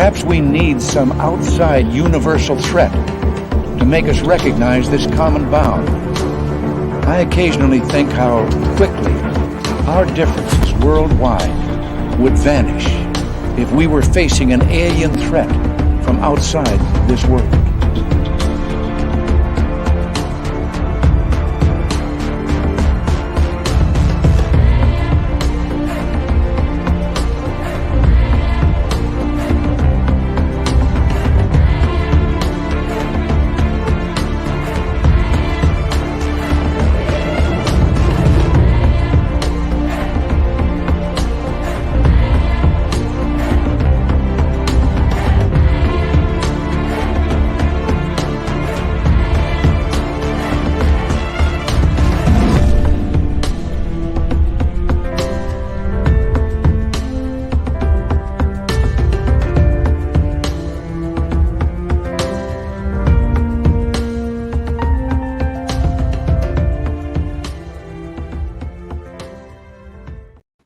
Perhaps we need some outside universal threat to make us recognize this common bound. I occasionally think how quickly our differences worldwide would vanish if we were facing an alien threat from outside this world.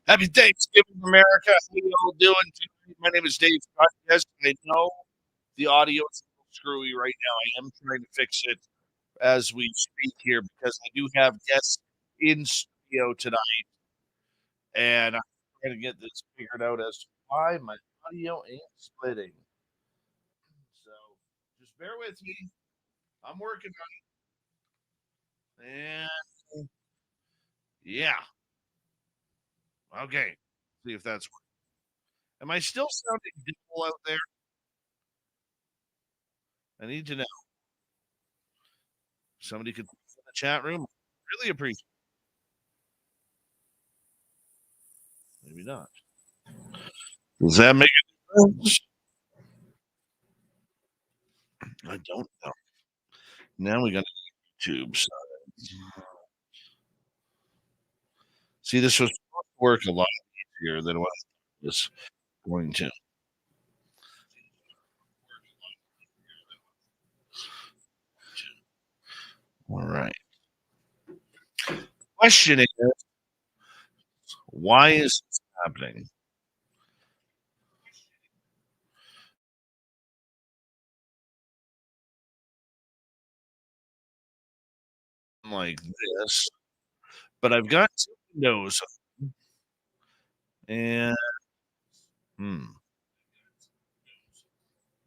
Happy Thanksgiving, America. How you all doing tonight? My name is Dave. Yes, I know the audio is a little screwy right now. I am trying to fix it as we speak here because I do have guests in studio tonight, and I'm trying to get this figured out as to why my audio ain't splitting. So just bear with me. I'm working on it. And yeah. Okay. See if that's working. Am I still sounding dismal out there? I need to know. Somebody could put in the chat room. Really appreciate it. Maybe not. Does that make a difference? I don't know. Now we got YouTube. See, this was supposed to work a lot easier than what it was going to. All right. Question is, why is this happening? Like this, but I've got two windows and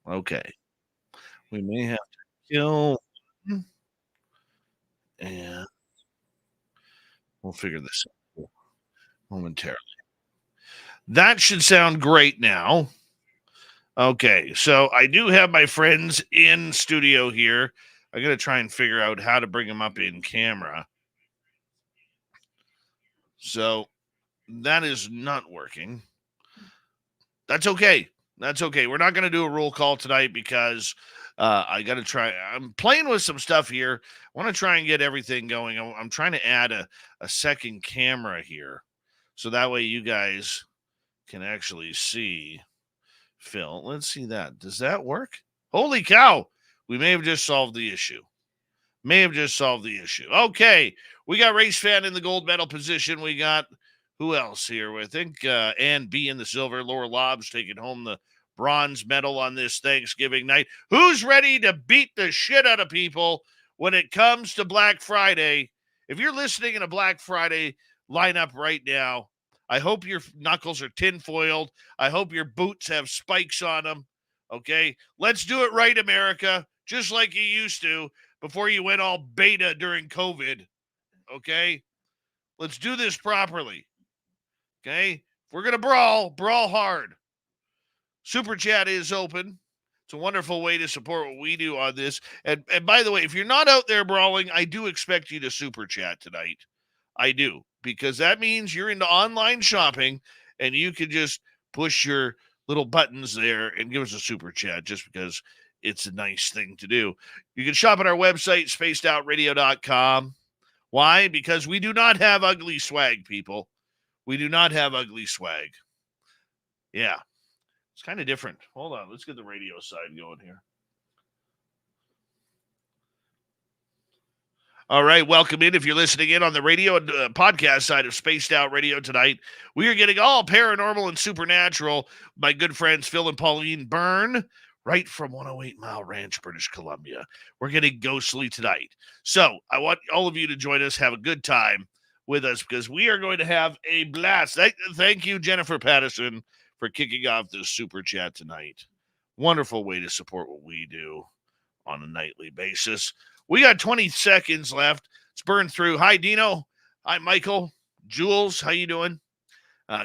okay. We may have to kill and we'll figure this out momentarily. That should sound great now. Okay, so I do have my friends in studio here. I'm going to try and figure out how to bring them up in camera. So that is not working. That's okay. That's okay. We're not going to do a roll call tonight because I got to try. I'm playing with some stuff here. I want to try and get everything going. I'm trying to add a second camera here. So that way you guys can actually see Phil. Let's see that. Does that work? Holy cow. We may have just solved the issue. Okay. We got Race Fan in the gold medal position. We got who else here? I think Ann B in the silver. Laura Lobbs taking home the bronze medal on this Thanksgiving night. Who's ready to beat the shit out of people when it comes to Black Friday? If you're listening in a Black Friday lineup right now, I hope your knuckles are tinfoiled. I hope your boots have spikes on them. Okay? Let's do it right, America, just like you used to before you went all beta during COVID. Okay? Let's do this properly. Okay? If we're going to brawl hard. Super Chat is open. It's a wonderful way to support what we do on this. And by the way, if you're not out there brawling, I do expect you to Super Chat tonight. I do, because that means you're into online shopping and you can just push your little buttons there and give us a Super Chat just because it's a nice thing to do. You can shop at our website, spacedoutradio.com. Why? Because we do not have ugly swag, people. We do not have ugly swag. Yeah. It's kind of different. Hold on. Let's get the radio side going here. All right, welcome in. If you're listening in on the radio and podcast side of Spaced Out Radio tonight, we are getting all paranormal and supernatural. My good friends Phil and Pauline Burn, right from 108 Mile Ranch, British Columbia. We're getting ghostly tonight. So I want all of you to join us, have a good time with us, because we are going to have a blast. Thank you, Jennifer Patterson, for kicking off this super chat tonight. Wonderful way to support what we do on a nightly basis. We got 20 seconds left. Let's burn through. Hi, Dino. Hi, Michael. Jules, how you doing?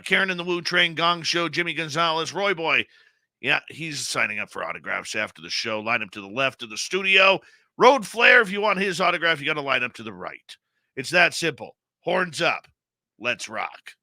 Karen in the Woo Train, Gong Show, Jimmy Gonzalez, Roy Boy. Yeah, he's signing up for autographs after the show. Line up to the left of the studio. Road Flair, if you want his autograph, you got to line up to the right. It's that simple. Horns up. Let's rock.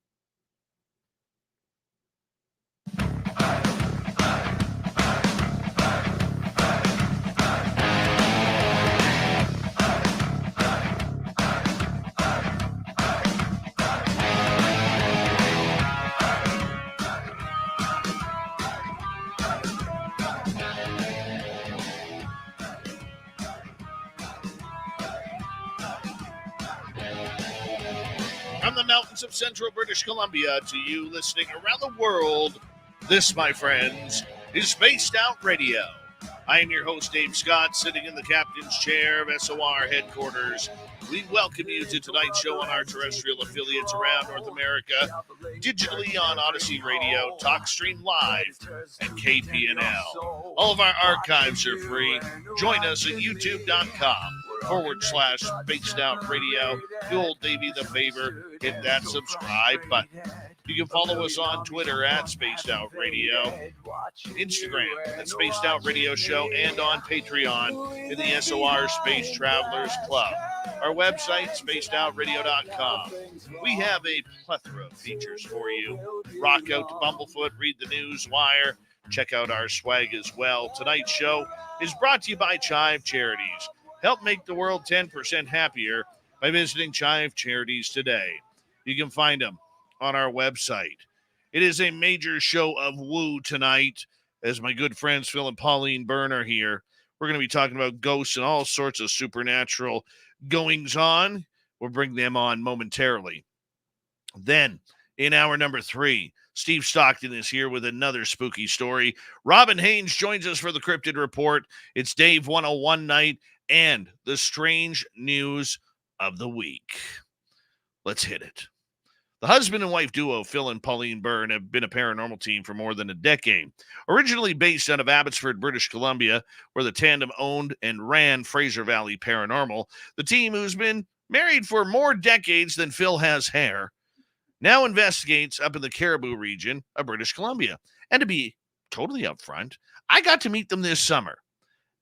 From the mountains of central British Columbia to you listening around the world, this, my friends, is Spaced Out Radio. I am your host, Dave Scott, sitting in the captain's chair of SOR headquarters. We welcome you to tonight's show on our terrestrial affiliates around North America, digitally on Odyssey Radio, TalkStream Live, and KPNL. All of our archives are free. Join us at youtube.com/Spaced Out Radio. Do old Davey the favor, hit that subscribe button. You can follow us on Twitter at Spaced Out Radio, Instagram at Spaced Out Radio Show, and on Patreon in the SOR Space Travelers Club. Our website, spacedoutradio.com. We have a plethora of features for you. Rock out to Bumblefoot, read the news wire, check out our swag as well. Tonight's show is brought to you by Chive Charities. Help make the world 10% happier by visiting Chive Charities today. You can find them on our website. It is a major show of woo tonight, as my good friends Phil and Pauline Burn are here. We're going to be talking about ghosts and all sorts of supernatural goings on. We'll bring them on momentarily. Then, in hour number 3, Steve Stockton is here with another spooky story. Robin Haynes joins us for the Cryptid Report. It's Dave 101 night and the strange news of the week. Let's hit it. The husband and wife duo, Phil and Pauline Burn, have been a paranormal team for more than a decade. Originally based out of Abbotsford, British Columbia, where the tandem owned and ran Fraser Valley Paranormal, the team, who's been married for more decades than Phil has hair, now investigates up in the Cariboo region of British Columbia. And to be totally upfront, I got to meet them this summer,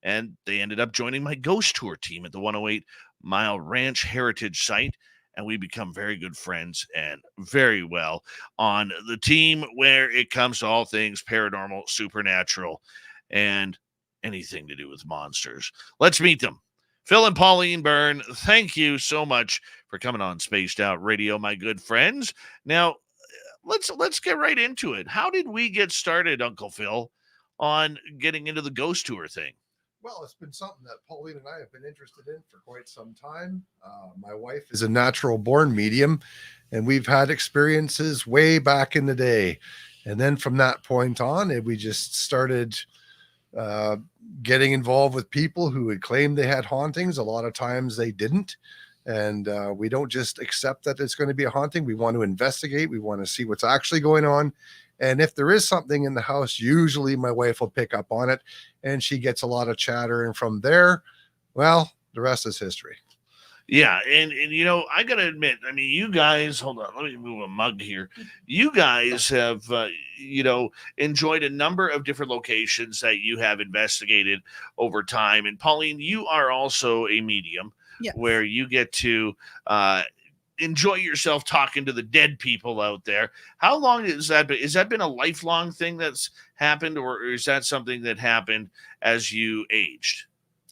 and they ended up joining my ghost tour team at the 108 Mile Ranch Heritage Site. And we become very good friends and very well on the team where it comes to all things paranormal, supernatural, and anything to do with monsters. Let's meet them. Phil and Pauline Burn, thank you so much for coming on Spaced Out Radio, my good friends. Now, let's get right into it. How did we get started, Uncle Phil, on getting into the ghost tour thing? Well, it's been something that Pauline and I have been interested in for quite some time. My wife is a natural born medium, and we've had experiences way back in the day. And then from that point on, we just started getting involved with people who had claimed they had hauntings. A lot of times they didn't. And we don't just accept that it's going to be a haunting. We want to investigate. We want to see what's actually going on. And if there is something in the house, usually my wife will pick up on it, and she gets a lot of chatter. And from there, well, the rest is history. Yeah. And you know, I got to admit, I mean, you guys, hold on, let me move a mug here. You guys have, enjoyed a number of different locations that you have investigated over time. And Pauline, you are also a medium. Yes. Where you get to enjoy yourself talking to the dead people out there. How long is that? Has that been a lifelong thing that's happened, or is that something that happened as you aged?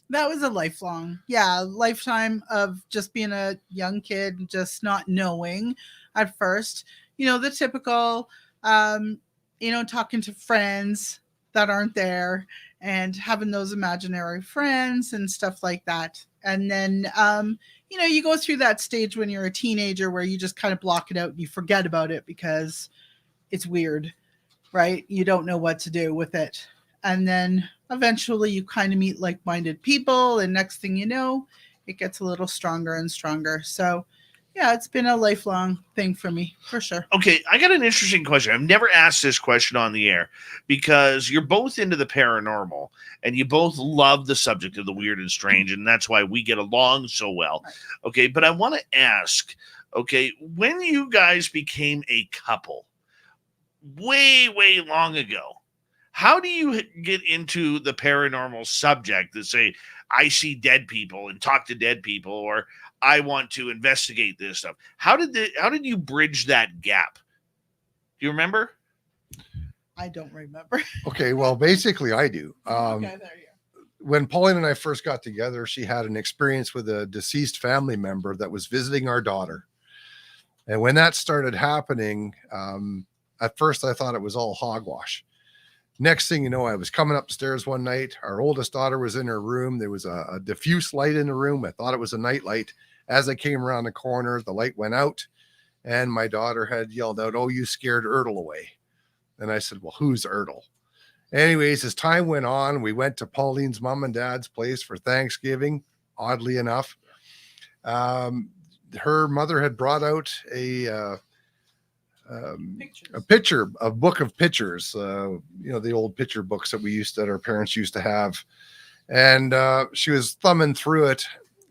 That was a lifetime of just being a young kid, just not knowing at first, the typical, talking to friends that aren't there and having those imaginary friends and stuff like that. And then, you go through that stage when you're a teenager where you just kind of block it out and you forget about it because it's weird, right? You don't know what to do with it. And then eventually you kind of meet like-minded people, and next thing you know, it gets a little stronger and stronger. So yeah, it's been a lifelong thing for me, for sure. Okay, I got an interesting question. I've never asked this question on the air because you're both into the paranormal and you both love the subject of the weird and strange, and that's why we get along so well. Right. Okay, but I want to ask, okay, when you guys became a couple way, way long ago, how do you get into the paranormal subject that say, I see dead people and talk to dead people, or I want to investigate this stuff? How did you bridge that gap? Do you remember? I don't remember. Okay, well, basically I do. Okay, there you go. When Pauline and I first got together, she had an experience with a deceased family member that was visiting our daughter. And when that started happening, at first I thought it was all hogwash. Next thing you know, I was coming upstairs one night. Our oldest daughter was in her room. There was a diffuse light in the room. I thought it was a night light. As I came around the corner, the light went out, and my daughter had yelled out, "Oh, you scared Ertl away." And I said, "Well, who's Ertl?" Anyways, as time went on, we went to Pauline's mom and dad's place for Thanksgiving, oddly enough. Her mother had brought out a book of pictures, the old picture books that our parents used to have. And she was thumbing through it.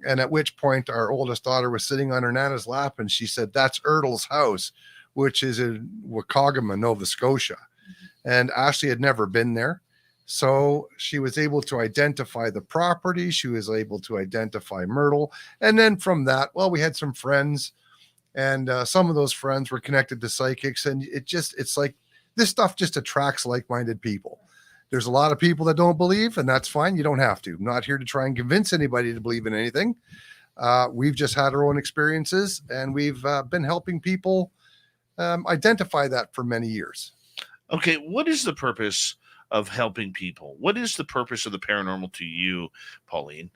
And at which point our oldest daughter was sitting on her Nana's lap, and she said, "That's Ertl's house," which is in Wakogama, Nova Scotia. Mm-hmm. And Ashley had never been there. So she was able to identify the property. She was able to identify Myrtle. And then from that, well, we had some friends, and some of those friends were connected to psychics. And it's like this stuff just attracts like-minded people. There's a lot of people that don't believe, and that's fine. You don't have to. I'm not here to try and convince anybody to believe in anything. We've just had our own experiences, and we've been helping people identify that for many years. Okay, what is the purpose of helping people? What is the purpose of the paranormal to you, Pauline?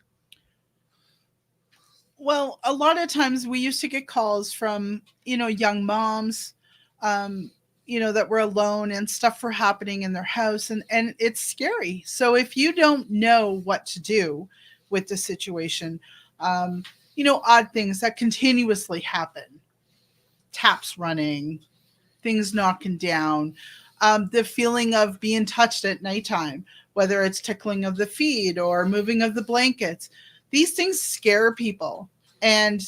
Well, a lot of times we used to get calls from, young moms, that were alone, and stuff were happening in their house, and it's scary. So if you don't know what to do with the situation, odd things that continuously happen, taps running, things knocking down, the feeling of being touched at nighttime, whether it's tickling of the feet or moving of the blankets, these things scare people. And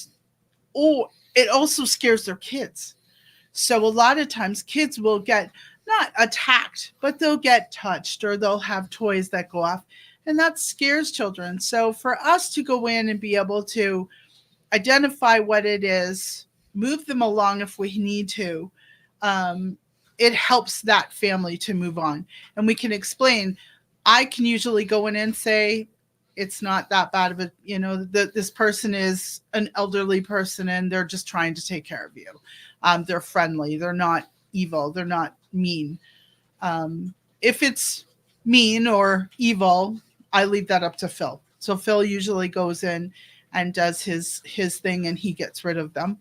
it also scares their kids. So a lot of times kids will get not attacked, but they'll get touched, or they'll have toys that go off, and that scares children. So for us to go in and be able to identify what it is, move them along if we need to, it helps that family to move on. And we can explain. I can usually go in and say, it's not that bad of a, this person is an elderly person and they're just trying to take care of you. They're friendly. They're not evil. They're not mean. If it's mean or evil, I leave that up to Phil. So Phil usually goes in and does his thing, and he gets rid of them.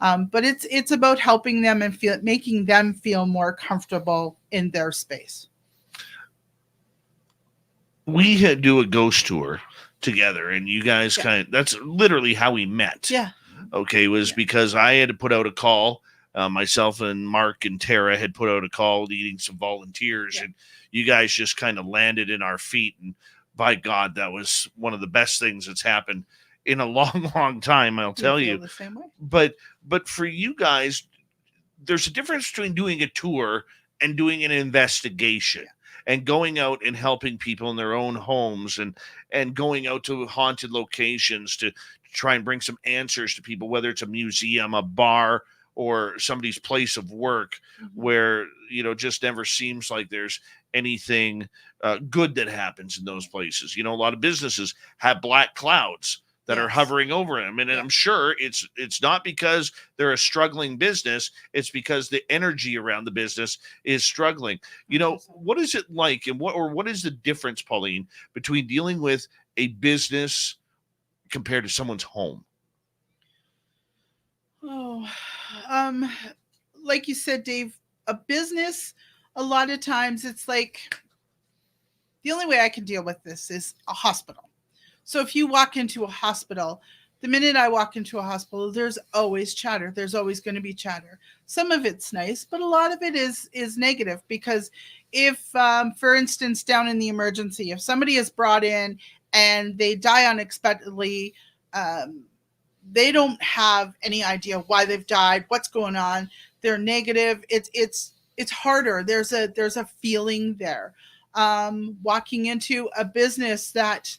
But it's about helping them and making them feel more comfortable in their space. We had do a ghost tour together, and you guys that's literally how we met. Yeah. Okay. Because I had to put out a call. Myself and Mark and Tara had put out a call needing some volunteers, and you guys just kind of landed in our feet. And by God, that was one of the best things that's happened in a long, long time. I'll tell you. The same way. But for you guys, there's a difference between doing a tour and doing an investigation. And going out and helping people in their own homes, and going out to haunted locations to try and bring some answers to people, whether it's a museum, a bar, or somebody's place of work, where, just never seems like there's anything good that happens in those places. A lot of businesses have black clouds that are hovering over them. And I'm sure it's not because they're a struggling business. It's because the energy around the business is struggling. What is it like, and what is the difference, Pauline, between dealing with a business compared to someone's home? Like you said, Dave, a business, a lot of times it's like the only way I can deal with this is a hospital. So if you walk into a hospital, the minute I walk into a hospital, there's always chatter. There's always going to be chatter. Some of it's nice, but a lot of it is negative because if, for instance, down in the emergency, if somebody is brought in and they die unexpectedly, they don't have any idea why they've died, what's going on. They're negative. It's harder. There's a feeling there. Walking into a business that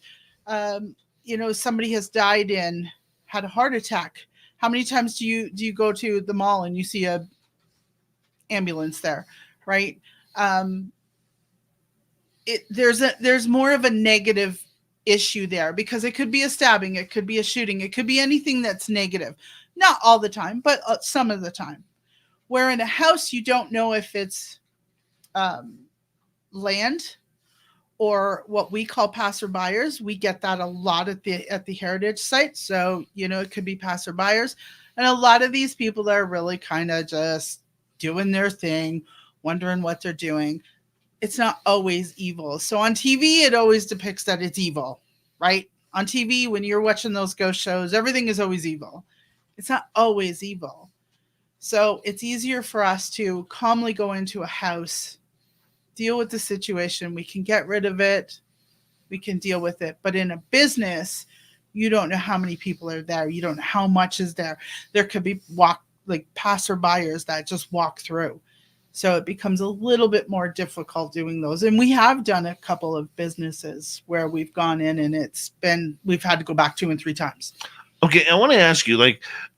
somebody has died in, had a heart attack. How many times do you go to the mall and you see a ambulance there, right? There's more of a negative issue there because it could be a stabbing, it could be a shooting, it could be anything that's negative. Not all the time, but some of the time. Where in a house, you don't know if it's land or what we call passerbyers. We get that a lot at the heritage site. So, it could be passerbyers. And a lot of these people are really kind of just doing their thing, wondering what they're doing. It's not always evil. So on TV, it always depicts that it's evil, right? On TV, when you're watching those ghost shows, everything is always evil. It's not always evil. So it's easier for us to calmly go into a house, deal with the situation. We can get rid of it. We can deal with it. But in a business, you don't know how many people are there. You don't know how much is there. There could be passerbyers that just walk through. So it becomes a little bit more difficult doing those. And we have done a couple of businesses where we've gone in and we've had to go back 2 and 3 times. Okay, I want to ask you,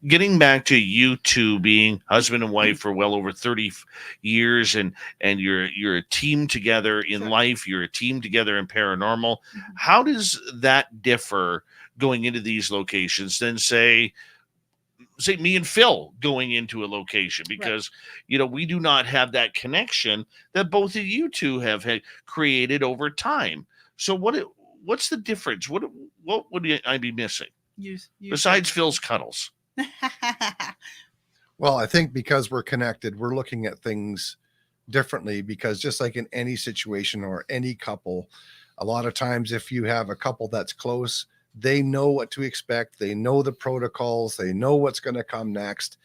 getting back to you two being husband and wife for well over 30 years, and you're a team together in Sure. life, you're a team together in paranormal. How does that differ going into these locations than say me and Phil going into a location? Because we do not have that connection that both of you two have had created over time. So what's the difference? What would I be missing? You Besides Phil's cuddles. Well, I think because we're connected, we're looking at things differently, because just like in any situation or any couple, a lot of times if you have a couple that's close, they know what to expect. They know the protocols. They know what's going to come next.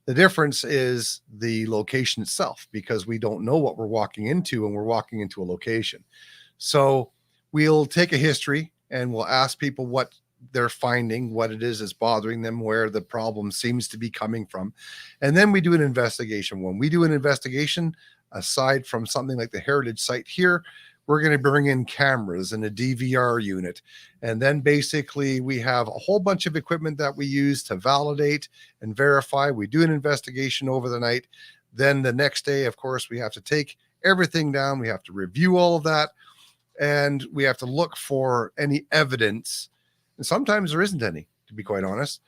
The difference is the location itself, because we don't know what we're walking into when we're walking into a location. So we'll take a history and we'll ask people what they're finding, what it is that's bothering them, where the problem seems to be coming from. And then we do an investigation. When we do an investigation, aside from something like the heritage site here, we're going to bring in cameras and a DVR unit. And then basically we have a whole bunch of equipment that we use to validate and verify. We do an investigation over the night. Then the next day, of course, we have to take everything down. We have to review all of that. And we have to look for any evidence. And sometimes there isn't any, to be quite honest.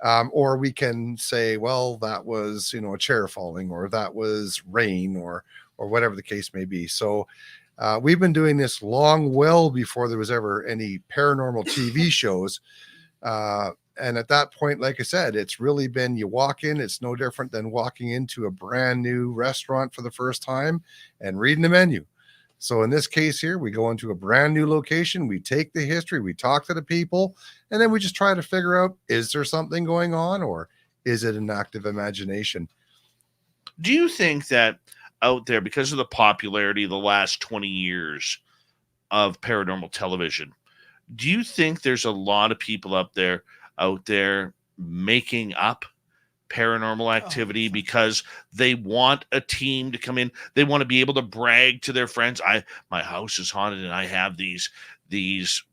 Or we can say, well, that was, a chair falling, or that was rain, or whatever the case may be. So we've been doing this well before there was ever any paranormal TV shows. And at that point, like I said, it's really been, you walk in, it's no different than walking into a brand new restaurant for the first time and reading the menu. So in this case here, we go into a brand new location, we take the history, we talk to the people, and then we just try to figure out, is there something going on, or is it an active imagination? Do you think that out there, because of the popularity of the last 20 years of paranormal television, do you think there's a lot of people out there making up paranormal activity because they want a team to come in? They want to be able to brag to their friends, my house is haunted and I have these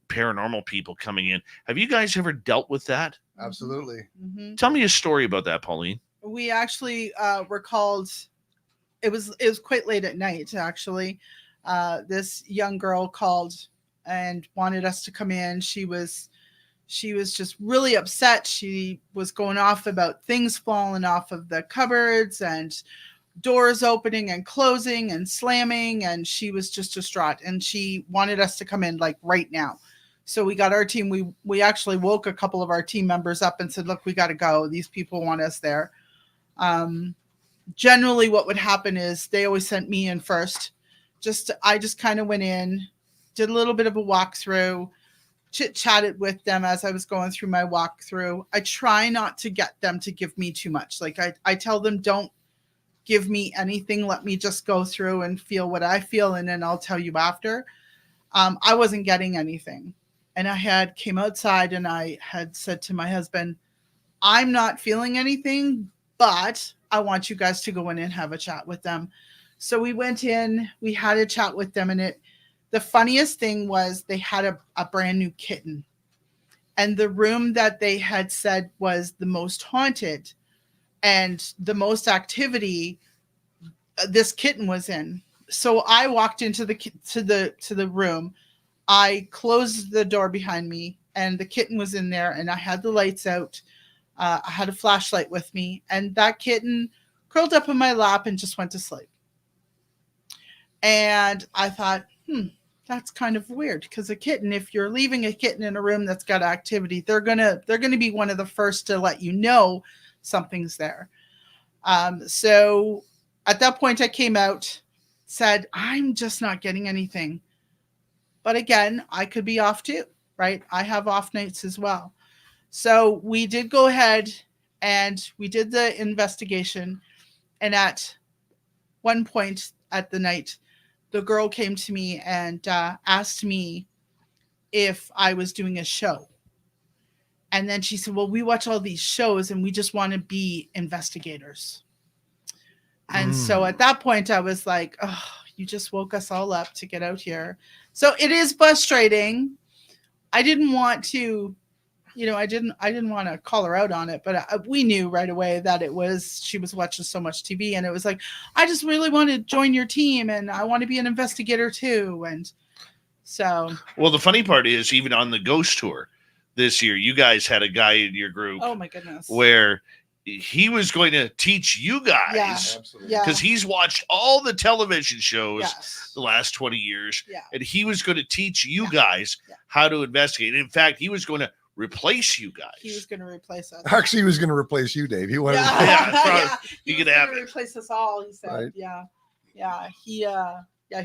paranormal people coming in. Have you guys ever dealt with that? Absolutely. Mm-hmm. Tell me a story about that, Pauline. We actually were called. It was quite late at night, actually. This young girl called and wanted us to come in. She was just really upset. She was going off about things falling off of the cupboards and doors opening and closing and slamming. And she was just distraught. And she wanted us to come in right now. So we got our team. We actually woke a couple of our team members up and said, look, we got to go. These people want us there. Generally what would happen is they always sent me in first. I just kind of went in, did a little bit of a walkthrough, chit-chatted with them as I was going through my walkthrough. I try not to get them to give me too much. Like I tell them, don't give me anything. Let me just go through and feel what I feel, and then I'll tell you after. I wasn't getting anything. And I came outside and I had said to my husband, I'm not feeling anything, but I want you guys to go in and have a chat with them. So we went in, we had a chat with them, and the funniest thing was they had a brand new kitten. And the room that they had said was the most haunted and the most activity, this kitten was in. So I walked into the room. I closed the door behind me, and the kitten was in there, and I had the lights out. I had a flashlight with me, and that kitten curled up in my lap and just went to sleep. And I thought, that's kind of weird, because a kitten, if you're leaving a kitten in a room that's got activity, they're gonna be one of the first to let you know something's there. So at that point I came out, said, I'm just not getting anything. But again, I could be off too, right? I have off nights as well. So we did go ahead and we did the investigation. And at one point at the night, the girl came to me and asked me if I was doing a show. And then she said, well, we watch all these shows and we just want to be investigators. And so at that point I was like, oh, you just woke us all up to get out here. So it is frustrating. I didn't want to, I didn't want to call her out on it, but we knew right away that she was watching so much TV, and it was like, I just really want to join your team and I want to be an investigator too. And so. Well, the funny part is, even on the ghost tour this year, you guys had a guy in your group. Oh my goodness. Where he was going to teach you guys, because he's watched all the television shows the last 20 years, and he was going to teach you guys how to investigate. In fact, he was going to replace you guys. He was going to replace us. Actually, he was going to replace you, Dave. He wanted he could have replace us all. He said, right. He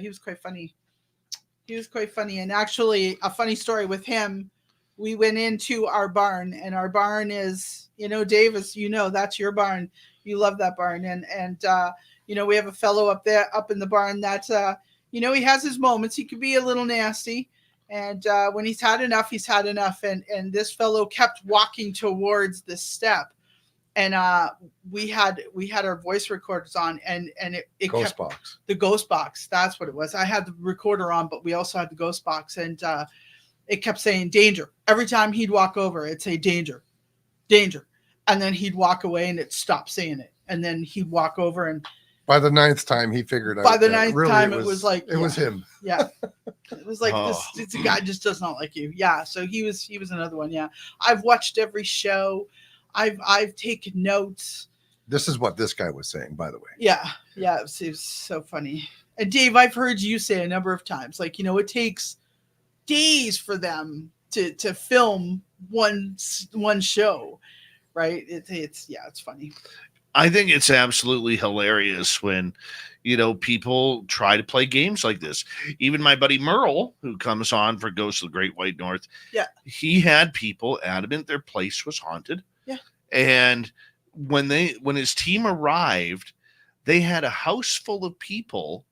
was quite funny. And actually, a funny story with him. We went into our barn, and our barn is, Davis, that's your barn. You love that barn. And we have a fellow up in the barn that, he has his moments. He could be a little nasty. And when he's had enough, he's had enough. And this fellow kept walking towards the step. And we had our voice recorders on, and it ghost box. The ghost box. That's what it was. I had the recorder on, but we also had the ghost box. And it kept saying danger. Every time he'd walk over, it'd say danger, danger. And then he'd walk away and it stopped saying it. And then he'd walk over, and by the 9th time he figured out. By the 9th time it was like, it was him. Yeah. It was like, this guy just does not like you. Yeah. So he was another one. Yeah. I've watched every show. I've taken notes. This is what this guy was saying, by the way. Yeah. Yeah. It was so funny. And Dave, I've heard you say a number of times, like, it takes days for them to film one show, right? It's funny. I think it's absolutely hilarious when people try to play games like this. Even my buddy Merle, who comes on for Ghosts of the Great White North, he had people adamant their place was haunted. Yeah. And when his team arrived, they had a house full of people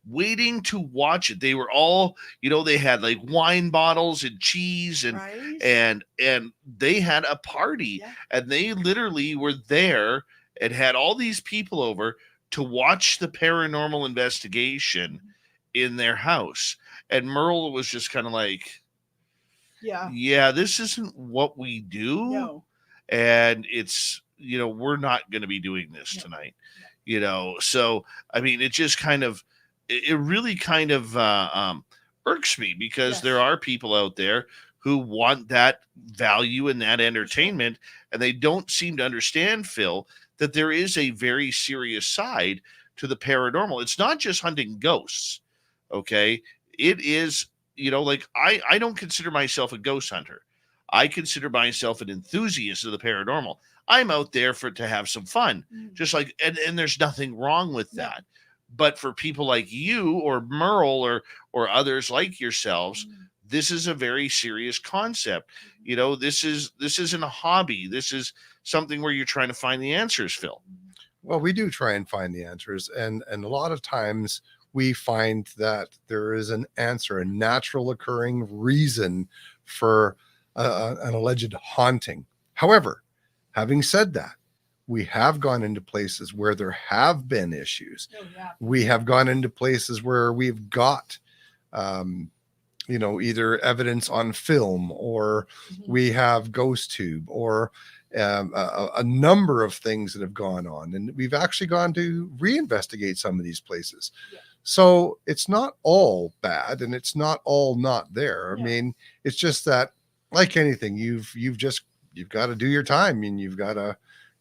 waiting to watch it. They were all, they had like wine bottles and cheese and and they had a party, and they literally were there and had all these people over to watch the paranormal investigation in their house. And Merle was just kind of like, yeah, this isn't what we do. No. And it's, we're not going to be doing this tonight, So, I mean, it just kind of, it really kind of irks me, because there are people out there who want that value and that entertainment, and they don't seem to understand, Phil, that there is a very serious side to the paranormal. It's not just hunting ghosts, okay? It is, like I don't consider myself a ghost hunter. I consider myself an enthusiast of the paranormal. I'm out there to have some fun. Mm. Just like, and there's nothing wrong with No. that. But for people like you or Merle or others like yourselves, this is a very serious concept. You know, this isn't a hobby. This is something where you're trying to find the answers, Phil. Well, we do try and find the answers, and a lot of times we find that there is an answer, a natural occurring reason for an alleged haunting. However, having said that, we have gone into places where there have been issues. Oh, yeah. We have gone into places where we've got, either evidence on film, or we have ghost tube, or a number of things that have gone on, and we've actually gone to reinvestigate some of these places. Yeah. So it's not all bad, and it's not all not there. Yeah. I mean, it's just that, like anything, you've got to do your time, and you've got to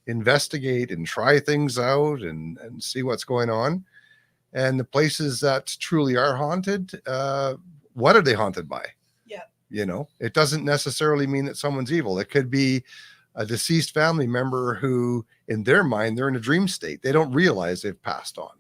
investigate and try things out and see what's going on. And the places that truly are haunted, what are they haunted by? Yeah. You know, it doesn't necessarily mean that someone's evil. It could be a deceased family member who, in their mind, they're in a dream state. They don't realize they've passed on.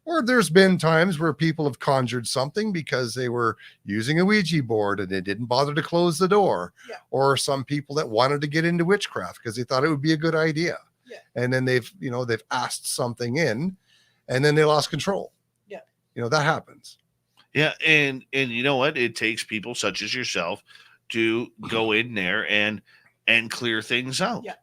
Or there's been times where people have conjured something because they were using a Ouija board and they didn't bother to close the door. Yeah. Or some people that wanted to get into witchcraft because they thought it would be a good idea. Yeah. And then they've asked something in, and then they lost control. Yeah. That happens. Yeah, and you know what? It takes people such as yourself to go in there and clear things out. Yeah.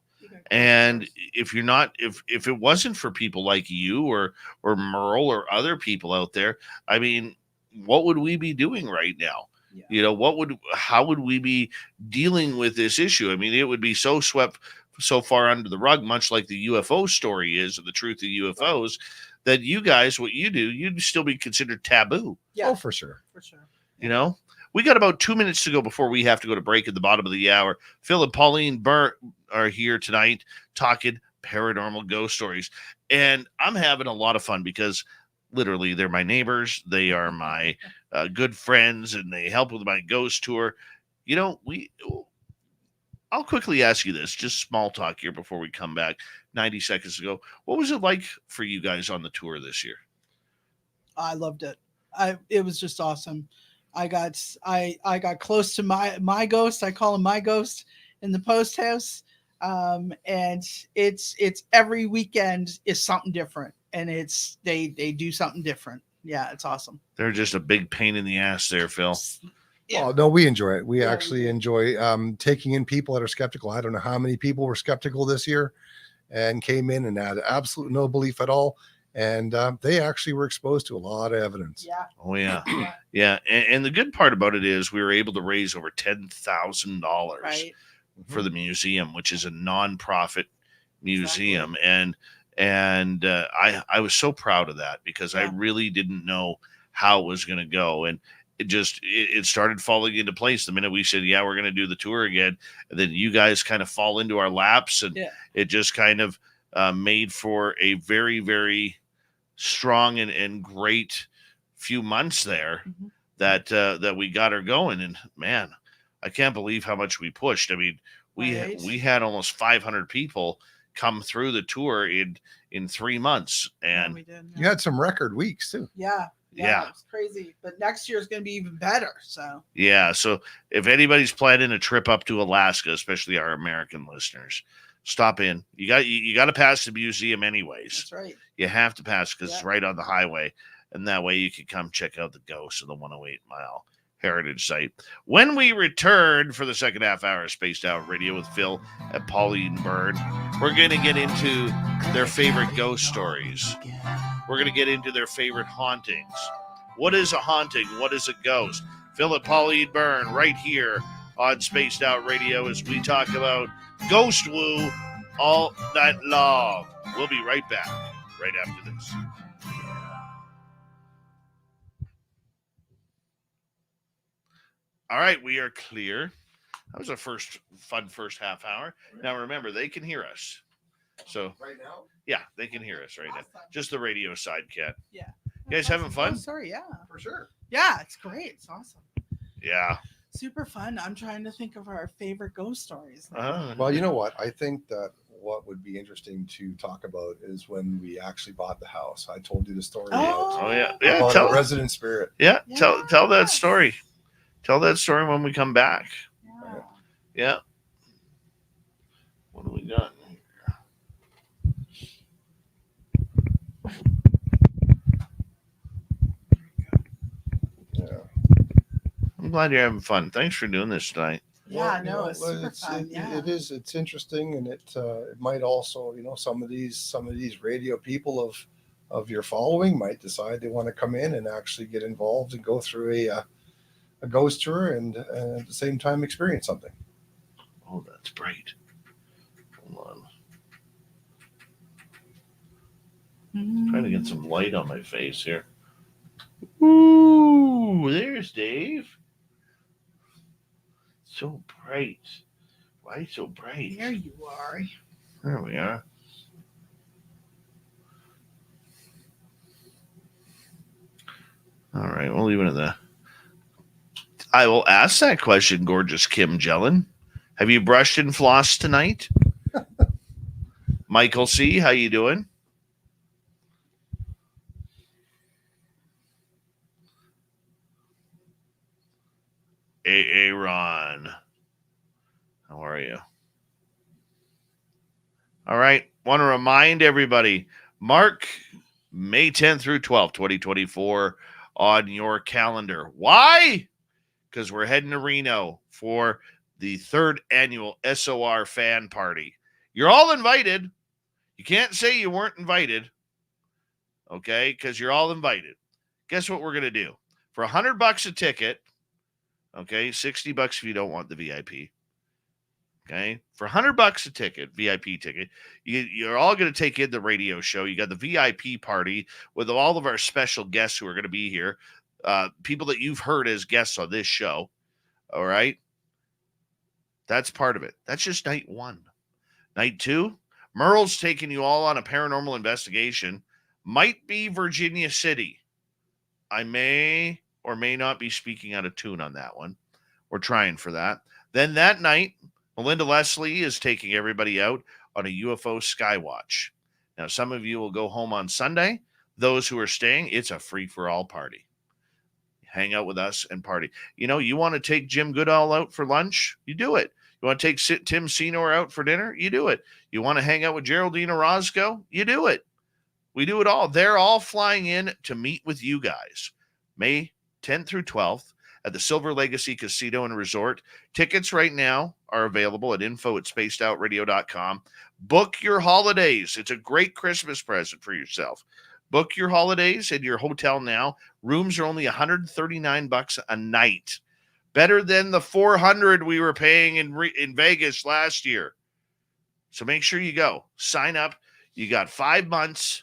And if you're not, if it wasn't for people like you or Merle or other people out there, I mean, what would we be doing right now? Yeah. You know, how would we be dealing with this issue? I mean, it would be so swept so far under the rug, much like the UFO story is, or the truth of UFOs, that you guys, what you do, you'd still be considered taboo. Yeah. Oh, for sure. For sure. You know, we got about 2 minutes to go before we have to go to break at the bottom of the hour. Phil and Pauline Burn are here tonight talking paranormal ghost stories. And I'm having a lot of fun because literally they're my neighbors. They are my good friends, and they help with my ghost tour. You know, I'll quickly ask you this, just small talk here before we come back 90 seconds ago. What was it like for you guys on the tour this year? I loved it. It was just awesome. I got close to my ghost. I call him my ghost in the post house. And it's every weekend is something different, and they do something different. Yeah, it's awesome. They're just a big pain in the ass there, Phil. Yeah. Oh, no, we enjoy it. We Yeah, actually we do. enjoy taking in people that are skeptical. I don't know how many people were skeptical this year and came in and had absolutely no belief at all. And they actually were exposed to a lot of evidence. Yeah. Oh, yeah. Yeah. Yeah. And the good part about it is we were able to raise over $10,000 Right. for the museum, which is a nonprofit museum. And I was so proud of that because I Yeah. really didn't know how it was going to go. And it started falling into place the minute we said, yeah, we're going to do the tour again. And then you guys kind of fall into our laps, and it just kind of made for a very, very strong and great few months there that we got her going. And man, I can't believe how much we pushed. I mean, we had almost 500 people come through the tour in 3 months, and we did. You had some record weeks too. Yeah. Yeah. It's crazy. But next year is going to be even better. So yeah. So if anybody's planning a trip up to Alaska, especially our American listeners, stop in. You got to pass the museum anyways. that's right. You have to pass because it's Yeah. right on the highway, and that way you can come check out the ghosts of the 108 Mile Heritage Site. When we return for the second half hour of Spaced Out Radio with Phil and Pauline Burn, we're going to get into their favorite ghost stories. We're going to get into their favorite hauntings. What is a haunting? What is a ghost? Phil and Pauline Burn right here on Spaced Out Radio as we talk about ghost woo all night long. We'll be right back right after this. All right, we are clear. That was a fun first half hour. Now remember, they can hear us. So Right now? yeah, they can hear us right now. Awesome. Just the radio side can't. Yeah. You guys having fun? Oh, sorry. Yeah. For sure. Yeah. It's great. It's awesome. Yeah. Super fun. I'm trying to think of our favorite ghost stories. Well, you know what? I think that what would be interesting to talk about is when we actually bought the house. I told you the story Oh yeah, about tell a resident spirit. Yeah, Yeah. tell that story. Tell that story when we come back. Yeah. Yeah. What do we got? Yeah. I'm glad you're having fun. Thanks for doing this tonight. Yeah, Well, it's super fun. It is. It's interesting, and it might also, some of these radio people of your following might decide they want to come in and actually get involved and go through a ghost tour and at the same time experience something. Oh, that's great. Hold on. Trying to get some light on my face here. Ooh, there's Dave. So bright. Why so bright? There you are. There we are. All right, we'll leave it at that. I will ask that question, gorgeous Kim Jellin. Have you brushed and flossed tonight? Michael C., how you doing? Aaron, how are you? All right, want to remind everybody, mark May 10th through 12th, 2024 on your calendar. Why? Because we're heading to Reno for the 3rd annual SOR fan party. You're all invited. You can't say you weren't invited, okay? Because you're all invited. Guess what we're going to do? For $100 a ticket, okay, $60 if you don't want the VIP, okay? For $100 a ticket, VIP ticket, you're all going to take in the radio show. You got the VIP party with all of our special guests who are going to be here, people that you've heard as guests on this show, all right? That's part of it. That's just night 1. Night 2, Merle's taking you all on a paranormal investigation. Might be Virginia City. I may or may not be speaking out of tune on that one. We're trying for that. Then that night, Melinda Leslie is taking everybody out on a UFO skywatch. Now, some of you will go home on Sunday. Those who are staying, it's a free-for-all party. Hang out with us and party. You want to take Jim Goodall out for lunch? You do it. You want to take Tim Senor out for dinner? You do it. You want to hang out with Geraldine Orozco? You do it. We do it all. They're all flying in to meet with you guys. May 10th through 12th at the Silver Legacy Casino and Resort. Tickets right now are available at info@spacedoutradio.com. Book your holidays. It's a great Christmas present for yourself. Book your holidays and your hotel now. Rooms are only $139 a night. Better than the $400 we were paying in Vegas last year. So make sure you go. Sign up. You got 5 months,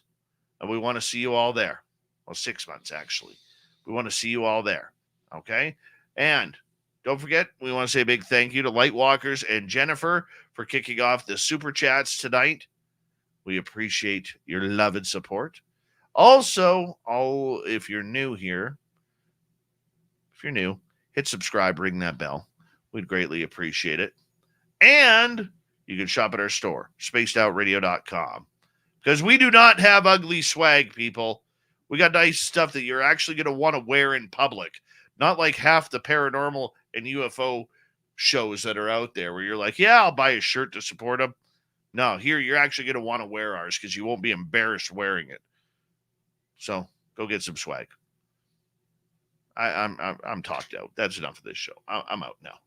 and we want to see you all there. Well, 6 months, actually. We want to see you all there. Okay? And don't forget, we want to say a big thank you to Lightwalkers and Jennifer for kicking off the Super Chats tonight. We appreciate your love and support. Also, if you're new here, hit subscribe, ring that bell. We'd greatly appreciate it. And you can shop at our store, spacedoutradio.com. Because we do not have ugly swag, people. We got nice stuff that you're actually going to want to wear in public. Not like half the paranormal and UFO shows that are out there where you're like, yeah, I'll buy a shirt to support them. No, here you're actually going to want to wear ours because you won't be embarrassed wearing it. So go get some swag. I'm talked out. That's enough of this show. I'm out now.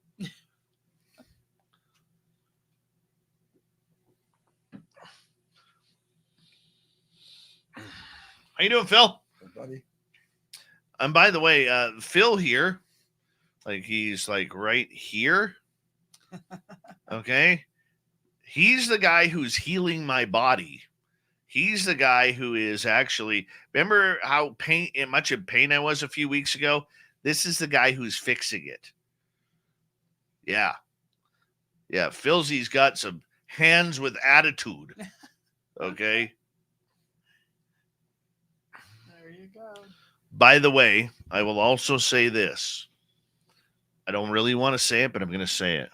How you doing, Phil? Hey, buddy. And by the way, Phil here, he's right here. Okay. He's the guy who's healing my body. He's the guy who is actually, remember how much in pain I was a few weeks ago? This is the guy who's fixing it. Yeah. Yeah. Philzy's got some hands with attitude. Okay. There you go. By the way, I will also say this. I don't really want to say it, but I'm going to say it.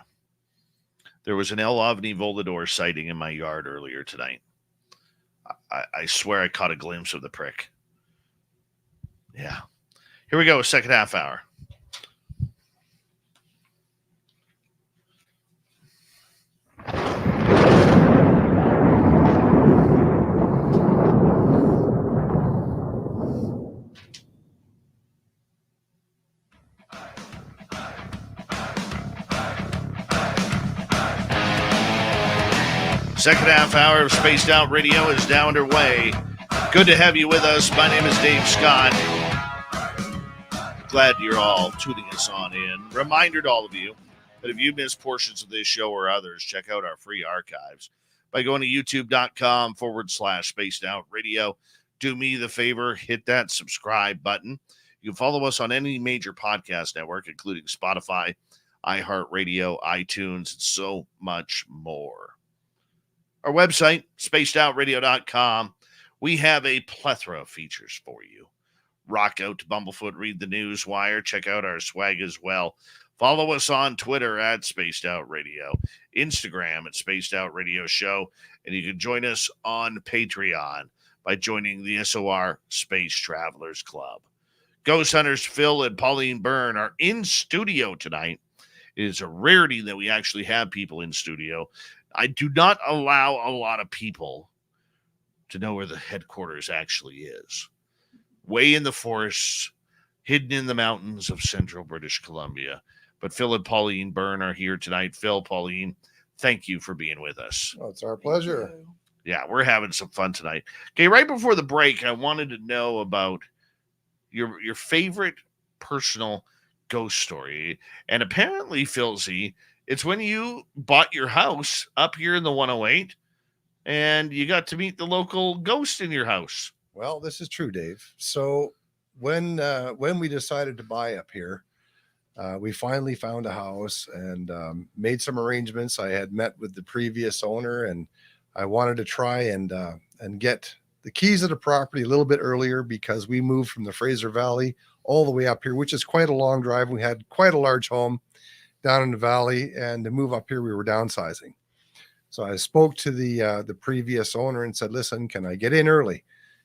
There was an El Ovni Volador sighting in my yard earlier tonight. I swear I caught a glimpse of the prick. Yeah. Here we go, second half hour. Second half hour of Spaced Out Radio is now underway. Good to have you with us. My name is Dave Scott. Glad you're all tuning us on in. Reminder to all of you that if you missed portions of this show or others, check out our free archives by going to youtube.com/Spaced Out Radio. Do me the favor, hit that subscribe button. You can follow us on any major podcast network, including Spotify, iHeartRadio, iTunes, and so much more. Our website, spacedoutradio.com. We have a plethora of features for you. Rock out to Bumblefoot, read the news wire, check out our swag as well. Follow us on Twitter at Spaced Out Radio, Instagram at Spaced Out Radio Show, and you can join us on Patreon by joining the SOR Space Travelers Club. Ghost hunters Phil and Pauline Burn are in studio tonight. It is a rarity that we actually have people in studio. I do not allow a lot of people to know where the headquarters actually is. Way in the forests, hidden in the mountains of central British Columbia. But Phil and Pauline Burn are here tonight. Phil, Pauline, thank you for being with us. Oh, it's our pleasure. Yeah, we're having some fun tonight. Okay, right before the break, I wanted to know about your favorite personal ghost story. And apparently, Philzy, it's when you bought your house up here in the 108 and you got to meet the local ghost in your house. Well, this is true, Dave. So when we decided to buy up here, we finally found a house and made some arrangements. I had met with the previous owner and I wanted to try and get the keys of the property a little bit earlier because we moved from the Fraser Valley all the way up here, which is quite a long drive. We had quite a large home down in the valley, and to move up here, we were downsizing. So I spoke to the previous owner and said, listen, can I get in early?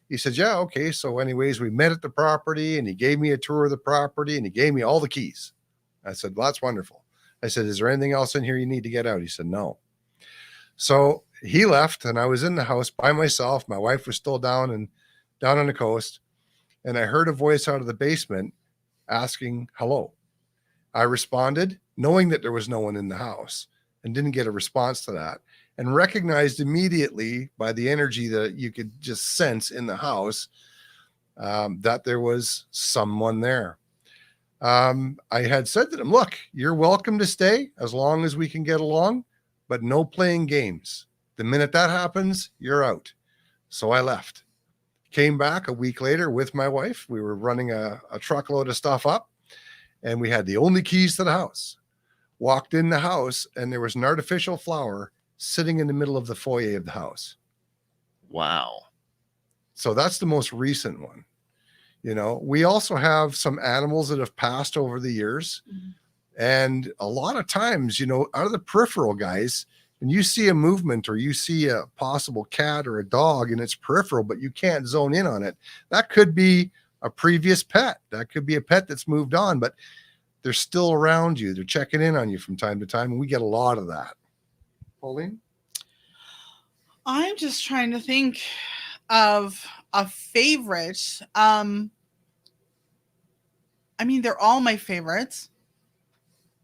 He said, yeah, okay. So anyways, we met at the property and he gave me a tour of the property and he gave me all the keys. I said, well, that's wonderful. I said, is there anything else in here you need to get out? He said, no. So he left and I was in the house by myself. My wife was still down on the coast. And I heard a voice out of the basement asking, hello. I responded, knowing that there was no one in the house, and didn't get a response to that, and recognized immediately by the energy that you could just sense in the house that there was someone there. I had said to them, look, you're welcome to stay as long as we can get along, but no playing games. The minute that happens, you're out. So I left. Came back a week later with my wife. We were running a truckload of stuff up. And we had the only keys to the house. Walked in the house, and there was an artificial flower sitting in the middle of the foyer of the house. Wow. So that's the most recent one. You know, we also have some animals that have passed over the years. Mm-hmm. And a lot of times, you know, out of the peripheral, guys, when you see a movement or you see a possible cat or a dog and it's peripheral, but you can't zone in on it, that could be a previous pet. That could be a pet that's moved on, but they're still around you. They're checking in on you from time to time, and we get a lot of that. Pauline? I'm just trying to think of a favorite. I mean, they're all my favorites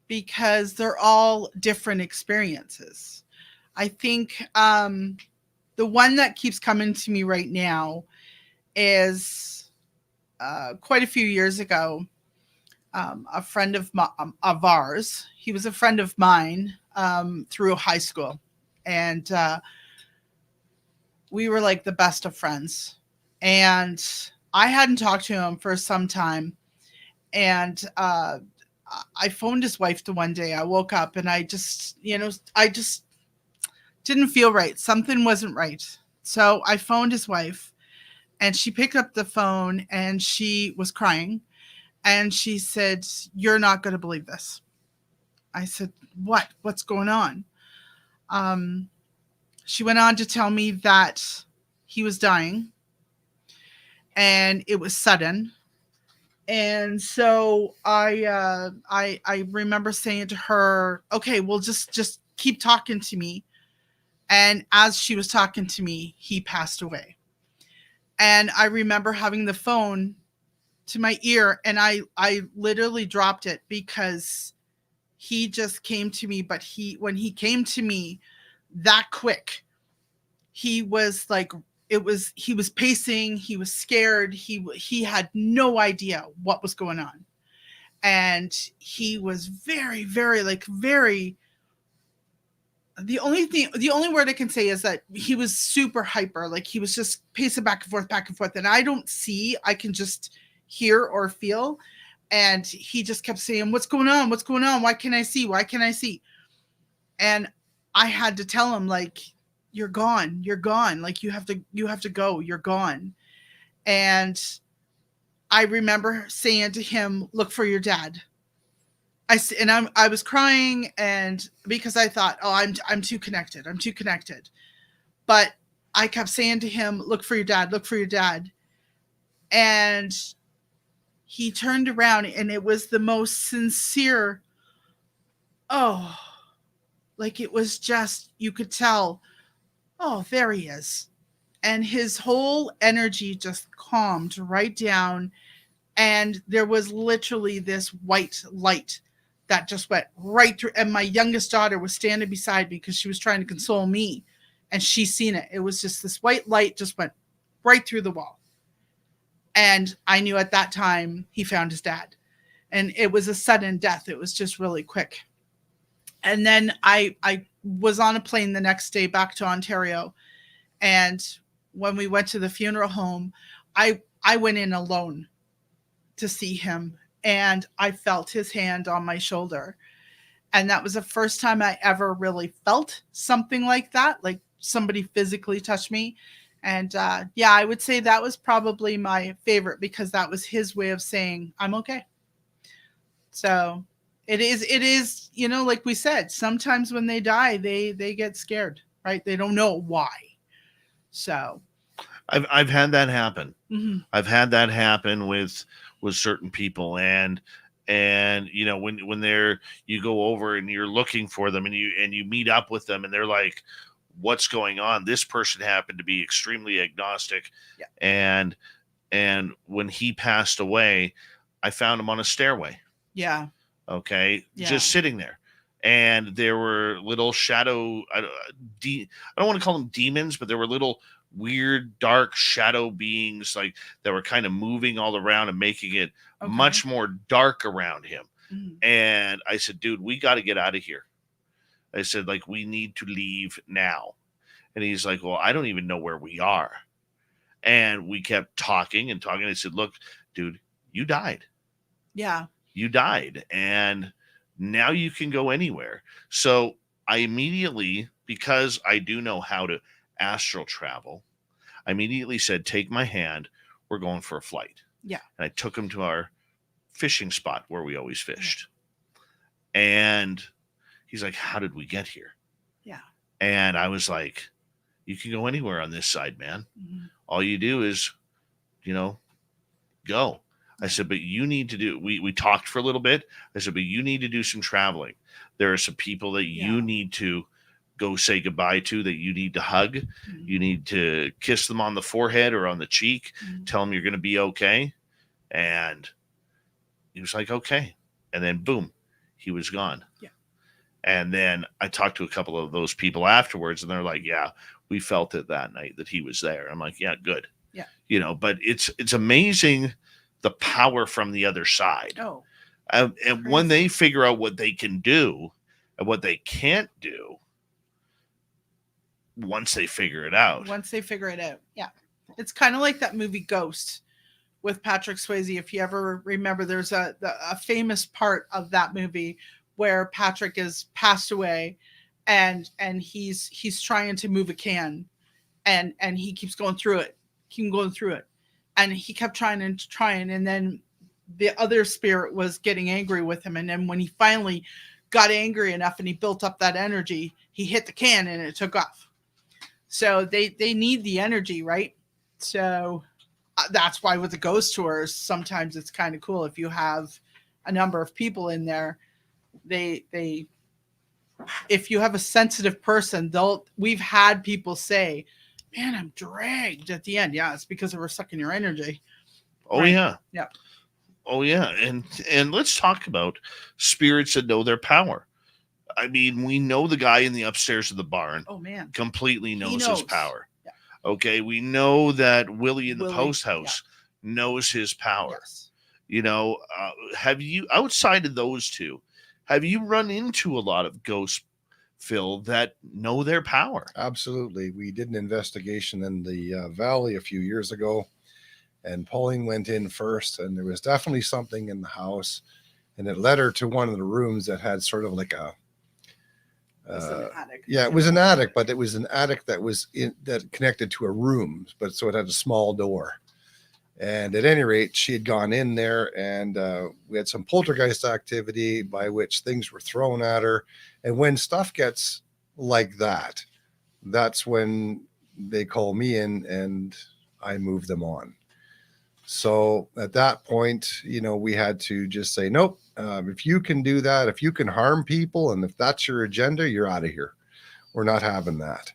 because they're all different experiences. I think the one that keeps coming to me right now is quite a few years ago, a friend of ours, he was a friend of mine through high school. And we were like the best of friends. And I hadn't talked to him for some time. And I phoned his wife the one day. I woke up and I just didn't feel right. Something wasn't right. So I phoned his wife. And she picked up the phone and she was crying. And she said, you're not going to believe this. I said, what? What's going on? She went on to tell me that he was dying, and it was sudden. And so I remember saying to her, "Okay, well, just keep talking to me." And as she was talking to me, he passed away. And I remember having the phone to my ear, and I literally dropped it because he just came to me. But when he came to me that quick, he was like, he was pacing, he was scared, he had no idea what was going on. And he was very, very, like, very, the only word I can say is that he was super hyper. Like, he was just pacing back and forth, back and forth. And I can just hear or feel. And he just kept saying, "What's going on? What's going on? Why can't I see? Why can't I see?" And I had to tell him, like, "You're gone. You're gone. Like, you have to go. You're gone." And I remember saying to him, "Look for your dad." I was crying, and because I thought, "Oh, I'm too connected. I'm too connected." But I kept saying to him, "Look for your dad. Look for your dad." And he turned around, and it was the most sincere, oh, like, it was just, you could tell, "Oh, there he is." And his whole energy just calmed right down. And there was literally this white light that just went right through. And my youngest daughter was standing beside me because she was trying to console me. And she seen it. It was just this white light just went right through the wall. And I knew at that time he found his dad. And it was a sudden death. It was just really quick. And then I was on a plane the next day back to Ontario. And when we went to the funeral home, I went in alone to see him, and I felt his hand on my shoulder. And that was the first time I ever really felt something like that, like somebody physically touched me. And yeah, I would say that was probably my favorite, because that was his way of saying, "I'm okay." So it is, like we said, sometimes when they die, they get scared, right? They don't know why. So I've had that happen. mm-hmm. I've had that happen with certain people, and when they're, you go over and you're looking for them, and you meet up with them, and they're like, "What's going on?" This person happened to be extremely agnostic. Yeah. And when he passed away, I found him on a stairway. Yeah. Okay. Yeah. Just sitting there. And there were little shadow, I don't want to call them demons, but there were little weird, dark shadow beings, like, that were kind of moving all around and making it much more dark around him. Mm-hmm. And I said, "Dude, we got to get out of here." I said, like, "We need to leave now." And he's like, "Well, I don't even know where we are." And we kept talking and talking. I said, "Look, dude, you died. Yeah. You died. And now you can go anywhere." So I immediately, because I do know how to astral travel, I immediately said, "Take my hand. We're going for a flight." Yeah. And I took him to our fishing spot where we always fished. Yeah. And he's like, "How did we get here?" Yeah. And I was like, "You can go anywhere on this side, man. Mm-hmm. All you do is, go." I said, "But you need to do," we talked for a little bit. I said, "But you need to do some traveling. There are some people that you need to go say goodbye to, that you need to hug. Mm-hmm. You need to kiss them on the forehead or on the cheek. Mm-hmm. Tell them you're going to be okay." And he was like, "Okay." And then boom, he was gone. Yeah. And then I talked to a couple of those people afterwards, and they're like, "Yeah, we felt it that night that he was there." I'm like, "Yeah, good." Yeah. But it's amazing the power from the other side. Oh. And when they figure out what they can do and what they can't do, once they figure it out. Yeah. It's kind of like that movie Ghost with Patrick Swayze. If you ever remember, there's a famous part of that movie where Patrick is passed away, and he's trying to move a can, and he keeps going through it, and he kept trying, and then the other spirit was getting angry with him. And then when he finally got angry enough and he built up that energy, he hit the can and it took off. So they need the energy, right? So that's why with the ghost tours, sometimes it's kind of cool if you have a number of people in there. They if you have a sensitive person, we've had people say, man, I'm dragged at the end. Yeah, it's because they were sucking your energy. Oh Right? yeah. Yeah. Oh yeah. And let's talk about spirits that know their power. I mean, we know the guy in the upstairs of the barn Oh man. completely knows his knows. power. Yeah. Okay, we know that Willie in the Willie, post house knows his power. Yes. You know, have you, outside of those two, have you run into a lot of ghosts, Phil, that know their power? Absolutely. We did an investigation in the valley a few years ago, and Pauline went in first, and there was definitely something in the house, and it led her to one of the rooms that had sort of like a An attic. yeah, it was an attic, but it was an attic that connected to a room, but so it had a small door. And at any rate, she had gone in there, and we had some poltergeist activity by which things were thrown at her. And when stuff gets like that, that's when they call me in and I move them on. So at that point, we had to just say, nope, if you can do that, if you can harm people, and if that's your agenda, you're out of here. We're not having that,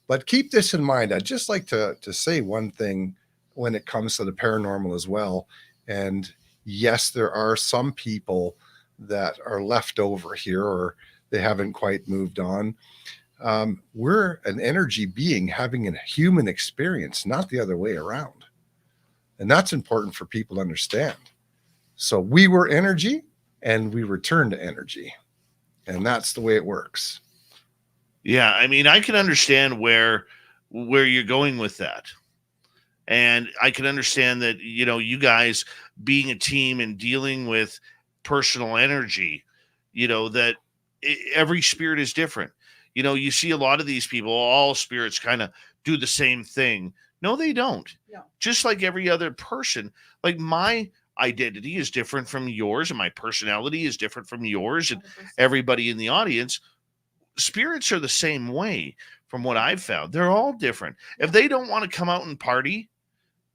But keep this in mind. I'd just like to say one thing when it comes to the paranormal as well. And yes, there are some people that are left over here, or they haven't quite moved on. We're an energy being having a human experience, not the other way around. And that's important for people to understand. So we were energy and we return to energy. And that's the way it works. Yeah, I mean, I can understand where you're going with that. And I can understand that, you guys being a team and dealing with personal energy, that every spirit is different. You see a lot of these people, all spirits kind of do the same thing. No, they don't. No. Just like every other person, like my identity is different from yours and my personality is different from yours and 100%. everybody in the audience. Spirits are the same way from what I've found. They're all different. If they don't want to come out and party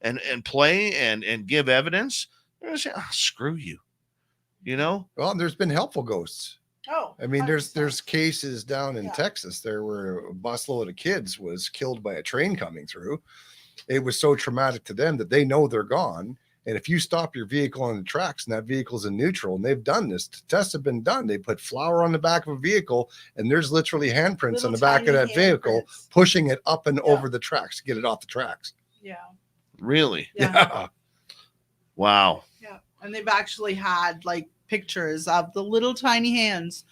and play and give evidence, they're going to say, oh, screw you. Well, there's been helpful ghosts. Oh, I mean, 100%. there's cases down in Yeah. Texas there where a busload of kids was killed by a train coming through. It was so traumatic to them that they know they're gone. And if you stop your vehicle on the tracks and that vehicle's in neutral, and they've done this, tests have been done. They put flour on the back of a vehicle, and there's literally handprints Little on the back of tiny that vehicle, handprints. pushing it up and Yeah. over the tracks to get it off the tracks. Yeah. Really? Yeah. Wow. Yeah. And they've actually had like pictures of the little tiny hands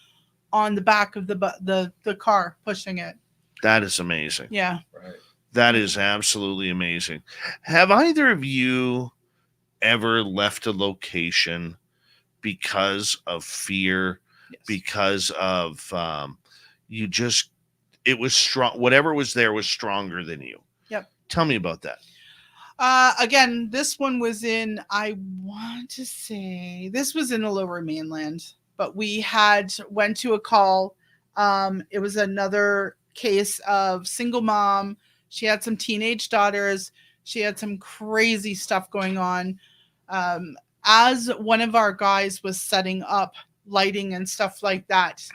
on the back of the car pushing it. That is amazing. Yeah. Right. That is absolutely amazing. Have either of you ever left a location because of fear, Yes. because of it was strong, whatever was there was stronger than you? Yep. Tell me about that. Again, this one was in, I want to say this was in the Lower Mainland, but we went to a call. It was another case of single mom. She had some teenage daughters. She had some crazy stuff going on. As one of our guys was setting up lighting and stuff like that,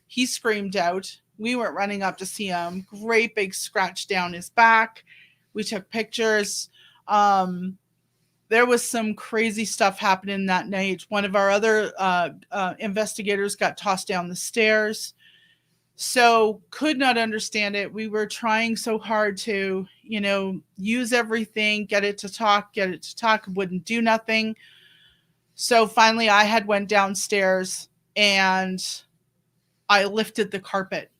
he screamed out. We went running up to see him. Great big scratch down his back. We took pictures. There was some crazy stuff happening that night. One of our other investigators got tossed down the stairs. So could not understand it. We were trying so hard to, use everything, get it to talk, wouldn't do nothing. So finally I went downstairs and I lifted the carpet.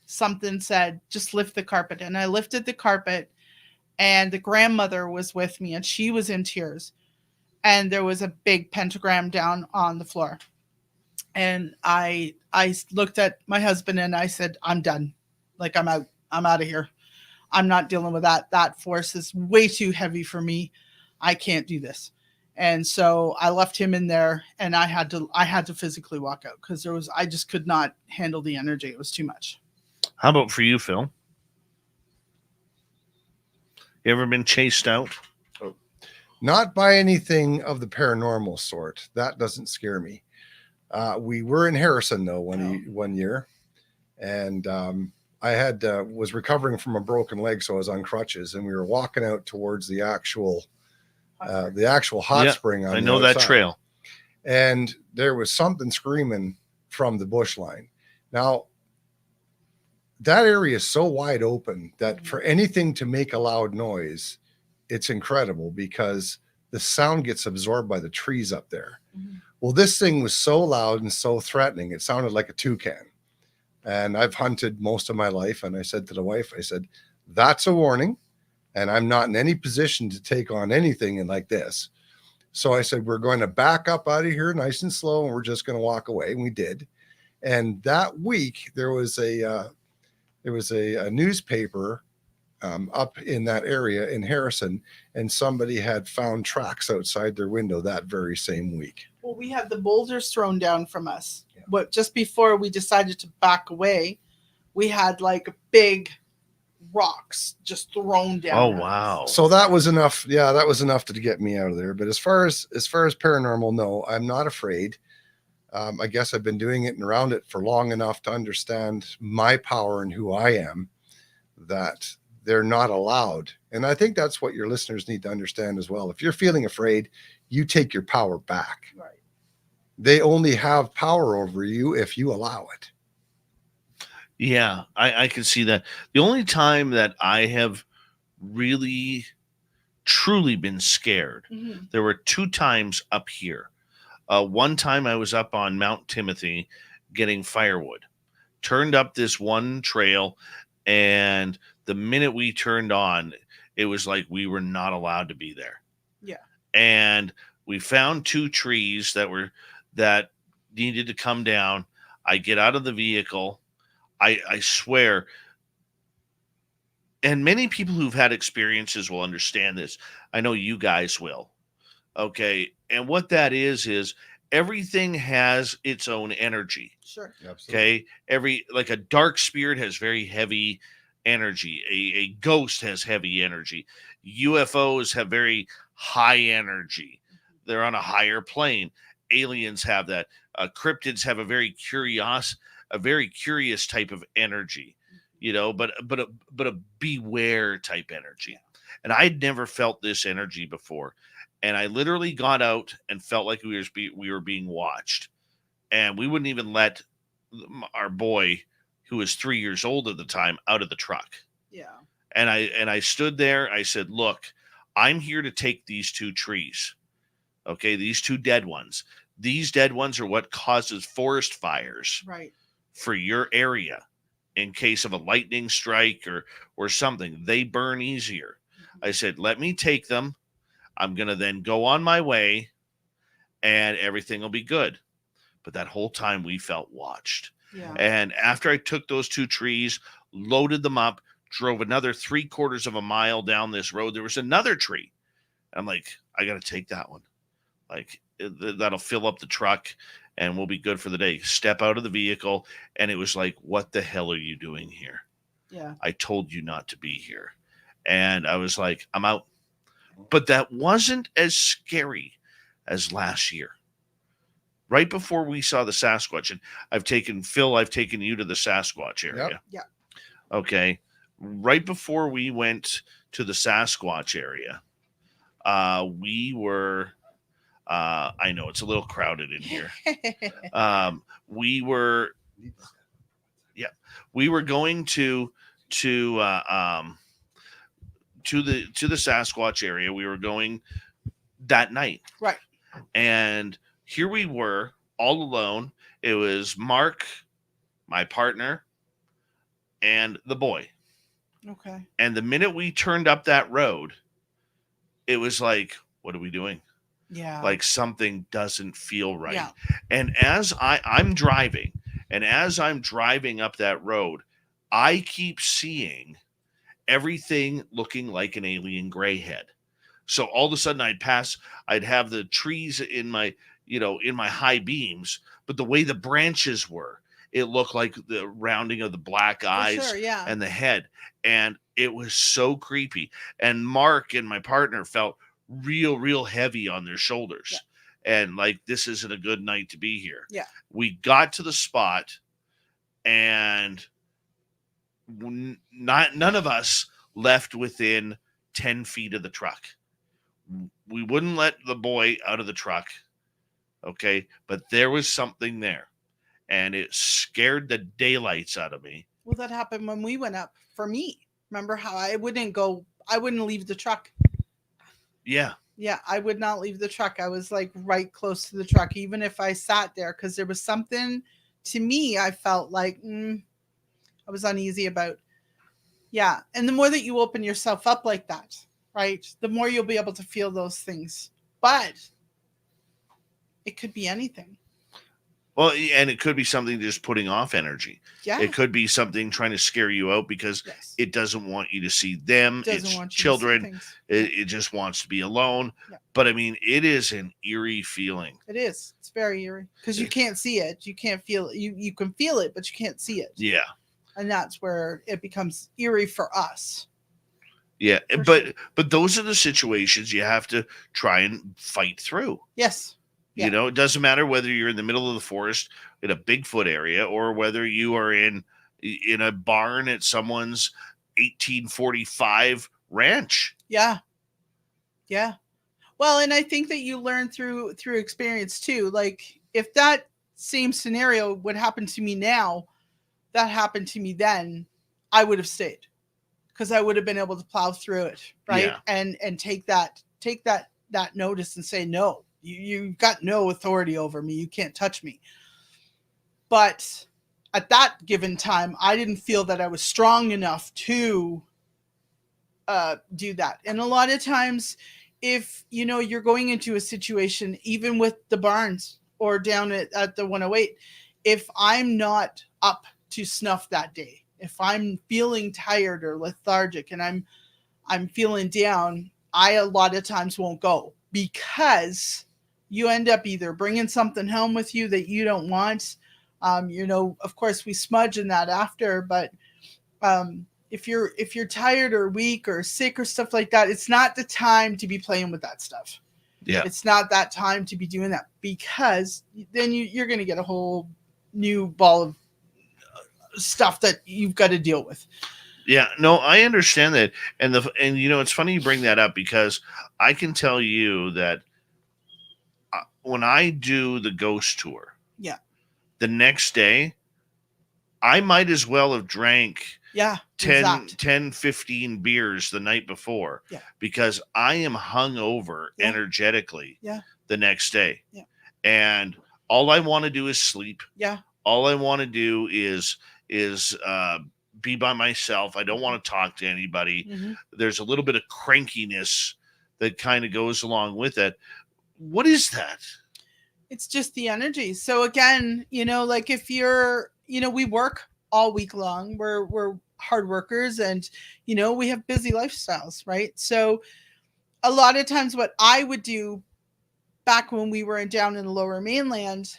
Something said, just lift the carpet. And I lifted the carpet, and the grandmother was with me and she was in tears. And there was a big pentagram down on the floor. And I looked at my husband and I said, I'm done. Like, I'm out of here. I'm not dealing with that. That force is way too heavy for me. I can't do this. And so I left him in there, and I had to physically walk out because I just could not handle the energy. It was too much. How about for you, Phil? You ever been chased out? Not by anything of the paranormal sort. That doesn't scare me. We were in Harrison though one year, and I was recovering from a broken leg, so I was on crutches, and we were walking out towards the actual hot spring. I know that trail. And there was something screaming from the bush line. Now, that area is so wide open that for anything to make a loud noise, it's incredible because the sound gets absorbed by the trees up there. Mm-hmm. Well, this thing was so loud and so threatening, it sounded like a toucan. And I've hunted most of my life. And I said to the wife, I said, that's a warning. And I'm not in any position to take on anything like this. So I said, we're going to back up out of here nice and slow, and we're just going to walk away. And we did. And that week there was a newspaper up in that area in Harrison, and somebody had found tracks outside their window that very same week. Well, we had the boulders thrown down from us. Yeah. But just before we decided to back away, we had like big rocks just thrown down. Oh, wow. So that was enough. Yeah, that was enough to get me out of there. But as far as paranormal, no, I'm not afraid. I guess I've been doing it and around it for long enough to understand my power and who I am, that they're not allowed. And I think that's what your listeners need to understand as well. If you're feeling afraid, you take your power back. Right. They only have power over you if you allow it. Yeah, I can see that. The only time that I have really, truly been scared, there were 2 times up here. One time I was up on Mount Timothy getting firewood, turned up this one trail, and the minute we turned on, it was like we were not allowed to be there. Yeah. And we found 2 trees that needed to come down. I get out of the vehicle. I swear, and many people who've had experiences will understand this. I know you guys will. Okay. And what that is everything has its own energy. Sure. Absolutely. Okay. Like a dark spirit has very heavy energy. A ghost has heavy energy. UFOs have very high energy. They're on a higher plane. Aliens have that. Cryptids have a very curious type of energy, but a beware type energy. And I'd never felt this energy before. And I literally got out and felt like we were being watched. And we wouldn't even let our boy, who was 3 years old at the time, out of the truck. Yeah. And I stood there. I said, look, I'm here to take these 2 trees. Okay. These 2 dead ones. These dead ones are what causes forest fires. Right. For your area in case of a lightning strike or something. They burn easier. I said, let me take them. I'm going to then go on my way and everything will be good. But that whole time we felt watched. Yeah. And after I took those 2 trees, loaded them up, drove another 3/4 of a mile down this road, there was another tree. I'm like, I got to take that one. Like, that'll fill up the truck and we'll be good for the day. Step out of the vehicle. And it was like, what the hell are you doing here? Yeah. I told you not to be here. And I was like, I'm out. But that wasn't as scary as last year. Right before we saw the Sasquatch, and I've taken you to the Sasquatch area. Yeah. Okay. Right before we went to the Sasquatch area, we were, I know it's a little crowded in here. We were going to the Sasquatch area. We were going that night. Right. And here we were all alone. It was Mark, my partner, and the boy. Okay. And the minute we turned up that road, it was like, what are we doing? Yeah. Like something doesn't feel right. Yeah. And as I'm driving, and as I'm driving up that road, I keep seeing everything looking like an alien gray head. So all of a sudden I'd have the trees in my, in my high beams, but the way the branches were, it looked like the rounding of the black eyes yeah. and the head. And it was so creepy. And Mark and my partner felt real heavy on their shoulders. Yeah. And like, this isn't a good night to be here. Yeah. We got to the spot and none of us left within 10 feet of the truck. We wouldn't let the boy out of the truck. Okay. But there was something there and it scared the daylights out of me. Well, that happened when we went up for me. Remember how I wouldn't leave the truck. Yeah. Yeah, I would not leave the truck. I was like right close to the truck, even if I sat there, because there was something to me I felt like I was uneasy about. Yeah. And the more that you open yourself up like that, right, the more you'll be able to feel those things. But it could be anything. Well, and it could be something just putting off energy. Yeah. It could be something trying to scare you out because it doesn't want you to see them. It's children. It just wants to be alone. Yeah. But I mean, it is an eerie feeling. It is. It's very eerie because you can't see it. You can't feel it. You can feel it, but you can't see it. Yeah. And that's where it becomes eerie for us. Yeah. But those are the situations you have to try and fight through. Yes. Yeah. It doesn't matter whether you're in the middle of the forest in a Bigfoot area or whether you are in a barn at someone's 1845 ranch. Yeah. Yeah. Well, and I think that you learn through experience too. Like if that same scenario would happen to me now, that happened to me then, I would have stayed because I would have been able to plow through it. Right. Yeah. And take that notice and say, no. You've got no authority over me. You can't touch me. But at that given time, I didn't feel that I was strong enough to do that. And a lot of times, if you're going into a situation, even with the barns or down at the 108, if I'm not up to snuff that day, if I'm feeling tired or lethargic and I'm feeling down, I a lot of times won't go because you end up either bringing something home with you that you don't want. Of course we smudge in that after, but if you're tired or weak or sick or stuff like that, it's not the time to be playing with that stuff. Yeah. It's not that time to be doing that because then you're going to get a whole new ball of stuff that you've got to deal with. Yeah, no, I understand that. And it's funny you bring that up because I can tell you that when I do the ghost tour, the next day, I might as well have drank 10, 15 beers the night before because I am hungover energetically the next day. Yeah. And all I want to do is sleep. Yeah. All I want to do is be by myself. I don't want to talk to anybody. Mm-hmm. There's a little bit of crankiness that kind of goes along with it. What is that? It's just the energy. So again, like if you're, we work all week long. We're hard workers and, we have busy lifestyles, right? So a lot of times what I would do back when we were down in the Lower Mainland,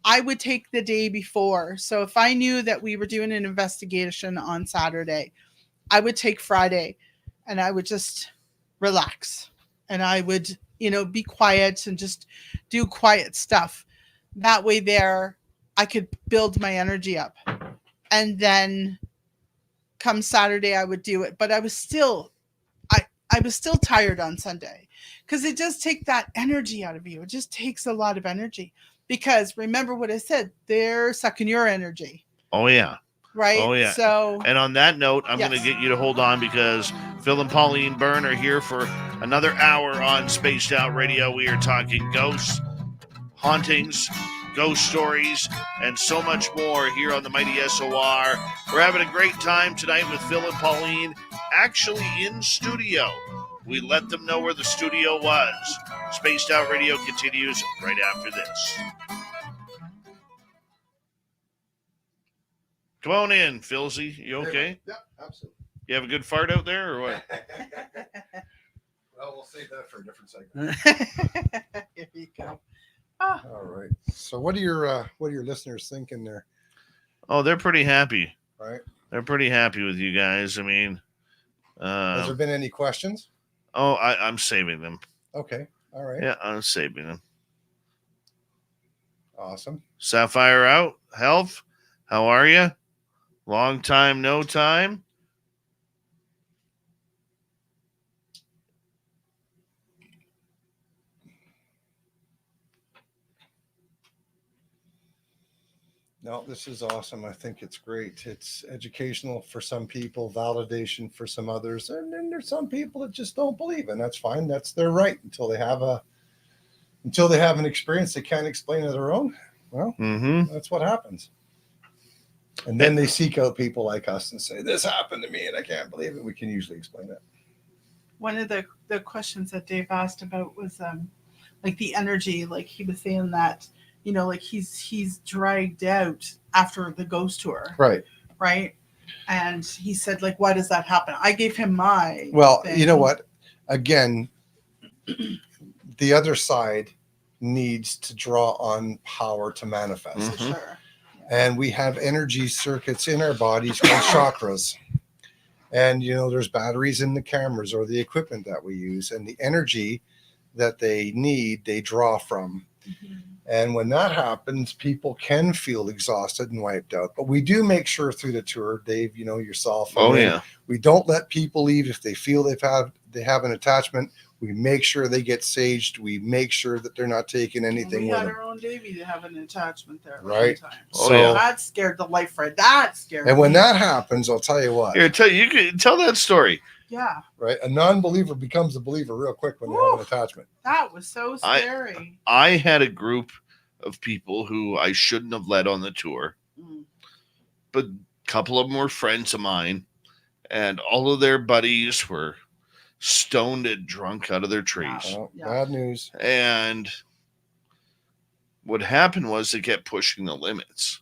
I would take the day before. So if I knew that we were doing an investigation on Saturday, I would take Friday and I would just relax and I would, be quiet and just do quiet stuff. That way there, I could build my energy up. And then come Saturday, I would do it. But I was still tired on Sunday because it does take that energy out of you. It just takes a lot of energy. Because remember what I said, they're sucking your energy. Oh, yeah. Right? Oh, yeah. So, and on that note, I'm going to get you to hold on because Phil and Pauline Burn are here for another hour on Spaced Out Radio. We are talking ghosts, hauntings, ghost stories, and so much more here on the Mighty SOR. We're having a great time tonight with Phil and Pauline, actually in studio. We let them know where the studio was. Spaced Out Radio continues right after this. Come on in, Philzy. You okay? Yeah, absolutely. You have a good fart out there or what? Well, we'll save that for a different segment. Here you go. All right. So what are your listeners thinking there? Oh, they're pretty happy. Right. They're pretty happy with you guys. I mean, Has there been any questions? oh, I'm saving them. Okay. All right. Yeah, I'm saving them. Awesome. Sapphire out. Health. How are you? Long time, no time. No, this is awesome. I think it's great. It's educational for some people, validation for some others, and then there's some people that just don't believe, and that's fine. That's their right until they have an experience they can't explain on their own. Well, that's what happens. And then they seek out people like us and say, "This happened to me, and I can't believe it." We can usually explain it. One of the questions that Dave asked about was like the energy, like he was saying that, you know, like he's dragged out after the ghost tour. Right. And he said, like, why does that happen? I gave him my thing. You know what? Again, the other side needs to draw on power to manifest. For sure. And we have energy circuits in our bodies called chakras. And, you know, there's batteries in the cameras or the equipment that we use. And the energy that they need, they draw from. And when that happens, people can feel exhausted and wiped out. But we do make sure through the tour, Dave, you know, yourself. We don't let people leave if they feel they have an attachment. We make sure they get saged. We make sure that they're not taking anything we with had them. our own Davy to have an attachment there. Right. Time. So that scared the life right. That scared and when me. that happens, I'll tell you what. Here, you can tell that story. Yeah. Right. A non-believer becomes a believer real quick when they have an attachment. That was so scary. I had a group of people who I shouldn't have let on the tour, but a couple of them were friends of mine, and all of their buddies were stoned and drunk out of their trees. Oh, bad news. And what happened was they kept pushing the limits.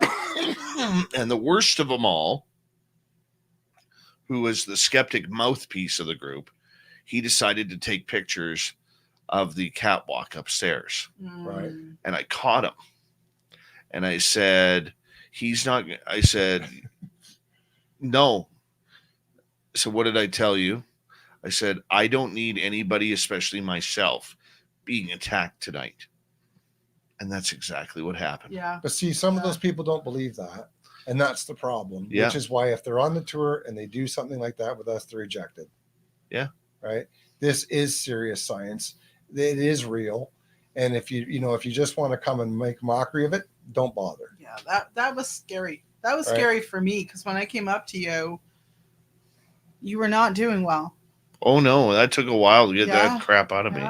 And the worst of them all, who was the skeptic mouthpiece of the group, he decided to take pictures of the catwalk upstairs. Right. And I caught him. And I said, I said, no. So what did I tell you? I said, I don't need anybody, especially myself, being attacked tonight. And that's exactly what happened. Yeah. But see, some of those people don't believe that. And that's the problem. Yeah. Which is why if they're on the tour and they do something like that with us, they're rejected. Yeah. Right. This is serious science. It is real. And if you just want to come and make mockery of it, don't bother. Yeah, that was scary. That was scary for me because when I came up to you, you were not doing well. Oh no, that took a while to get that crap out of me.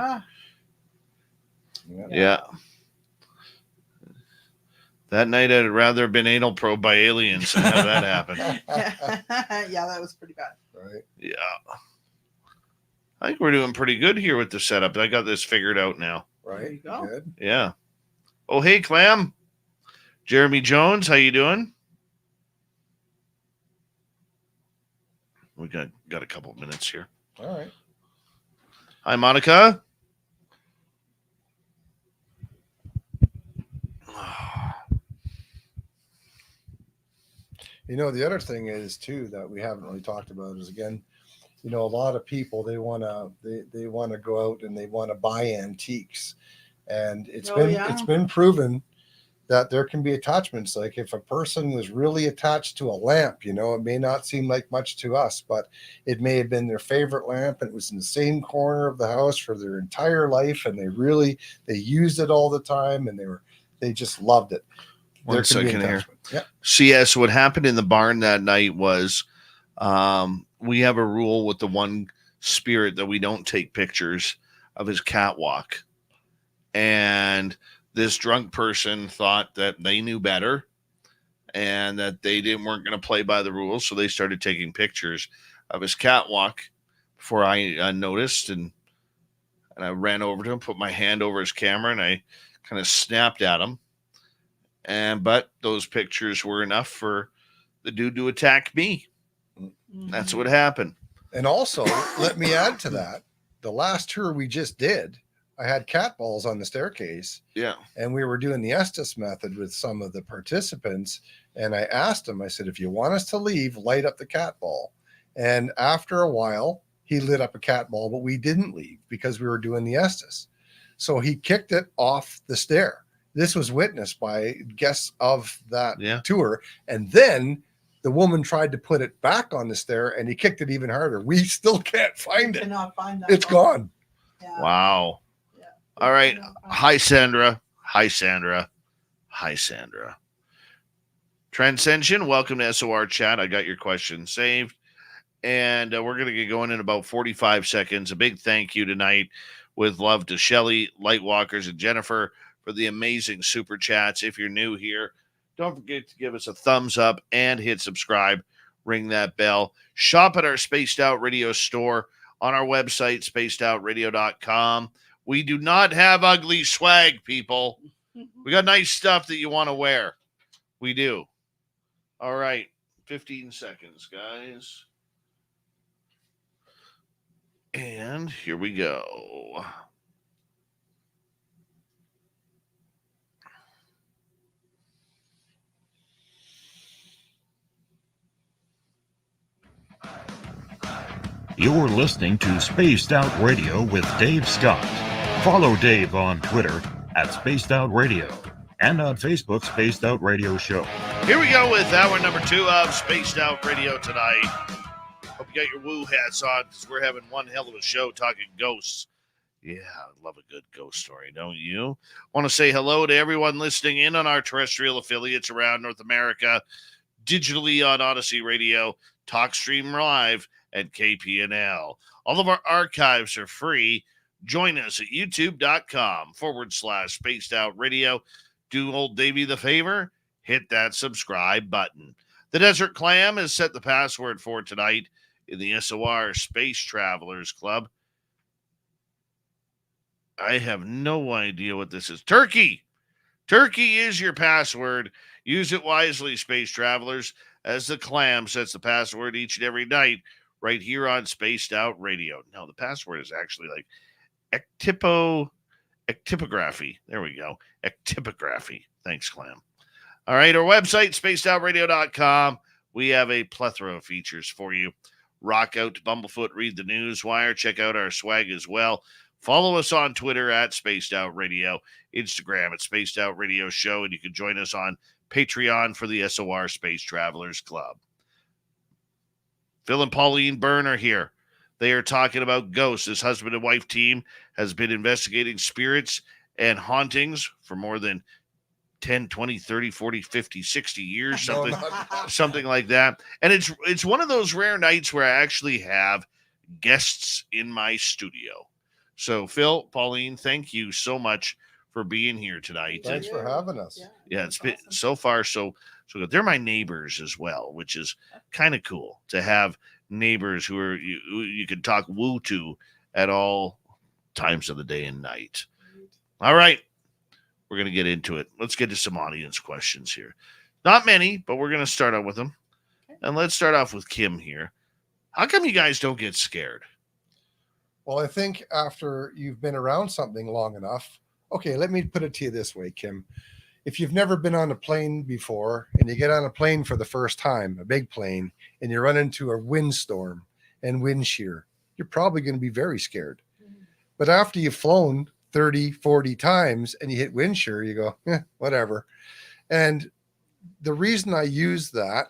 Yeah. That night I'd rather have been anal probed by aliens than have that happen. Yeah, that was pretty bad. Right. Yeah. I think we're doing pretty good here with the setup. I got this figured out now. Right. There you go. Good. Yeah. Oh, hey, Clam. Jeremy Jones, how you doing? We got a couple of minutes here. All right. Hi, Monica. You know, the other thing is too that we haven't really talked about is, again, you know, a lot of people they want to go out and they want to buy antiques, and it's been proven that there can be attachments. Like if a person was really attached to a lamp, you know, it may not seem like much to us, but it may have been their favorite lamp and it was in the same corner of the house for their entire life, and they used it all the time, and they just loved it. One second here. Yeah. So yes, what happened in the barn that night was we have a rule with the one spirit that we don't take pictures of his catwalk. And this drunk person thought that they knew better and that they weren't going to play by the rules. So they started taking pictures of his catwalk before I noticed. And I ran over to him, put my hand over his camera, and I kind of snapped at him. But those pictures were enough for the dude to attack me. That's what happened. And also, let me add to that. the last tour we just did, I had cat balls on the staircase. Yeah. And we were doing the Estes method with some of the participants. And I asked him, I said, if you want us to leave, light up the cat ball. And after a while, he lit up a cat ball, but we didn't leave because we were doing the Estes. So he kicked it off the stair. This was witnessed by guests of that tour. And then the woman tried to put it back on the stair and he kicked it even harder. We still can't find it. Cannot find that it's gone. Yeah. Wow. Yeah. All right. Hi, Sandra. Hi, Sandra. Hi, Sandra. Transcension, welcome to SOR chat. I got your question saved. And we're going to get going in about 45 seconds. A big thank you tonight with love to Shelly, Lightwalkers, and Jennifer for the amazing super chats. If you're new here, don't forget to give us a thumbs up and hit subscribe. Ring that bell. Shop at our Spaced Out Radio store on our website, spacedoutradio.com. We do not have ugly swag, people. We got nice stuff that you want to wear. We do. All right. 15 seconds, guys. And here we go. You're listening to Spaced Out Radio with Dave Scott. Follow Dave on Twitter at Spaced Out Radio and on Facebook, Spaced Out Radio Show. Here we go with hour number 2 of Spaced Out Radio tonight. Hope you got your woo hats on because we're having one hell of a show talking ghosts. Yeah, I love a good ghost story, don't you? Want to say hello to everyone listening in on our terrestrial affiliates around North America, digitally on Odyssey Radio, TalkStream Live, and KPNL. All of our archives are free. Join us at youtube.com/Spaced Out Radio. Do old Davey the favor, hit that subscribe button. The Desert Clam has set the password for tonight in the SOR Space Travelers Club. I have no idea what this is. Turkey! Turkey is your password. Use it wisely, Space Travelers, as the Clam sets the password each and every night right here on Spaced Out Radio. Now, the password is actually like ectypography. There we go. Ectypography. Thanks, Clam. All right, our website, spacedoutradio.com. We have a plethora of features for you. Rock out to Bumblefoot, read the news wire, check out our swag as well. Follow us on Twitter at Spaced Out Radio, Instagram at Spaced Out Radio Show, and you can join us on Patreon for the SOR Space Travelers Club. Phil and Pauline Burn are here. They are talking about ghosts. This husband and wife team has been investigating spirits and hauntings for more than 10, 20, 30, 40, 50, 60 years, something like that. And it's one of those rare nights where I actually have guests in my studio. So, Phil, Pauline, thank you so much for being here tonight. Thanks for having us. Yeah, it's been so far so good. They're my neighbors as well, which is kind of cool to have neighbors who are you can talk woo to at all times of the day and night. All right. We're going to get into it. Let's get to some audience questions here. Not many, but we're going to start out with them. And let's start off with Kim here. How come you guys don't get scared? Well, I think after you've been around something long enough, okay, let me put it to you this way, Kim. If you've never been on a plane before and you get on a plane for the first time, a big plane, and you run into a windstorm and wind shear, you're probably going to be very scared. But after you've flown 30, 40 times and you hit wind shear, you go, whatever. And the reason I use that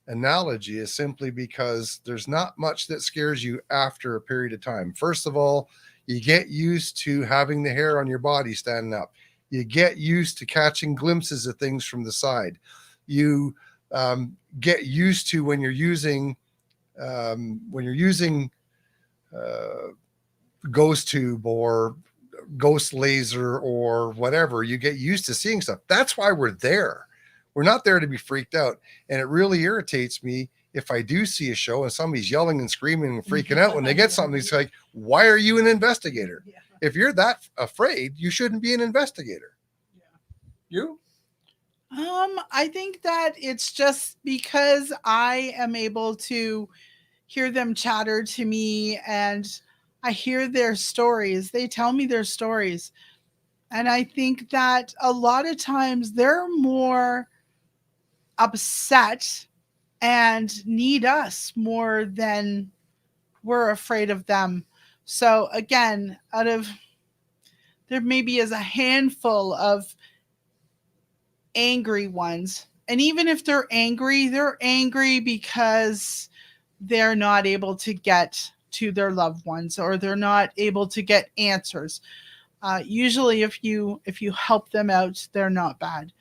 analogy is simply because there's not much that scares you after a period of time. First of all, you get used to having the hair on your body standing up. You get used to catching glimpses of things from the side. You get used to when you're using ghost tube or ghost laser or whatever, you get used to seeing stuff. That's why we're there. We're not there to be freaked out. And it really irritates me if I do see a show and somebody's yelling and screaming and freaking out when they get something. It's like, why are you an investigator? Yeah. If you're that afraid, you shouldn't be an investigator. Yeah. You? I think that it's just because I am able to hear them chatter to me, and I hear their stories. They tell me their stories. And I think that a lot of times they're more upset and need us more than we're afraid of them. So again, there maybe is a handful of angry ones. And even if they're angry because they're not able to get to their loved ones, or they're not able to get answers. Usually if you help them out, they're not bad.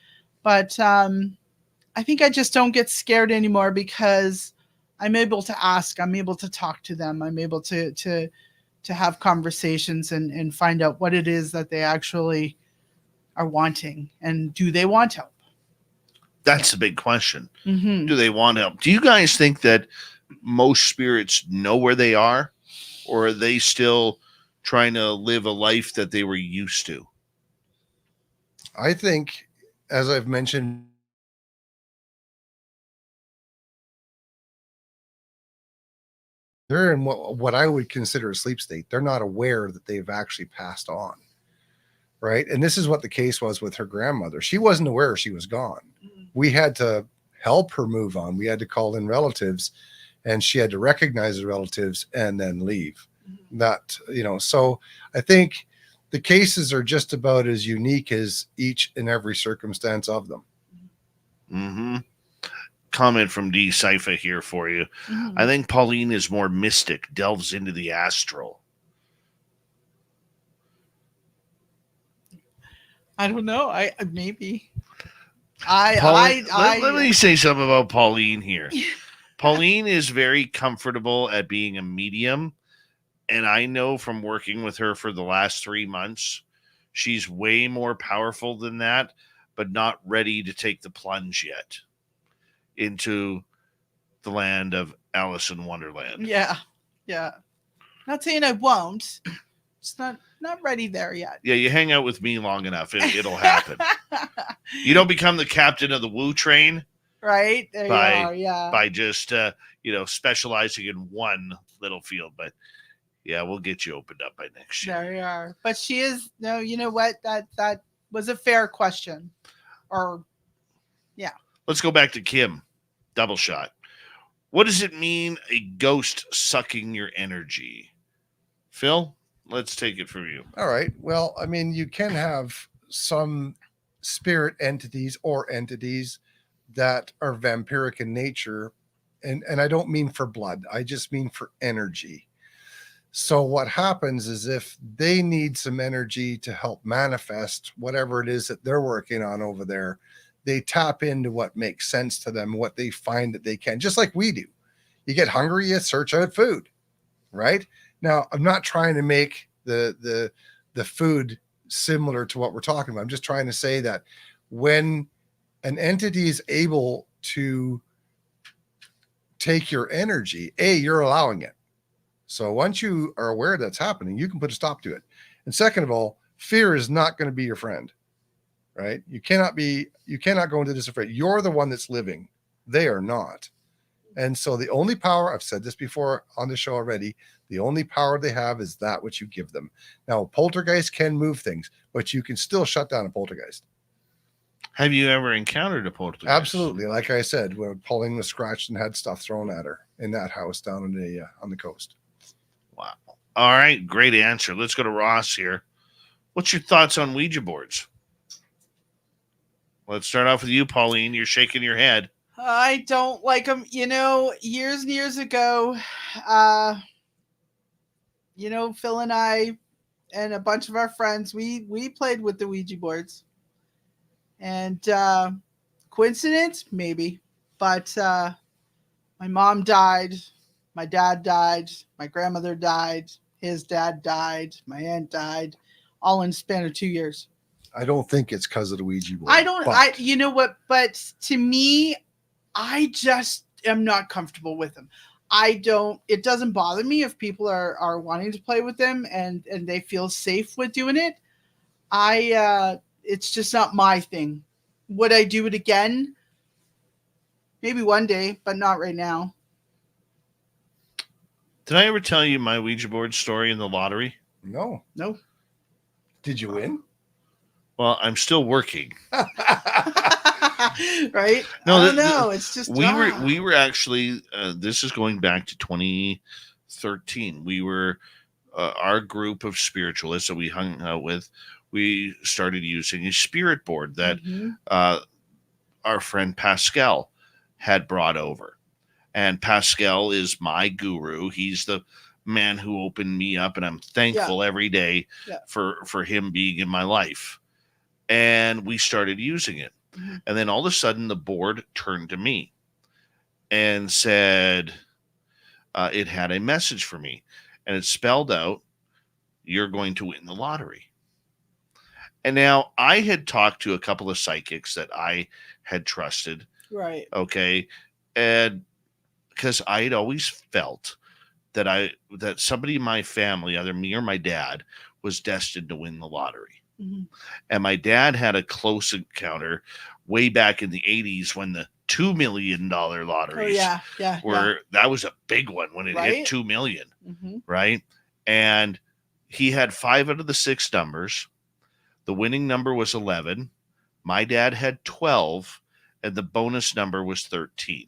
But I think I just don't get scared anymore because I'm able to ask, I'm able to talk to them, I'm able to have conversations and find out what it is that they actually are wanting, and do they want help? That's the big question. Mm-hmm. Do they want help? Do you guys think that most spirits know where they are, or are they still trying to live a life that they were used to? I think, as I've mentioned, they're in what I would consider a sleep state. They're not aware that they've actually passed on. Right. And this is what the case was with her grandmother. She wasn't aware she was gone. We had to help her move on. We had to call in relatives, and she had to recognize the relatives and then leave. That, so I think the cases are just about as unique as each and every circumstance of them. Mm-hmm. Comment from D. Cypher here for you. Mm-hmm. I think Pauline is more mystic, delves into the astral. I don't know. Maybe. Let me say something about Pauline here. Pauline is very comfortable at being a medium, and I know from working with her for the last 3 months, she's way more powerful than that, but not ready to take the plunge yet into the land of Alice in Wonderland. Yeah. Not saying I won't. It's not ready there yet. Yeah, you hang out with me long enough, it'll happen. You don't become the captain of the Woo train, right? There by, you are, yeah. By just specializing in one little field. But yeah, we'll get you opened up by next year. There you are. But she is, no, you know what? That was a fair question. Or yeah. Let's go back to Kim. Double shot. What does it mean, a ghost sucking your energy? Phil, let's take it from you. All right. Well, I mean, you can have some spirit entities or entities that are vampiric in nature. And I don't mean for blood. I just mean for energy. So what happens is, if they need some energy to help manifest whatever it is that they're working on over there, they tap into what makes sense to them, what they find that they can, just like we do. You get hungry, you search out food, right? Now, I'm not trying to make the food similar to what we're talking about. I'm just trying to say that when an entity is able to take your energy, you're allowing it. So once you are aware that's happening, you can put a stop to it. And second of all, fear is not going to be your friend, right? You cannot go into this afraid. You're the one that's living. They are not. And so the only power, I've said this before on the show already, the only power they have is that which you give them. Now, a poltergeist can move things, but you can still shut down a poltergeist. Have you ever encountered a poltergeist? Absolutely. Like I said, when Pauline was scratched and had stuff thrown at her in that house down on the coast. Wow. All right. Great answer. Let's go to Ross here. What's your thoughts on Ouija boards? Let's start off with you, Pauline. You're shaking your head. I don't like them. Years and years ago, Phil and I and a bunch of our friends, we played with the Ouija boards. And coincidence? Maybe. But my mom died. My dad died. My grandmother died. His dad died. My aunt died. All in the span of 2 years. I don't think it's because of the Ouija board. You know what? But to me, I just am not comfortable with them. It doesn't bother me if people are wanting to play with them and they feel safe with doing it. It's just not my thing. Would I do it again? Maybe one day, but not right now. Did I ever tell you my Ouija board story in the lottery? No. No. Did you win? Well, I'm still working. Right? No, I don't know. It's just we were actually this is going back to 2013. We were our group of spiritualists that we hung out with. We started using a spirit board that our friend Pascal had brought over, and Pascal is my guru. He's the man who opened me up, and I'm thankful every day for him being in my life. And we started using it. And then all of a sudden the board turned to me and said it had a message for me, and it spelled out, "You're going to win the lottery." And now I had talked to a couple of psychics that I had trusted. Right. Okay. And because I had always felt that somebody in my family, either me or my dad, was destined to win the lottery. And my dad had a close encounter way back in the 80s when the $2 million lotteries that was a big one when it hit 2 million. Right. And he had 5 out of the 6 numbers. The winning number was 11. My dad had 12, and the bonus number was 13.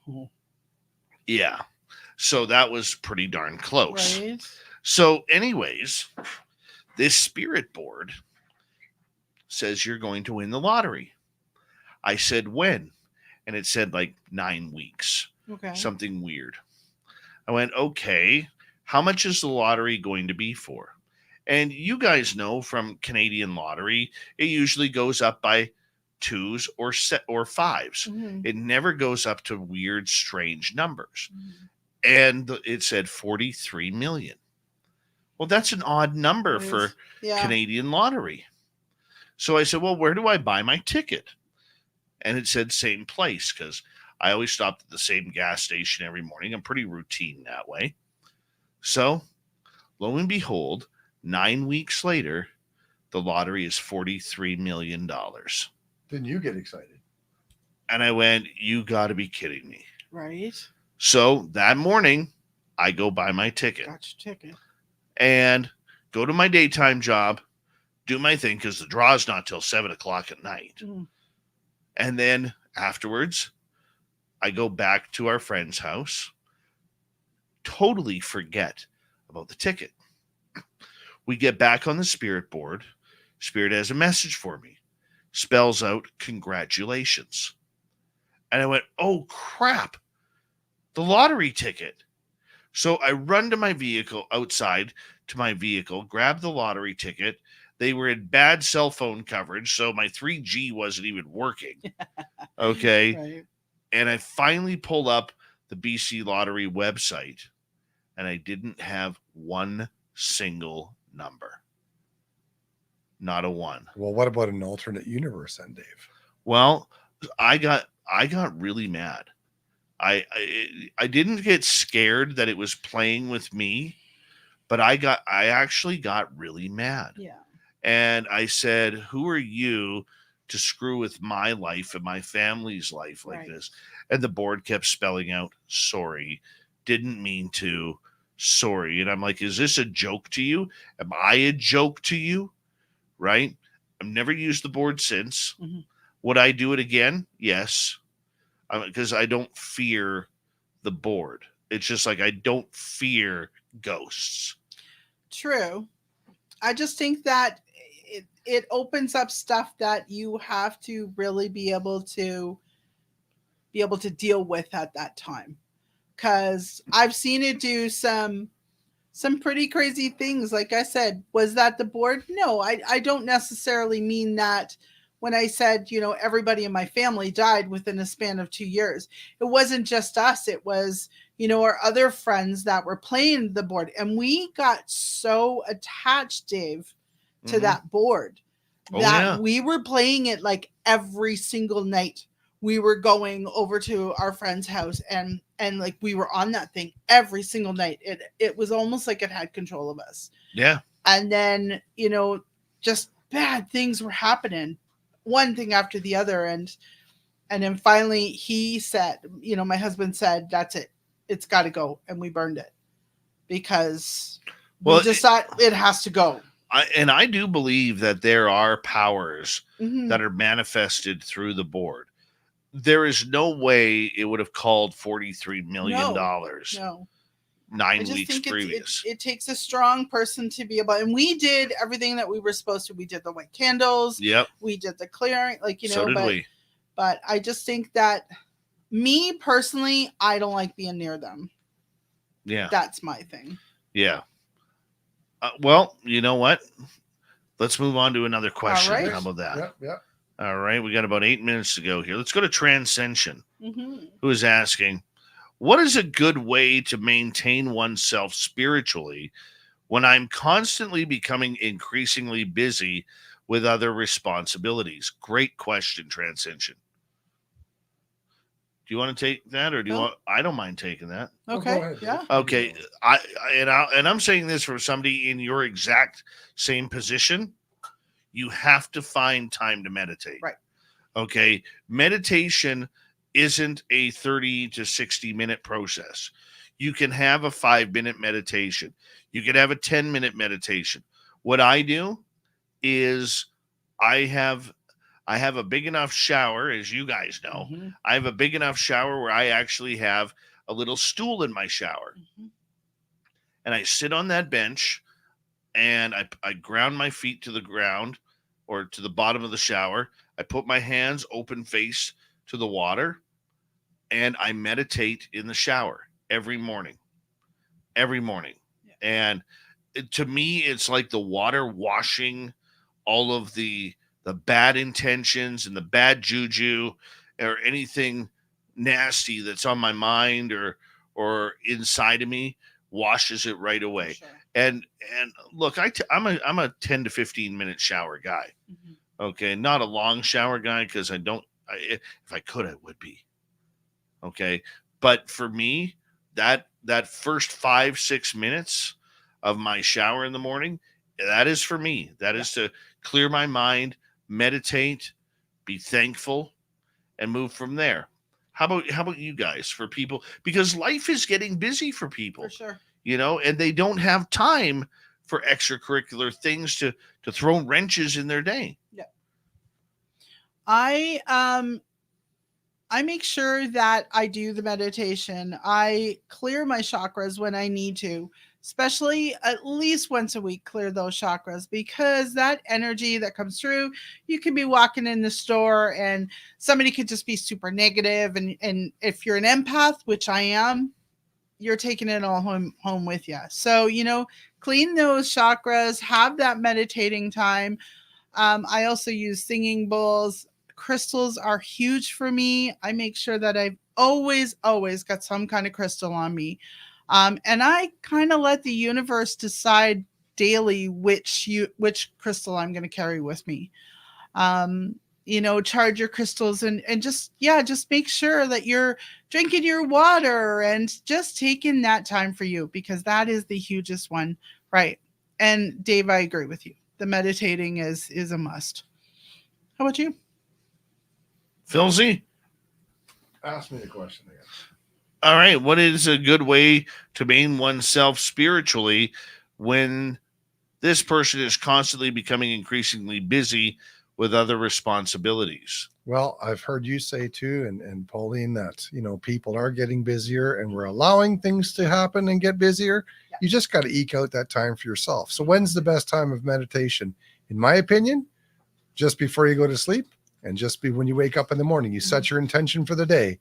Oh. Yeah. So that was pretty darn close. Right. So anyways, this spirit board says you're going to win the lottery. I said, when? And it said like 9 weeks. Okay. Something weird. I went, okay, how much is the lottery going to be for? And you guys know from Canadian lottery, it usually goes up by 2s or 5s. It never goes up to weird, strange numbers. And it said 43 million. Well, that's an odd number for Canadian lottery. So I said, well, where do I buy my ticket? And it said same place, because I always stopped at the same gas station every morning. I'm pretty routine that way. So lo and behold, 9 weeks later, the lottery is $43 million. Then you get excited. And I went, you got to be kidding me. Right. So that morning, I go buy my ticket. Got your ticket. And go to my daytime job, do my thing, because the draw's not till 7 o'clock at night. And then afterwards, I go back to our friend's house, totally forget about the ticket. We get back on the spirit board. Spirit has a message for me. Spells out, congratulations. And I went, oh, crap. The lottery ticket. So I run to my vehicle, outside to my vehicle, grab the lottery ticket. They were in bad cell phone coverage, so my 3G wasn't even working. Okay. Right. And I finally pull up the BC Lottery website, and I didn't have one single number. Not a one. Well, what about an alternate universe then, Dave? Well, I got really mad. I didn't get scared that it was playing with me, but I actually got really mad. Yeah. And I said, who are you to screw with my life and my family's life like this? And the board kept spelling out, sorry, didn't mean to, sorry. And I'm like, is this a joke to you? Am I a joke to you? Right? I've never used the board since. Would I do it again? Yes. Because I don't fear the board. It's just like I don't fear ghosts. True. I just think that it opens up stuff that you have to really be able to deal with at that time. Because I've seen it do some pretty crazy things. Like I said, was that the board? No, I don't necessarily mean that. When I said, everybody in my family died within a span of 2 years, it wasn't just us. It was, our other friends that were playing the board. And we got so attached, Dave, to that board that we were playing it like every single night. We were going over to our friend's house and like we were on that thing every single night. It was almost like it had control of us. Yeah. And then, just bad things were happening. One thing after the other, and then finally he said, my husband said, that's it, it's got to go, and we burned it because Well, we just thought it has to go. I do believe that there are powers Mhm. that are manifested through the board. There is no way it would have called $43 million No. 9 I just weeks think previous. it takes a strong person to be able, and we did everything that we were supposed to. We did the white candles. Yep. We did the clearing, like, So did we. But I just think that, me personally, I don't like being near them. Yeah. That's my thing. Yeah. Well, you know what? Let's move on to another question. right. How about that? Yep. All right. We got about 8 minutes to go here. Let's go to Transcension, Mm-hmm. who is asking, what is a good way to maintain oneself spiritually when I'm constantly becoming increasingly busy with other responsibilities? Great question, Transcension. Do you want to take that, or do you Phil? want? I don't mind taking that. Okay. go ahead, Dave. Yeah. Okay, and I'm saying this from somebody in your exact same position. You have to find time to meditate. Right. Okay, meditation isn't a 30 to 60-minute process. You can have a 5-minute meditation. You can have a 10-minute meditation. What I do is I have a big enough shower, as you guys know. Mm-hmm. I have a big enough shower where I actually have a little stool in my shower. Mm-hmm. And I sit on that bench and I ground my feet to the ground or to the bottom of the shower. I put my hands open face to the water and I meditate in the shower every morning. Yeah. And to me, it's like the water washing all of the bad intentions and the bad juju or anything nasty that's on my mind or inside of me, washes it right away. Sure. And look, I'm a 10 to 15 minute shower guy. Mm-hmm. Okay, not a long shower guy because if I could, I would be. Okay, but for me, that first 5-6 minutes of my shower in the morning, that is for me. That is to clear my mind, meditate, be thankful, and move from there. How about you guys, for people, because life is getting busy for people. For sure. And they don't have time for extracurricular things to throw wrenches in their day. Yeah. I make sure that I do the meditation. I clear my chakras when I need to, especially at least once a week, clear those chakras, because that energy that comes through, you can be walking in the store and somebody could just be super negative. And if you're an empath, which I am, you're taking it all home with you. So, clean those chakras, have that meditating time. I also use singing bowls. Crystals are huge for me. I make sure that I've always got some kind of crystal on me. And I kind of let the universe decide daily which crystal I'm going to carry with me. Charge your crystals and just make sure that you're drinking your water and just taking that time for you, because that is the hugest one. Right. And Dave, I agree with you. The meditating is a must. How about you? Philzy? Ask me the question again. All right. What is a good way to maintain oneself spiritually when this person is constantly becoming increasingly busy with other responsibilities? Well, I've heard you say too, and Pauline, that, people are getting busier and we're allowing things to happen and get busier. Yeah. You just got to eke out that time for yourself. So when's the best time of meditation? In my opinion, just before you go to sleep and just be when you wake up in the morning. You set your intention for the day.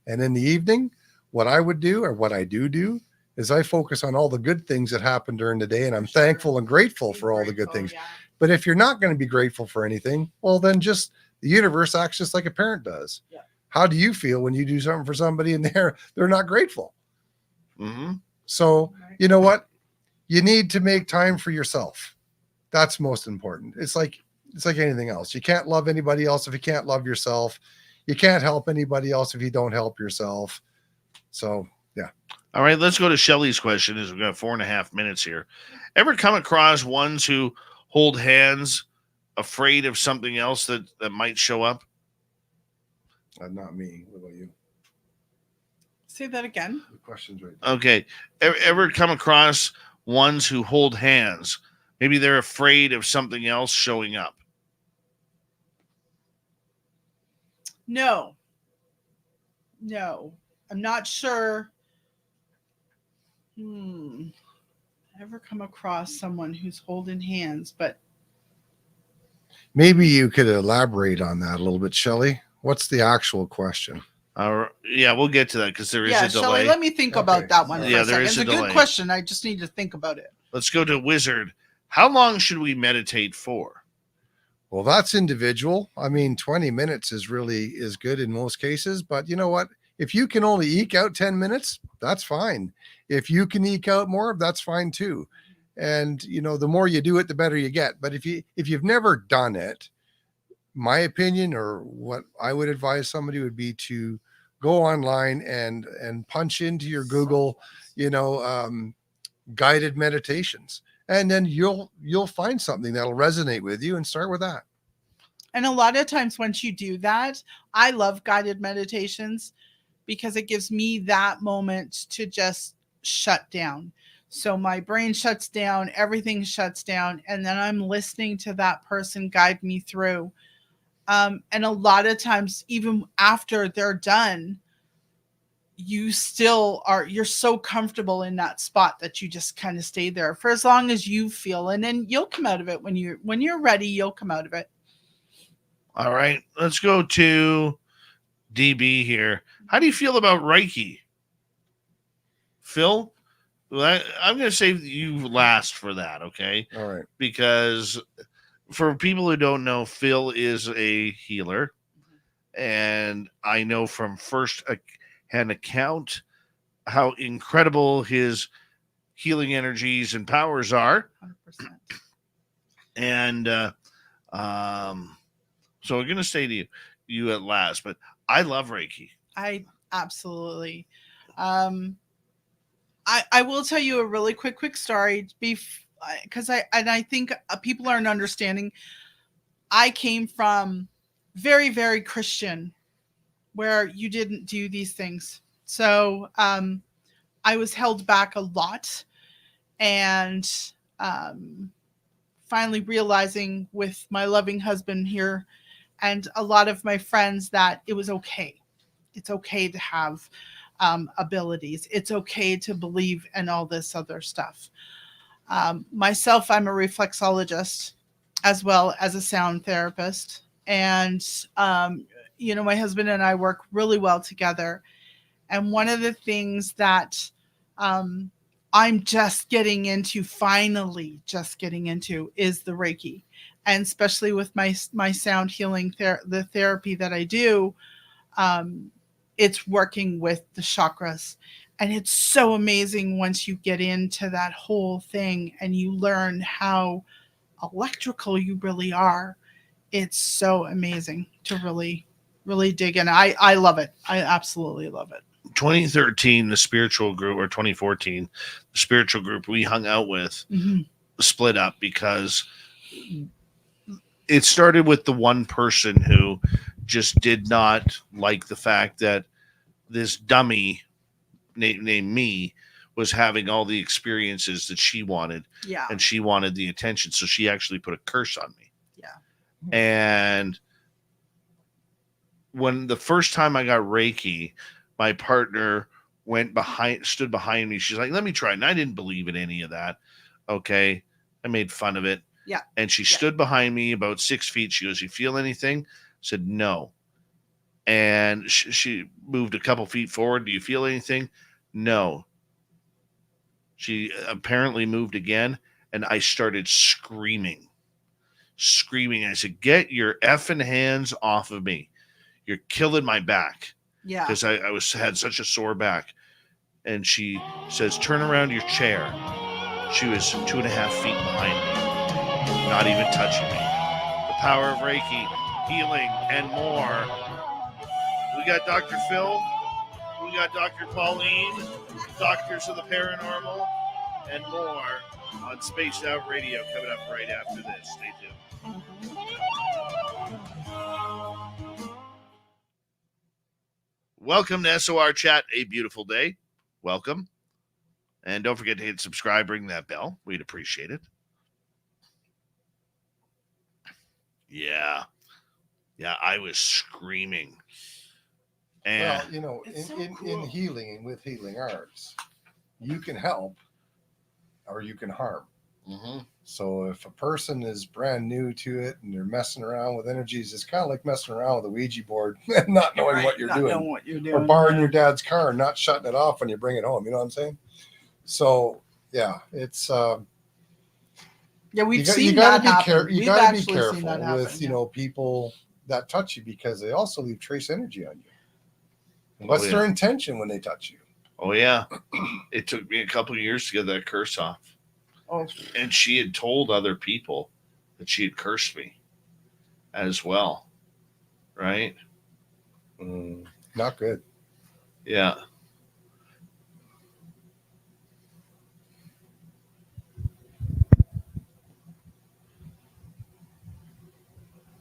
And in the evening, what I would do, or what I do, is I focus on all the good things that happen during the day. And I'm thankful and grateful for all the good things. Yeah. But if you're not going to be grateful for anything, well, then just the universe acts just like a parent does. Yeah. How do you feel when you do something for somebody and they're not grateful? Mm-hmm. So, you know what? You need to make time for yourself. That's most important. It's like anything else. You can't love anybody else if you can't love yourself. You can't help anybody else if you don't help yourself. So, yeah. All right, let's go to Shelley's question, as we've got 4.5 minutes here. Ever come across ones who hold hands afraid of something else that might show up? Not me. What about you? Say that again. The question's right there. Okay. Ever come across ones who hold hands? Maybe they're afraid of something else showing up. No, I'm not sure. Ever come across someone who's holding hands, but Maybe you could elaborate on that a little bit, Shelley. What's the actual question? Yeah, we'll get to that because there is yeah, a delay. Shelley, let me think about that one. Yeah, for a there second. is It's a a delay. good question. I just need to think about it. Let's go to Wizard. How long should we meditate for? Well, that's individual. I mean, 20 minutes is good in most cases, but you know what? If you can only eke out 10 minutes, that's fine. If you can eke out more, that's fine too. And the more you do it, the better you get. But if you've never done it, my opinion, or what I would advise somebody, would be to go online and punch into your Google, guided meditations, and then you'll find something that'll resonate with you, and start with that. And a lot of times once you do that, I love guided meditations because it gives me that moment to just shut down. So my brain shuts down, everything shuts down, and then I'm listening to that person guide me through. And a lot of times, even after they're done, you're so comfortable in that spot that you just kind of stay there for as long as you feel, and then you'll come out of it when you're ready. You'll come out of it. All right, let's go to DB here. How do you feel about Reiki? Phil? Well, I'm going to say you last for that, okay? All right. Because for people who don't know, Phil is a healer. And I know from first-hand account how incredible his healing energies and powers are. 100%. And so we're going to say to you at last, but I love Reiki. I absolutely. I will tell you a really quick story because I think people aren't understanding. I came from very, very Christian, where you didn't do these things. So I was held back a lot, and finally realizing with my loving husband here and a lot of my friends that it was okay. It's okay to have abilities. It's okay to believe in all this other stuff. Myself, I'm a reflexologist as well as a sound therapist. And, my husband and I work really well together. And one of the things that I'm just getting into, finally just getting into, is the Reiki. And especially with my sound healing, the therapy that I do, it's working with the chakras. And it's so amazing once you get into that whole thing and you learn how electrical you really are. It's so amazing to really, really dig in. I love it. I absolutely love it. 2013, the spiritual group, or 2014, the spiritual group we hung out with split up because it started with the one person who just did not like the fact that this dummy named me was having all the experiences that she wanted. Yeah. And she wanted the attention. So she actually put a curse on me. Yeah. And when the first time I got Reiki, my partner stood behind me. She's like, let me try it. And I didn't believe in any of that. Okay. I made fun of it. Yeah. And she stood behind me about 6 feet. She goes, you feel anything? I said, no. And she moved a couple feet forward. Do you feel anything? No. She apparently moved again. And I started screaming. I said, get your effing hands off of me. You're killing my back. Yeah. Because I had such a sore back. And she says, turn around your chair. She was 2.5 feet behind me, not even touching me. The power of Reiki, healing, and more. We got Dr. Phil. We got Dr. Pauline, Doctors of the Paranormal, and more on Spaced Out Radio coming up right after this. Stay tuned. welcome to SOR Chat. A beautiful day. Welcome. And don't forget to hit subscribe, ring that bell. We'd appreciate it. Yeah. Yeah, I was screaming. And Well, you know, It's so in cool. healing and with healing arts, you can help or you can harm. Mhm. So if a person is brand new to it and they're messing around with energies, it's kind of like messing around with a Ouija board and not knowing Right, what you're not doing. knowing what you're doing. Or borrowing your dad's car and not shutting it off when you bring it home. You know what I'm saying? So yeah, it's Yeah, we've you seen gotta that be happen. You We've gotta be actually seen that careful happen. with people that touch you because they also leave trace energy on you. And Oh, what's yeah. their intention when they touch you? Oh, yeah. It took me a couple of years to get that curse off. Oh, And she had told other people that she had cursed me as well. Right? Not good. Yeah.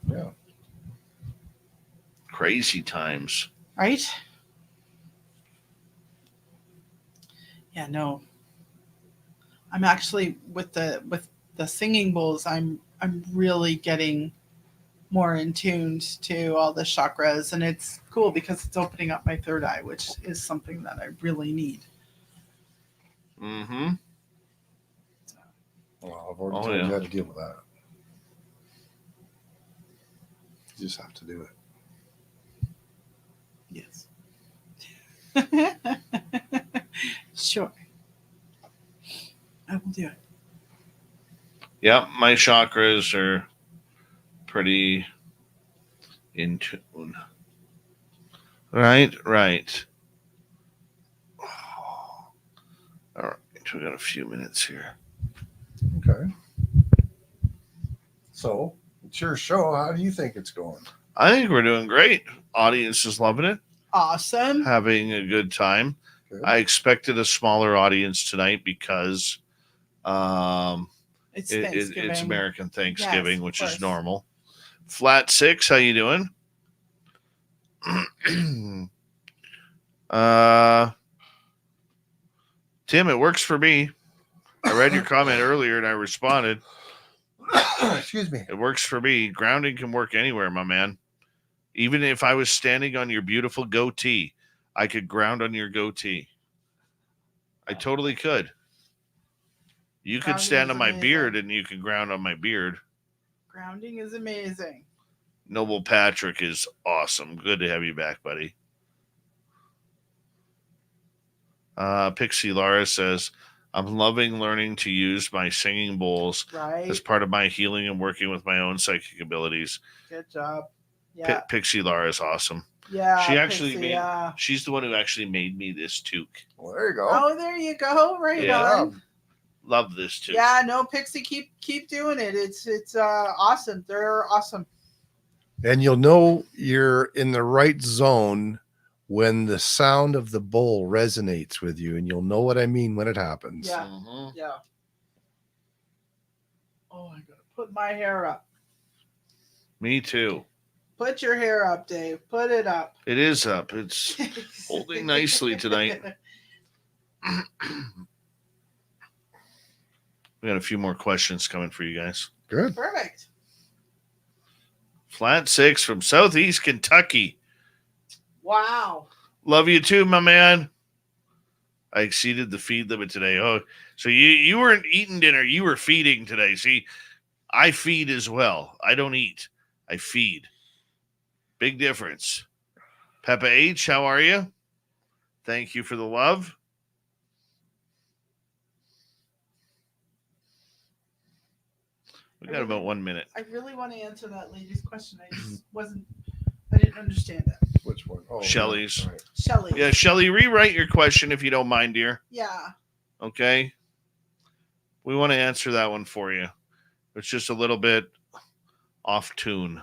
Yeah. Crazy times. right? Yeah, no. I'm actually with the singing bowls, I'm really getting more in tuned to all the chakras, and it's cool because it's opening up my third eye, which is something that I really need. Mm-hmm. Well, I've already Oh, told yeah. you how to deal with that. You just have to do it. Yes. Sure. I will do it. Yep, my chakras are pretty in tune. Right. All right, we got a few minutes here. Okay. So it's your show. How do you think it's going? I think we're doing great. Audience is loving it, Awesome. having a good time. Good. I expected a smaller audience tonight because It's it's Thanksgiving. American Thanksgiving, Yes, which of is course. normal. Flat 6, how you doing? Tim, it works for me. I read your comment earlier and I responded. Excuse me. It works for me. Grounding can work anywhere, my man. Even if I was standing on your beautiful goatee, I could ground on your goatee. I totally could. You could Grounding stand is on my amazing. beard and you could ground on my beard. Grounding is amazing. Noble Patrick is awesome. Good to have you back, buddy. Pixie Lara says, I'm loving learning to use my singing bowls Right. as part of my healing and working with my own psychic abilities. Good job. Yeah. Pixie Lara is awesome. Yeah. She actually Pixie, she's the one who actually made me this toque. Well, there you go. Oh, there you go. Right Yeah. on. Love this toque. Yeah, no, Pixie, keep doing it. It's awesome. They're awesome. And you'll know you're in the right zone when the sound of the bowl resonates with you, and you'll know what I mean when it happens. Yeah. Mm-hmm. Yeah. Oh, I gotta put my hair up. Me too. Put your hair up, Dave. Put it up. It is up. It's holding nicely tonight. We got a few more questions coming for you guys. Good. Perfect. Flat 6 from Southeast Kentucky. Wow. Love you too, my man. I exceeded the feed limit today. Oh, so you weren't eating dinner. You were feeding today. See, I feed as well. I don't eat. I feed. Big difference. Peppa H, how are you? Thank you for the love. We got about 1 minute. I really want to answer that lady's question. I just I didn't understand it. Which one? Oh, Shelley's. right. Shelley. Yeah, Shelly, rewrite your question if you don't mind, dear. Yeah. Okay? We want to answer that one for you. It's just a little bit off tune.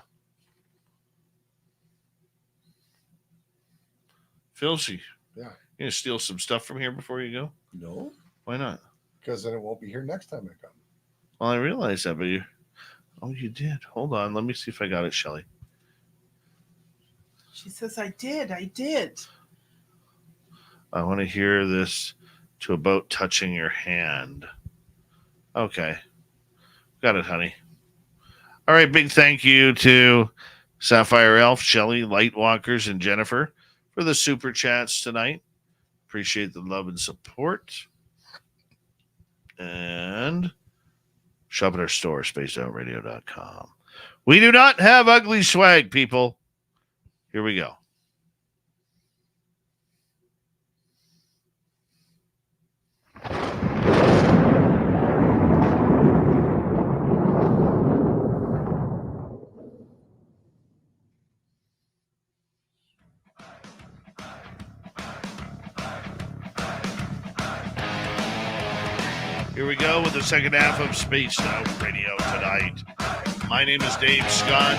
Philsy. Yeah. You gonna steal some stuff from here before you go? No, Why not? because then it won't be here next time I come. Well, I realize that, but you did. Hold on. Let me see if I got it, Shelly. She says, I did. I want to hear this to about touching your hand. Okay. Got it, honey. All right. Big thank you to Sapphire Elf, Shelly, Lightwalkers, and Jennifer for the super chats tonight. Appreciate the love and support. And shop at our store, spacedoutradio.com. We do not have ugly swag, people. Here we go. Here we go with the second half of Spaced Out Radio tonight. My name is Dave Scott.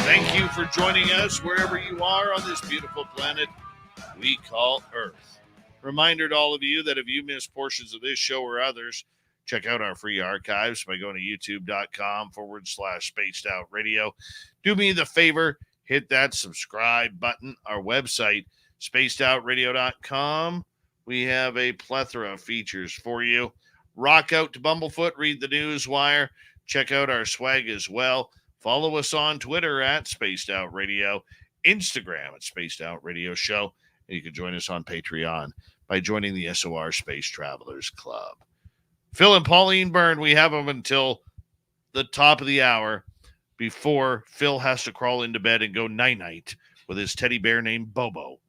Thank you for joining us wherever you are on this beautiful planet we call Earth. Reminder to all of you that if you missed portions of this show or others, check out our free archives by going to youtube.com/Spaced Out Radio. Do me the favor, hit that subscribe button. Our website, spacedoutradio.com. We have a plethora of features for you. Rock out to Bumblefoot, read the news wire, check out our swag as well. Follow us on Twitter at Spaced Out Radio, Instagram at Spaced Out Radio Show, and you can join us on Patreon by joining the SOR Space Travelers Club. Phil and Pauline Burn, we have them until the top of the hour before Phil has to crawl into bed and go night-night with his teddy bear named Bobo.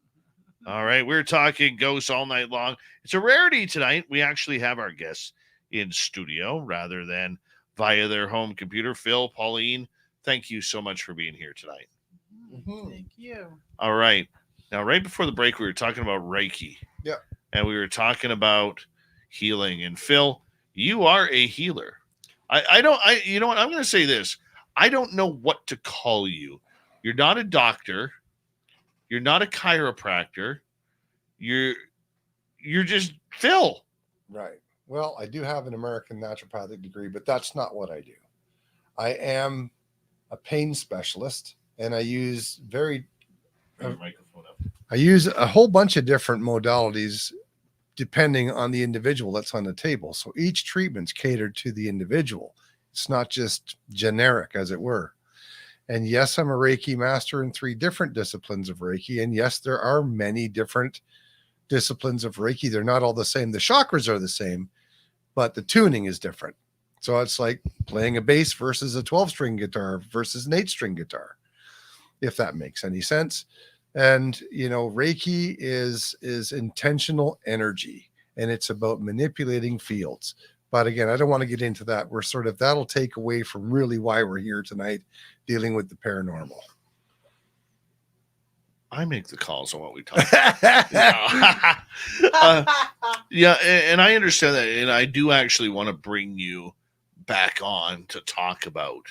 All right, we're talking ghosts all night long. It's a rarity tonight. We actually have our guests in studio rather than via their home computer. Phil, Pauline, thank you so much for being here tonight. Thank you. All right. Now, right before the break, we were talking about Reiki. Yeah. And we were talking about healing. And Phil, you are a healer. You know what? I'm going to say this. I don't know what to call you. You're not a doctor. You're not a chiropractor. You're just Phil. Right. Well, I do have an American naturopathic degree, but that's not what I do. I am a pain specialist, and I use I use a whole bunch of different modalities depending on the individual that's on the table. So each treatment's catered to the individual. It's not just generic, as it were. And yes, I'm a Reiki master in 3 different disciplines of Reiki. And yes, there are many different disciplines of Reiki. They're not all the same. The chakras are the same, but the tuning is different. So it's like playing a bass versus a 12-string guitar versus an 8-string guitar, if that makes any sense. And, you know, Reiki is intentional energy, and it's about manipulating fields. But again, I don't want to get into that. We're sort of, that'll take away from really why we're here tonight, dealing with the paranormal. I make the calls on what we talk about. Yeah, and I understand that. And I do actually want to bring you back on to talk about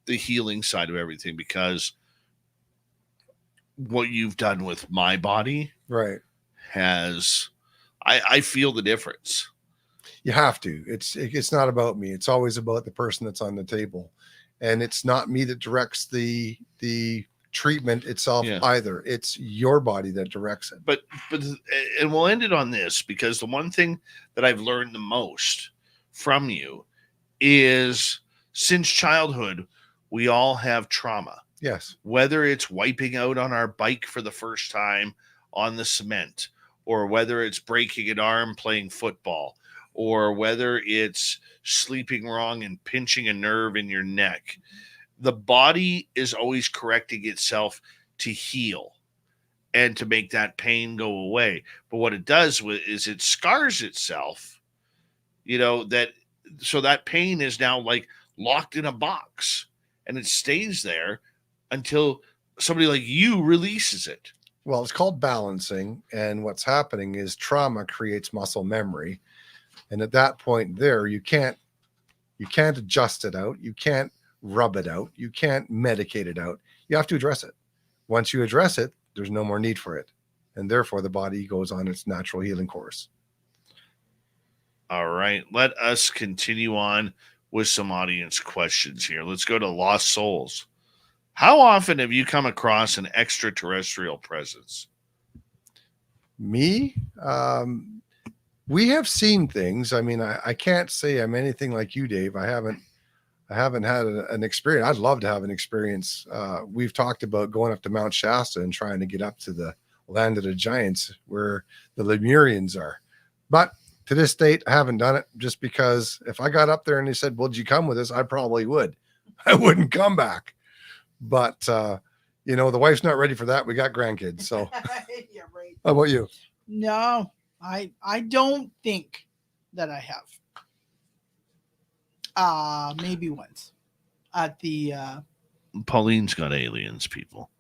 the healing side of everything, because what you've done with my body Right. has, I feel the difference. You have to. It's not about me. It's always about the person that's on the table. And it's not me that directs the treatment itself either. It's your body that directs it. But and we'll end it on this, because the one thing that I've learned the most from you is, since childhood, we all have trauma. Yes. Whether it's wiping out on our bike for the first time on the cement, or whether it's breaking an arm playing football, or whether it's sleeping wrong and pinching a nerve in your neck. The body is always correcting itself to heal and to make that pain go away. But what it does is it scars itself, so that pain is now like locked in a box, and it stays there until somebody like you releases it. Well, it's called balancing. And what's happening is trauma creates muscle memory. And at that point there, you can't adjust it out. You can't rub it out. You can't medicate it out. You have to address it. Once you address it, there's no more need for it. And therefore, the body goes on its natural healing course. All right. Let us continue on with some audience questions here. Let's go to Lost Souls. How often have you come across an extraterrestrial presence? Me, we have seen things. I mean, I can't say I'm anything like you, Dave. I haven't had an experience. I'd love to have an experience. We've talked about going up to Mount Shasta and trying to get up to the land of the giants where the Lemurians are. But to this date, I haven't done it, just because if I got up there and they said, "Would you come with us?" I probably would. I wouldn't come back. But you know, the wife's not ready for that. We got grandkids. So Yeah, right. how about you? No, I don't think that I have. Maybe once at the Pauline's got aliens, people.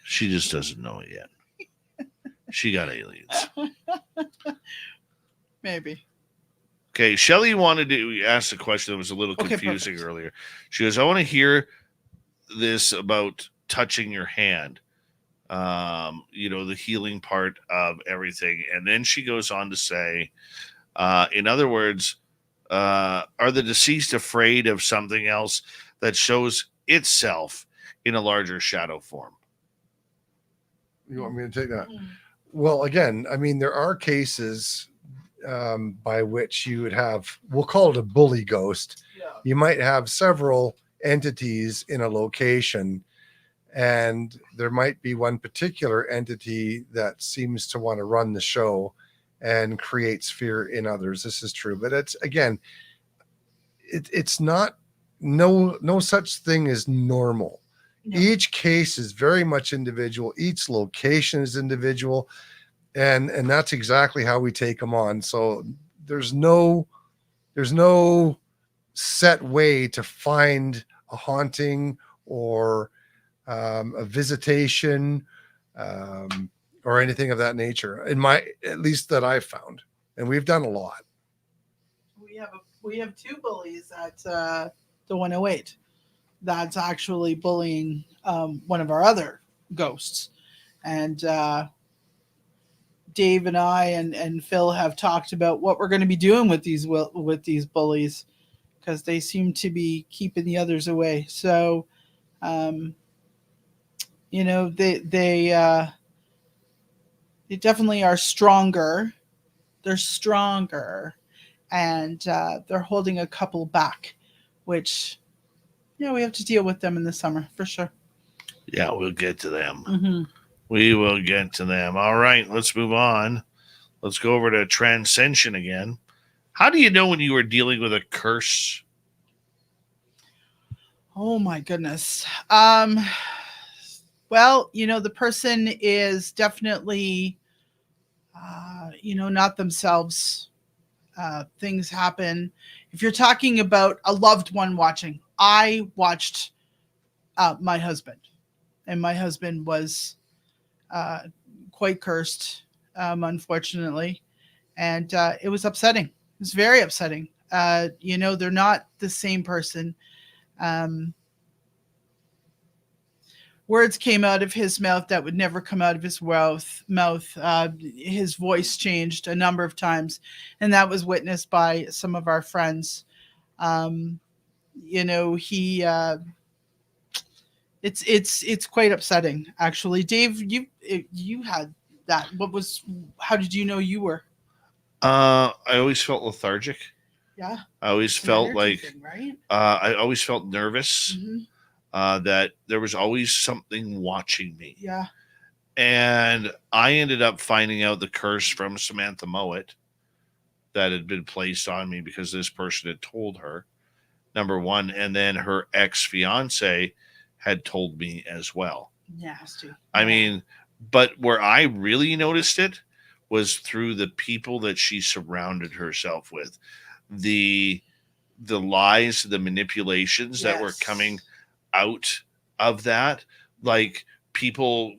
She just doesn't know it yet. She got aliens. maybe. Okay, Shelly wanted to ask a question that was a little Okay, confusing perfect. earlier. She goes, I want to hear this about touching your hand. You know, the healing part of everything. And then she goes on to say, in other words, are the deceased afraid of something else that shows itself in a larger shadow form? You want me to take that? Well, again, I mean, there are cases by which you would have, we'll call it a bully ghost. Yeah. You might have several entities in a location, and there might be one particular entity that seems to want to run the show and creates fear in others. This is true, but it's, again, it's not, no such thing as normal. No. Each case is very much individual. Each location is individual, and that's exactly how we take them on. So there's no set way to find a haunting or a visitation or anything of that nature, in my, at least that I've found, and we've done a lot. We have two bullies at the 108 that's actually bullying one of our other ghosts, and Dave and I and Phil have talked about what we're going to be doing with these bullies, because they seem to be keeping the others away. So you know, they definitely are stronger. They're stronger, and they're holding a couple back, which, you know, we have to deal with them in the summer for sure. Yeah, we'll get to them. Mm-hmm. We will get to them. All right, let's move on. Let's go over to Transcension again. How do you know when you are dealing with a curse? Oh my goodness. Well, you know, the person is definitely, you know, not themselves. Things happen. If you're talking about a loved one watching, I watched my husband, and my husband was quite cursed, unfortunately, and it was upsetting. It was very upsetting. You know, they're not the same person. Words came out of his mouth that would never come out of his mouth. His voice changed a number of times, and that was witnessed by some of our friends. You know, he. It's quite upsetting, actually. Dave, you had that. How did you know you were? I always felt lethargic. Yeah. I always An felt energy like thing, right? I always felt nervous. Mm-hmm. That there was always something watching me. Yeah. And I ended up finding out the curse from Samantha Mowat that had been placed on me because this person had told her, number one, and then her ex-fiance had told me as well. Nasty. I mean, but where I really noticed it was through the people that she surrounded herself with. The lies, the manipulations that were coming out of that, like people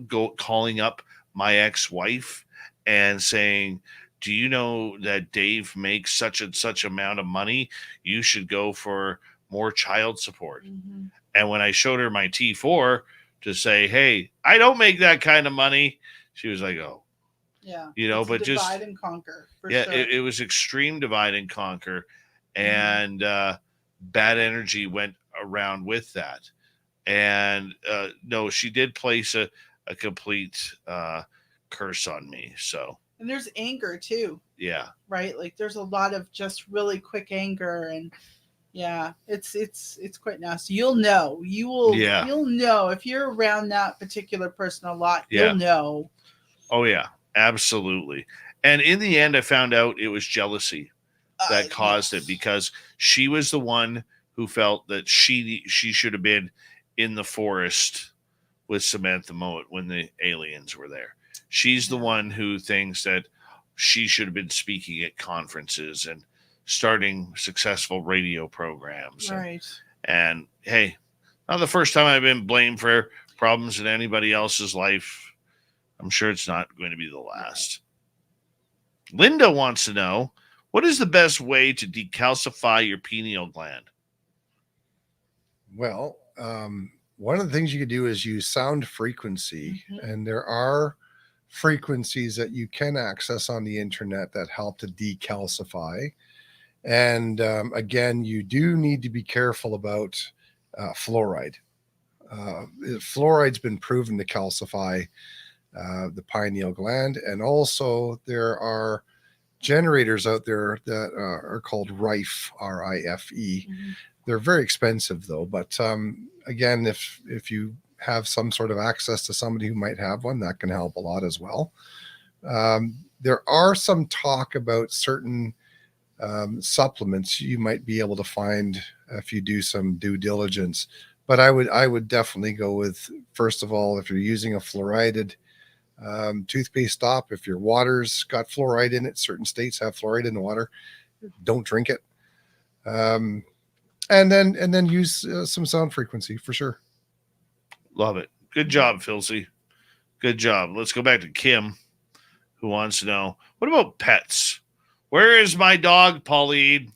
go calling up my ex-wife and saying, do you know that Dave makes such and such amount of money? You should go for more child support. Mm-hmm. And when I showed her my T4 to say, hey, I don't make that kind of money, she was like, oh, yeah, you know, it's but just divide and conquer. For yeah, sure. it was extreme divide and conquer, and bad energy went around with that. And no, she did place a complete curse on me. So And there's anger too, yeah, right? Like there's a lot of just really quick anger, and yeah, it's quite nasty. You'll know. Yeah. You'll know if you're around that particular person a lot. Yeah. You'll know. Oh yeah, absolutely. And in the end, I found out it was jealousy that caused Yes. it, because she was the one who felt that she should have been in the forest with Samantha Mowat when the aliens were there. She's the Yeah. one who thinks that she should have been speaking at conferences and starting successful radio programs. Right. And hey, not the first time I've been blamed for problems in anybody else's life. I'm sure it's not going to be the last. Linda wants to know, what is the best way to decalcify your pineal gland? Well, one of the things you could do is use sound frequency, and there are frequencies that you can access on the internet that help to decalcify. And again, you do need to be careful about fluoride. Fluoride's been proven to calcify the pineal gland, and also there are generators out there that are called RIFE, RIFE. They're very expensive though, but again, if you have some sort of access to somebody who might have one, that can help a lot as well. There are some talk about certain supplements you might be able to find if you do some due diligence, but I would definitely go with, first of all, if you're using a fluoridated toothpaste, stop. If your water's got fluoride in it, certain states have fluoride in the water, don't drink it. And then use some sound frequency for sure. Love it. Good job, Filsey. Good job. Let's go back to Kim, who wants to know, what about pets? Where is my dog, Pauline?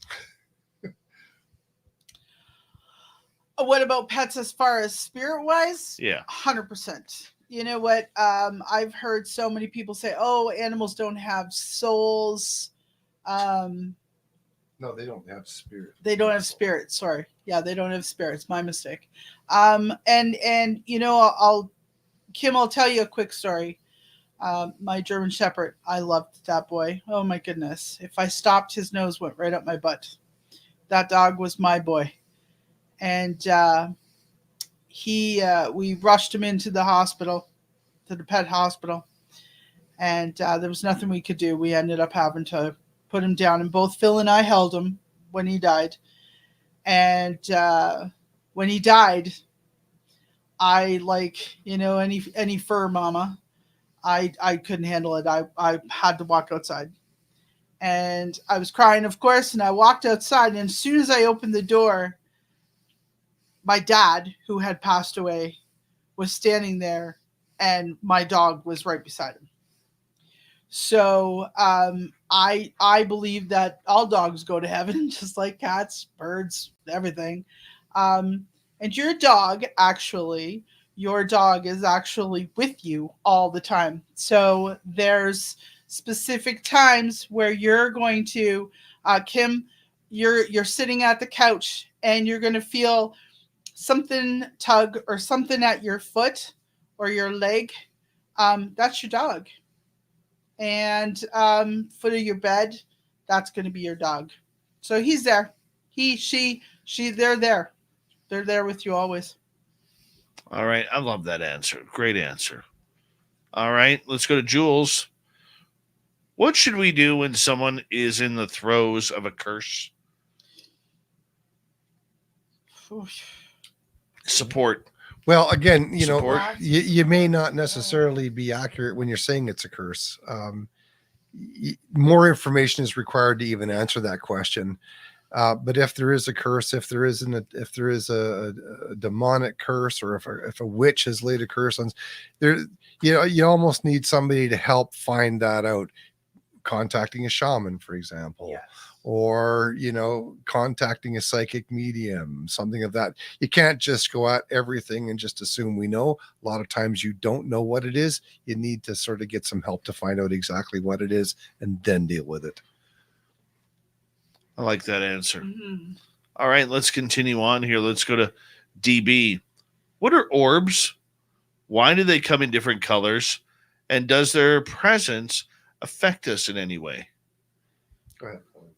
What about pets as far as spirit wise? Yeah. 100%. You know what? I've heard so many people say, oh, animals don't have souls. No, they don't have spirit. They don't have spirits. Sorry. Yeah, they don't have spirits. My mistake. And you know, Kim, I'll tell you a quick story. My German Shepherd, I loved that boy. Oh my goodness. If I stopped, his nose went right up my butt. That dog was my boy. And we rushed him into the hospital, to the pet hospital. And there was nothing we could do. We ended up having to put him down, and both Phil and I held him when he died. And when he died, I, like, you know, any fur mama, I couldn't handle it. I had to walk outside, and I was crying, of course. And I walked outside, and as soon as I opened the door, my dad, who had passed away, was standing there, and my dog was right beside him. So I believe that all dogs go to heaven, just like cats, birds, everything. And your dog is actually with you all the time. So there's specific times where you're going to, Kim, you're sitting at the couch and you're going to feel something tug or something at your foot or your leg. That's your dog. And foot of your bed, that's going to be your dog. So he's there. He, she, they're there. They're there with you always. All right. I love that answer. Great answer. All right. Let's go to Jules. What should we do when someone is in the throes of a curse? Support. Well, again, you Support. know, you may not necessarily be accurate when you're saying it's a curse. More information is required to even answer that question. But if there is a curse, if there is a demonic curse, or if a witch has laid a curse on there, you almost need somebody to help find that out. Contacting a shaman, for example. Yes. Or, contacting a psychic medium, something of that. You can't just go at everything and just assume we know. A lot of times you don't know what it is. You need to sort of get some help to find out exactly what it is and then deal with it. I like that answer. Mm-hmm. All right, let's continue on here. Let's go to DB. What are orbs? Why do they come in different colors? And does their presence affect us in any way? Go ahead, Pauline.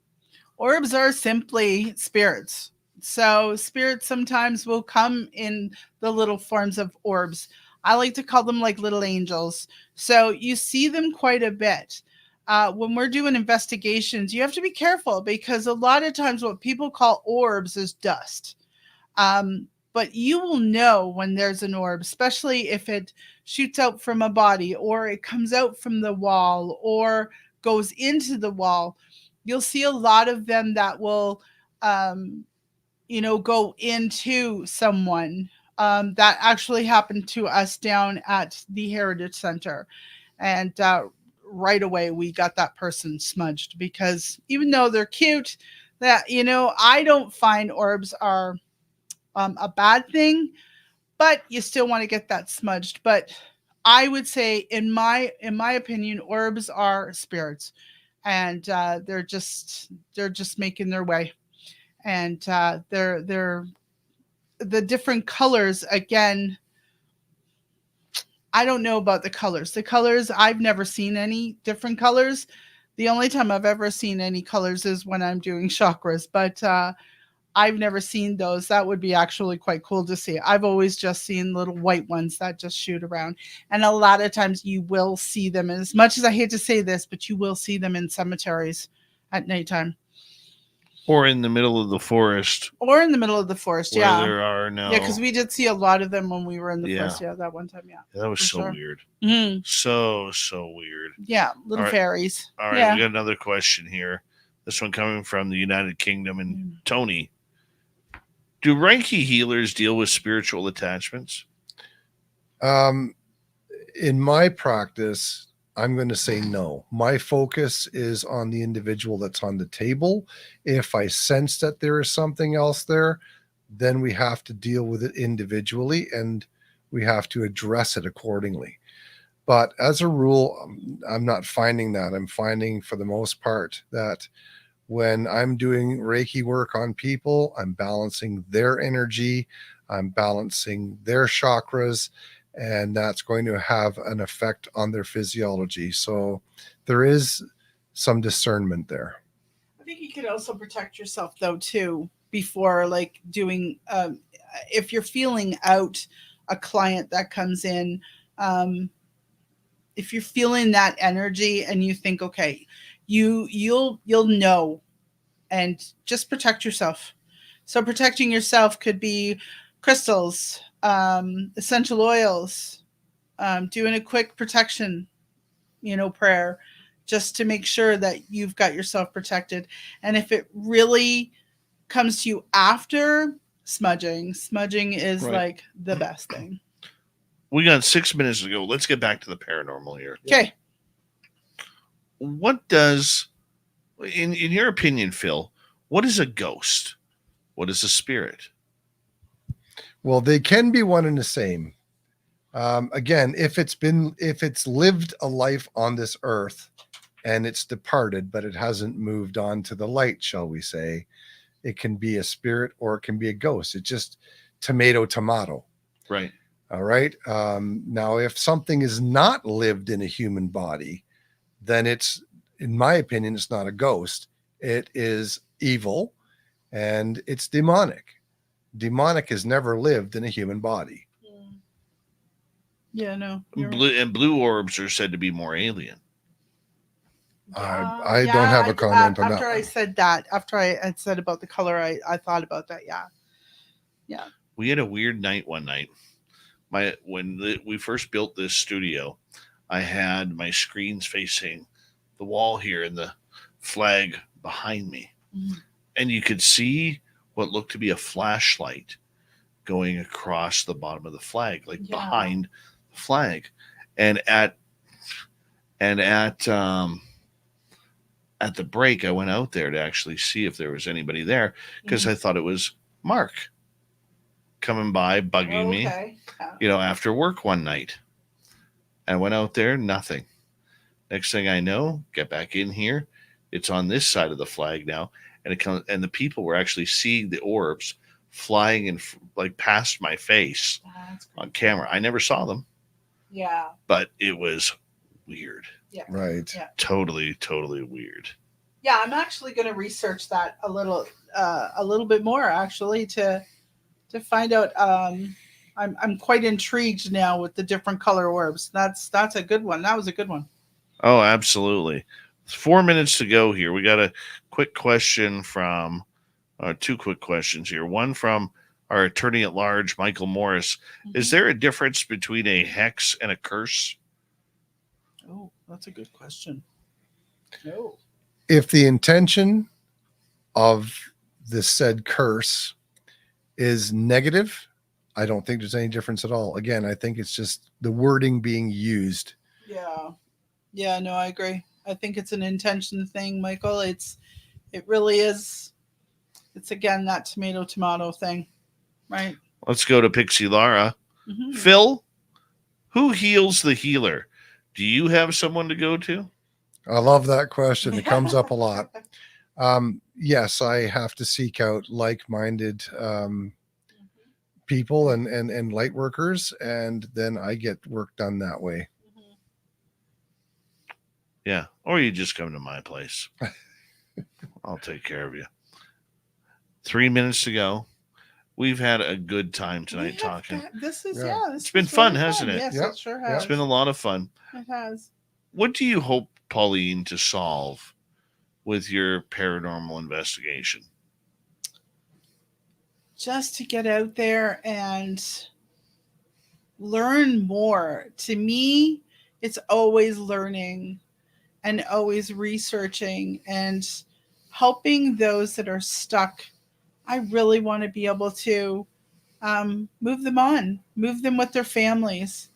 Orbs are simply spirits. So spirits sometimes will come in the little forms of orbs. I like to call them like little angels. So you see them quite a bit. When we're doing investigations, you have to be careful because a lot of times what people call orbs is dust. But you will know when there's an orb, especially if it shoots out from a body or it comes out from the wall or goes into the wall. You'll see a lot of them that will, go into someone. That actually happened to us down at the Heritage Center. And right away, we got that person smudged because even though they're cute, I don't find orbs are a bad thing, but you still want to get that smudged. But I would say, in my opinion, orbs are spirits, and they're just making their way, and they're the different colors again. I don't know about the colors. The colors, I've never seen any different colors. The only time I've ever seen any colors is when I'm doing chakras, but I've never seen those. That would be actually quite cool to see. I've always just seen little white ones that just shoot around. And a lot of times you will see them, as much as I hate to say this, but you will see them in cemeteries at nighttime. Or in the middle of the forest. Or in the middle of the forest, where yeah. there are no... Yeah, because we did see a lot of them when we were in the Yeah. forest, that one time, yeah. That was for so sure. weird. Mm-hmm. So weird. Yeah, little All right. fairies. All right, Yeah. we got another question here. This one coming from the United Kingdom and Tony. Do Reiki healers deal with spiritual attachments? In my practice, I'm going to say no. My focus is on the individual that's on the table. If I sense that there is something else there, then we have to deal with it individually and we have to address it accordingly. But as a rule, I'm not finding that. I'm finding for the most part that when I'm doing Reiki work on people, I'm balancing their energy, I'm balancing their chakras, and that's going to have an effect on their physiology. So there is some discernment there. I think you could also protect yourself though too before like doing if you're feeling out a client that comes in, if you're feeling that energy and you think, okay, you'll know, and just protect yourself. So protecting yourself could be crystals, essential oils, doing a quick protection, prayer, just to make sure that you've got yourself protected. And if it really comes to you after, smudging is Right. like the best thing. We got 6 minutes to go. Let's get back to the paranormal here. Okay. What does, in your opinion, Phil, what is a ghost? What is a spirit? Well, they can be one and the same. Again, if it's lived a life on this earth and it's departed, but it hasn't moved on to the light, shall we say, it can be a spirit or it can be a ghost. It's just tomato. Right. All right. Now, if something is not lived in a human body, then it's, in my opinion, it's not a ghost. It is evil and it's demonic. Demonic has never lived in a human body. Yeah, no. Blue orbs are said to be more alien. I don't have a comment on that. After I said that, after I had said about the color, I thought about that. Yeah. We had a weird night one night. We first built this studio, I had my screens facing the wall here and the flag behind me. Mm-hmm. And you could see what looked to be a flashlight going across the bottom of the flag, like behind the flag. And at the break, I went out there to actually see if there was anybody there because I thought it was Mark coming by, bugging me, after work one night. I went out there, nothing. Next thing I know, get back in here. It's on this side of the flag now. And the people were actually seeing the orbs flying and like past my face on camera. I never saw them. Yeah. But it was weird. Yeah. Right. Yeah. Totally weird. Yeah, I'm actually going to research that a little bit more actually to find out. I'm quite intrigued now with the different color orbs. That's a good one. That was a good one. Oh, absolutely. 4 minutes to go here. We got a quick question from, two quick questions here. One from our attorney at large, Michael Morris. Mm-hmm. Is there a difference between a hex and a curse? Oh, that's a good question. No. If the intention of the said curse is negative, I don't think there's any difference at all. Again, I think it's just the wording being used. Yeah, no, I agree. I think it's an intention thing, Michael. It really is. It's again that tomato thing, right? Let's go to Pixie Lara. Mm-hmm. Phil, who heals the healer? Do you have someone to go to? I love that question. It comes up a lot. Yes, I have to seek out like-minded people and light workers, and then I get work done that way. Yeah, or you just come to my place. I'll take care of you. 3 minutes to go. We've had a good time tonight talking. It's been fun, hasn't it? Yes, Yep. it sure has. It's been a lot of fun. It has. What do you hope, Pauline, to solve with your paranormal investigation? Just to get out there and learn more. To me, it's always learning and always researching and helping those that are stuck. I really want to be able to move them on, move them with their families.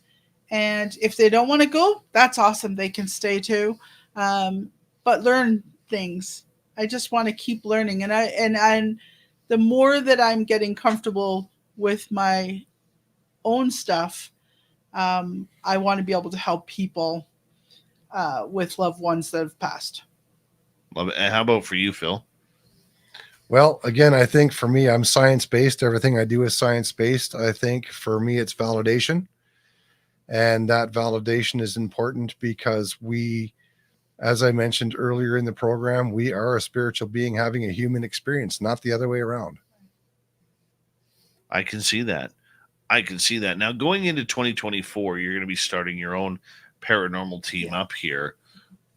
And if they don't want to go, that's awesome. They can stay too. But learn things. I just want to keep learning. And the more that I'm getting comfortable with my own stuff, I want to be able to help people with loved ones that have passed. Love it. And how about for you, Phil? Well, again, I think for me, I'm science-based. Everything I do is science-based. I think for me, it's validation. And that validation is important because we, as I mentioned earlier in the program, we are a spiritual being having a human experience, not the other way around. I can see that. Now, going into 2024, you're going to be starting your own paranormal team up here.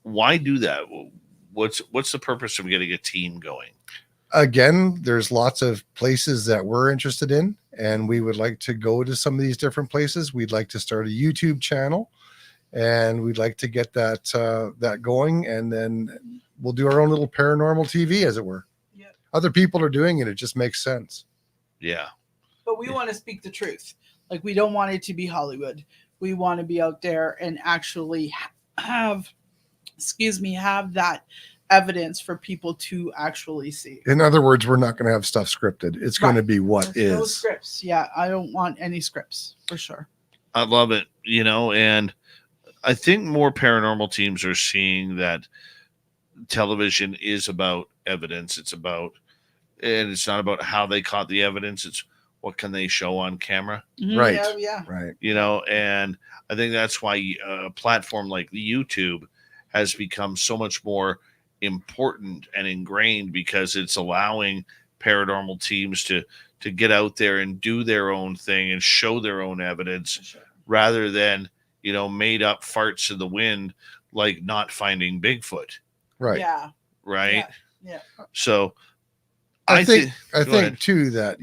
Why do that? What's the purpose of getting a team going? Again, there's lots of places that we're interested in, and we would like to go to some of these different places. We'd like to start a YouTube channel, and we'd like to get that going, and then we'll do our own little paranormal TV, as it were. Yep. Other people are doing it. It just makes sense. Yeah. But we want to speak the truth. Like, we don't want it to be Hollywood. We want to be out there and actually have that evidence for people to actually see. In other words, we're not going to have stuff scripted. It's going to be what There's is. no scripts. Yeah, I don't want any scripts for sure. I love it, and I think more paranormal teams are seeing that television is about evidence. It's not about how they caught the evidence. It's what can they show on camera. Right. Yeah. Right. And I think that's why a platform like YouTube has become so much more important and ingrained, because it's allowing paranormal teams to get out there and do their own thing and show their own evidence, rather than made up farts in the wind, like not finding Bigfoot. Right. Yeah. Right. Yeah. So I think ahead. too that,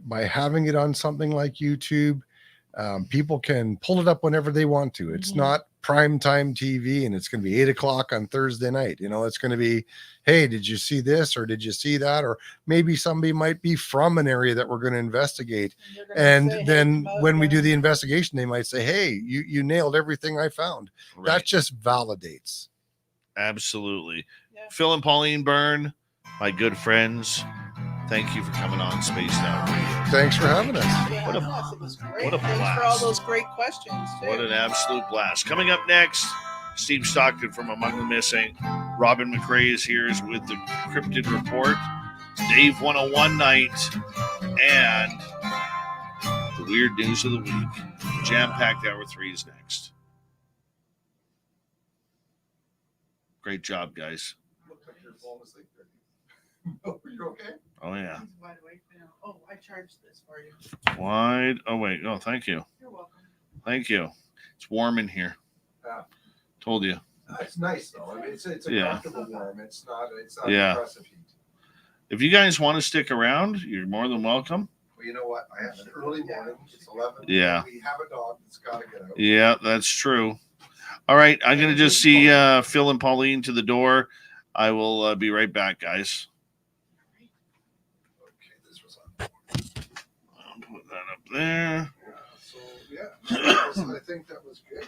by having it on something like YouTube, people can pull it up whenever they want to. It's not primetime TV, and it's going to be 8:00 on Thursday night. It's going to be, hey, did you see this, or did you see that? Or maybe somebody might be from an area that we're going to investigate. And then when we do the investigation, they might say, hey, you nailed everything I found. Right. That just validates. Absolutely. Yeah. Phil and Pauline Burn, my good friends, thank you for coming on Spaced Out Radio. Thank for having us. What a- It was great. what a Thanks for blast. all those great questions too. What an absolute blast. Coming up next, Steve Stockton from Among the Missing. Robin McRae is here with the Cryptid Report. It's Dave 101 night. And the weird news of the week. Jam-packed hour 3 is next. Great job, guys. Looks like you're falling asleep there. Oh, you're okay? Oh, yeah. He's wide awake now. Oh, I charged this for you. Wide. Oh, wait. Oh, thank you. You're welcome. Thank you. It's warm in here. Yeah. Told you. It's nice though. I mean, it's a Yeah. comfortable warm. It's not Yeah. oppressive heat. If you guys want to stick around, you're more than welcome. Well, you know what? I have an early morning. It's 11. Yeah. We have a dog that's got to get out. Yeah, that's true. All right. I'm going to just see Phil and Pauline to the door. I will be right back, guys. Okay, this was on. I'll put that up there. So yeah, I think that was good.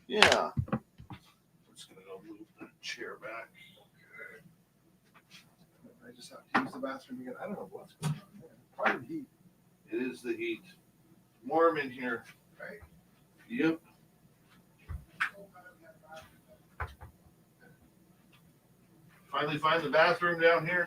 Yeah. I'm just going to go move that chair back. Okay. I just have to use the bathroom again. I don't know what's going on there. Probably the heat. It is the heat. Warm in here. Right. Yep. Finally find the bathroom down here.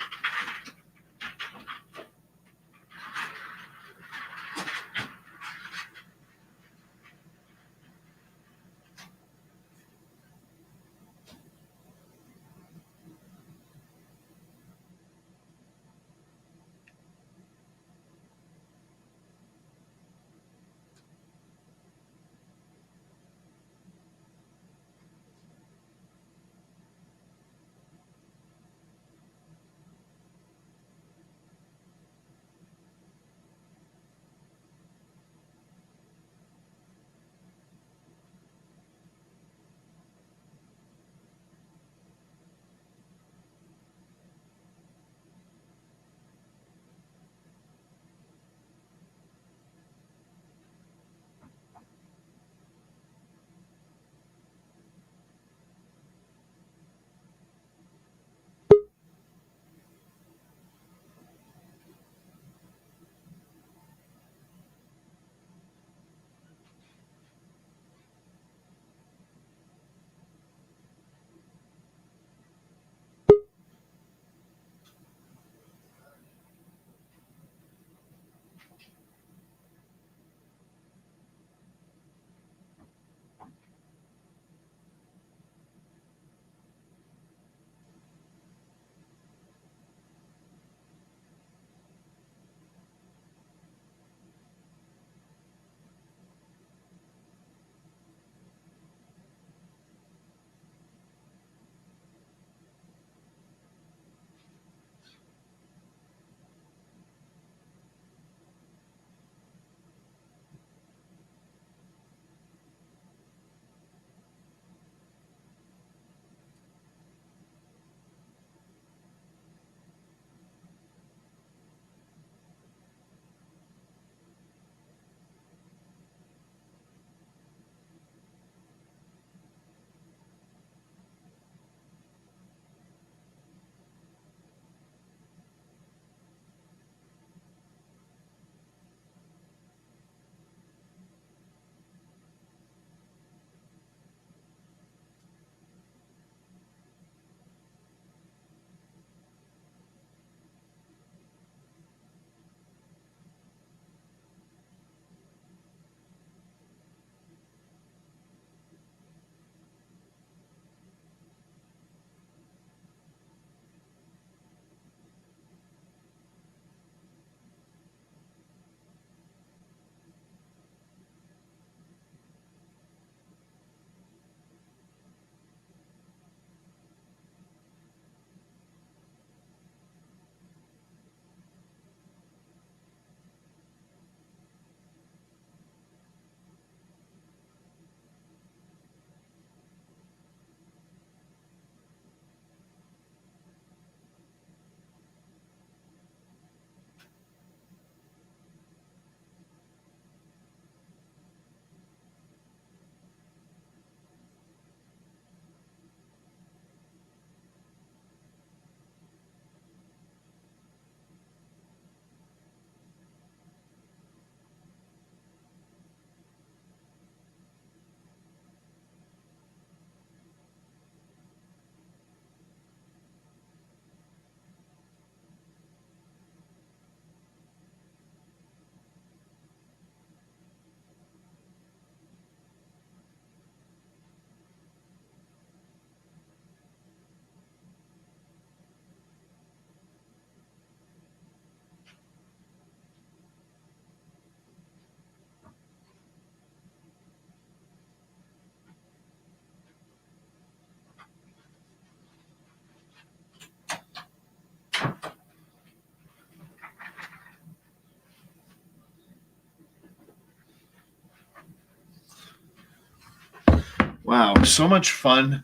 Wow, so much fun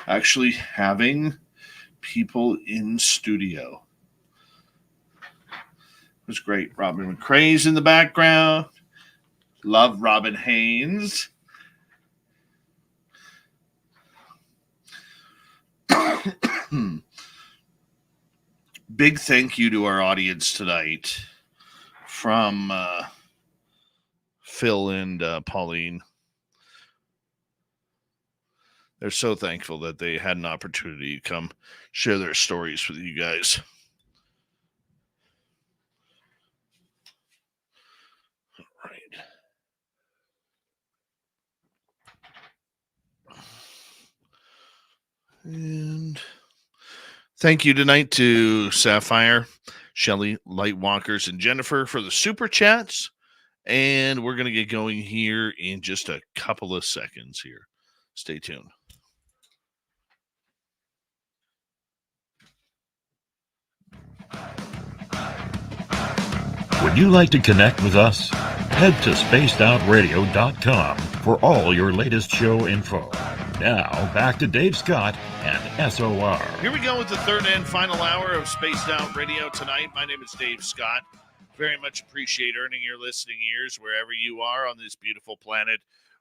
actually having people in studio. It was great. Robin McCrae's in the background. Love Robin Haynes. Big thank you to our audience tonight from Phil and Pauline. They're so thankful that they had an opportunity to come share their stories with you guys. All right. And thank you tonight to Sapphire, Shelly, Lightwalkers, and Jennifer for the super chats. And we're going to get going here in just a couple of seconds here. Stay tuned. Would you like to connect with us? Head to spacedoutradio.com for all your latest show info. Now, back to Dave Scott and SOR. Here we go with the third and final hour of Spaced Out Radio tonight. My name is Dave Scott. Very much appreciate earning your listening ears wherever you are on this beautiful planet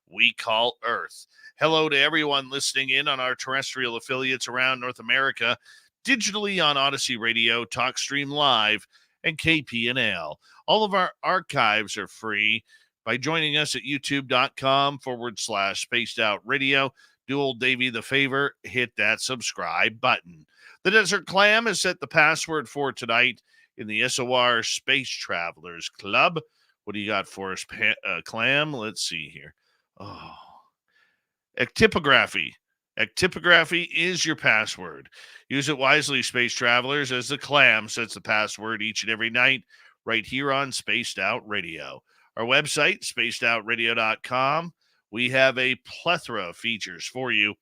we call Earth. Hello to everyone listening in on our terrestrial affiliates around North America, digitally on Odyssey Radio, TalkStream Live, and KPNL. All of our archives are free by joining us at youtube.com/Spaced Out Radio. Do old Davey the favor, hit that subscribe button. The Desert Clam has set the password for tonight in the SOR Space Travelers Club. What do you got for us, Clam? Let's see here. Oh, Ectypography. Ectypography is your password. Use it wisely, Space Travelers, as the Clam sets the password each and every night right here on Spaced Out Radio. Our website, spacedoutradio.com. We have a plethora of features for you.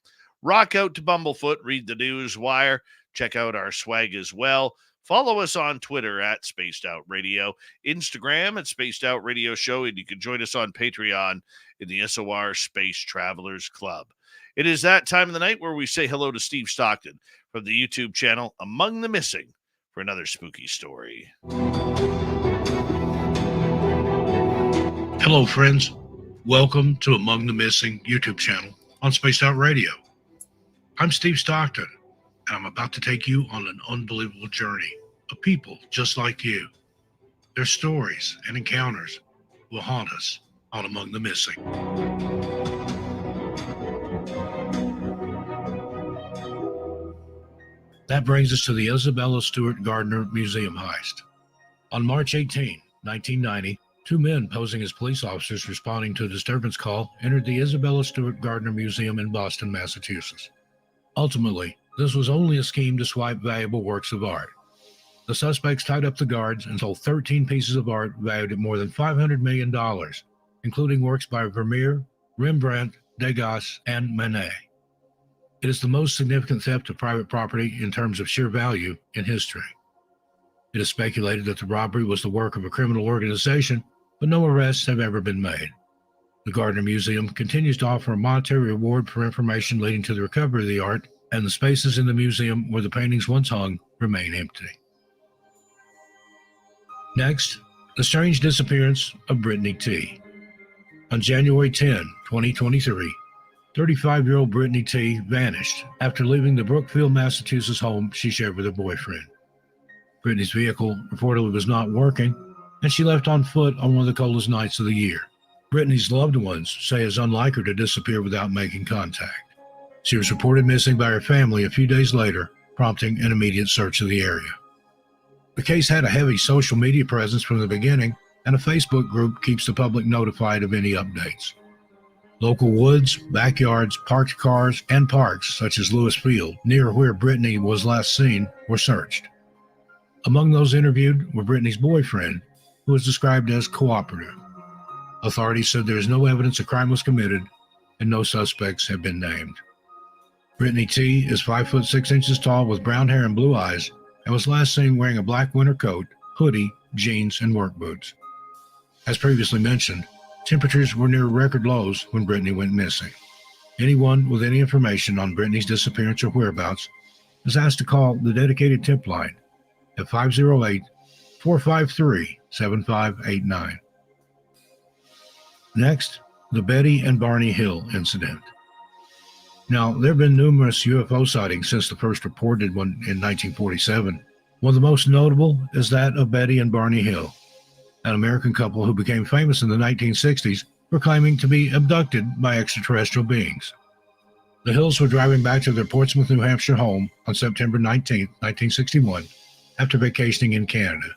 Rock out to Bumblefoot, read the news wire, check out our swag as well. Follow us on Twitter at Spaced Out Radio, Instagram at Spaced Out Radio Show, and you can join us on Patreon in the SOR Space Travelers Club. It is that time of the night where we say hello to Steve Stockton from the YouTube channel Among the Missing for another spooky story. Hello, friends. Welcome to Among the Missing YouTube channel on Spaced Out Radio. I'm Steve Stockton, and I'm about to take you on an unbelievable journey of people just like you. Their stories and encounters will haunt us on Among the Missing. That brings us to the Isabella Stewart Gardner Museum heist. On March 18, 1990, two men posing as police officers responding to a disturbance call entered the Isabella Stewart Gardner Museum in Boston, Massachusetts. Ultimately, this was only a scheme to swipe valuable works of art. The suspects tied up the guards and sold 13 pieces of art valued at more than $500 million, including works by Vermeer, Rembrandt, Degas, and Manet. It is the most significant theft of private property in terms of sheer value in history. It is speculated that the robbery was the work of a criminal organization, but no arrests have ever been made. The Gardner Museum continues to offer a monetary reward for information leading to the recovery of the art, and the spaces in the museum where the paintings once hung remain empty. Next, the strange disappearance of Brittany T. On January 10, 2023, 35-year-old Brittany T. vanished after leaving the Brookfield, Massachusetts home she shared with her boyfriend. Brittany's vehicle reportedly was not working, and she left on foot on one of the coldest nights of the year. Brittany's loved ones say it's unlike her to disappear without making contact. She was reported missing by her family a few days later, prompting an immediate search of the area. The case had a heavy social media presence from the beginning, and a Facebook group keeps the public notified of any updates. Local woods, backyards, parked cars, and parks, such as Lewis Field, near where Brittany was last seen, were searched. Among those interviewed were Brittany's boyfriend, who was described as cooperative. Authorities said there is no evidence a crime was committed, and no suspects have been named. Brittany T. is 5'6" tall with brown hair and blue eyes, and was last seen wearing a black winter coat, hoodie, jeans, and work boots. As previously mentioned, temperatures were near record lows when Brittany went missing. Anyone with any information on Brittany's disappearance or whereabouts is asked to call the dedicated tip line at 508-453-7589. Next, the Betty and Barney Hill incident. Now, there have been numerous UFO sightings since the first reported one in 1947. One of the most notable is that of Betty and Barney Hill, an American couple who became famous in the 1960s for claiming to be abducted by extraterrestrial beings. The Hills were driving back to their Portsmouth, New Hampshire home on September 19, 1961, after vacationing in Canada.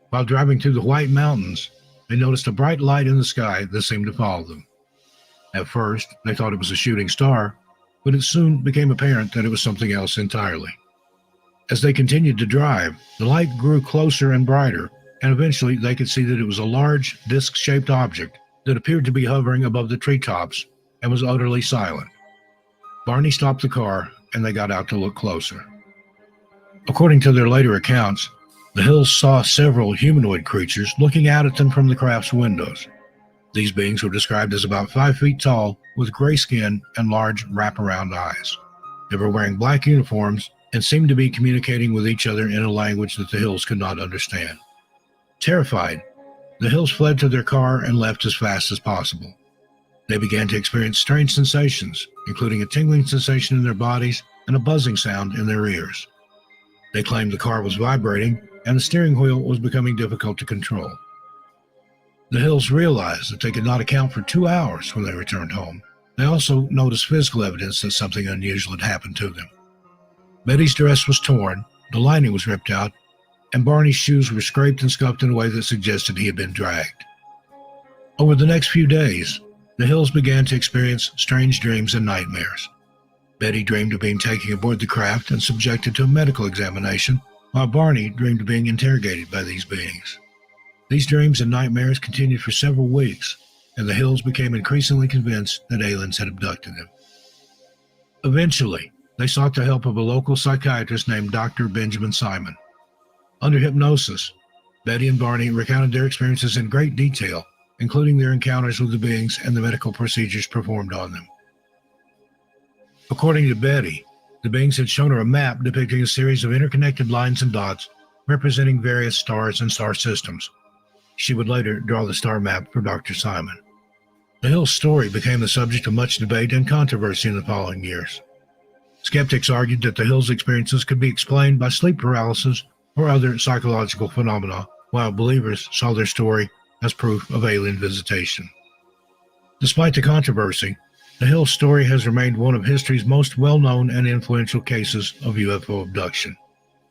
While driving through the White Mountains, they noticed a bright light in the sky that seemed to follow them. At first, they thought it was a shooting star, but it soon became apparent that it was something else entirely. As they continued to drive, the light grew closer and brighter, and eventually they could see that it was a large, disc-shaped object that appeared to be hovering above the treetops and was utterly silent. Barney stopped the car, and they got out to look closer. According to their later accounts, the Hills saw several humanoid creatures looking out at them from the craft's windows. These beings were described as about 5 feet tall, with gray skin and large wraparound eyes. They were wearing black uniforms and seemed to be communicating with each other in a language that the Hills could not understand. Terrified, the Hills fled to their car and left as fast as possible. They began to experience strange sensations, including a tingling sensation in their bodies and a buzzing sound in their ears. They claimed the car was vibrating and the steering wheel was becoming difficult to control. The Hills realized that they could not account for 2 hours when they returned home. They also noticed physical evidence that something unusual had happened to them. Betty's dress was torn, the lining was ripped out, and Barney's shoes were scraped and scuffed in a way that suggested he had been dragged. Over the next few days, the Hills began to experience strange dreams and nightmares. Betty dreamed of being taken aboard the craft and subjected to a medical examination, while Barney dreamed of being interrogated by these beings. These dreams and nightmares continued for several weeks, and the Hills became increasingly convinced that aliens had abducted them. Eventually, they sought the help of a local psychiatrist named Dr. Benjamin Simon. Under hypnosis, Betty and Barney recounted their experiences in great detail, including their encounters with the beings and the medical procedures performed on them. According to Betty, the beings had shown her a map depicting a series of interconnected lines and dots representing various stars and star systems. She would later draw the star map for Dr. Simon. The Hills' story became the subject of much debate and controversy in the following years. Skeptics argued that the Hills' experiences could be explained by sleep paralysis or other psychological phenomena, while believers saw their story as proof of alien visitation. Despite the controversy, the Hills' story has remained one of history's most well-known and influential cases of UFO abduction.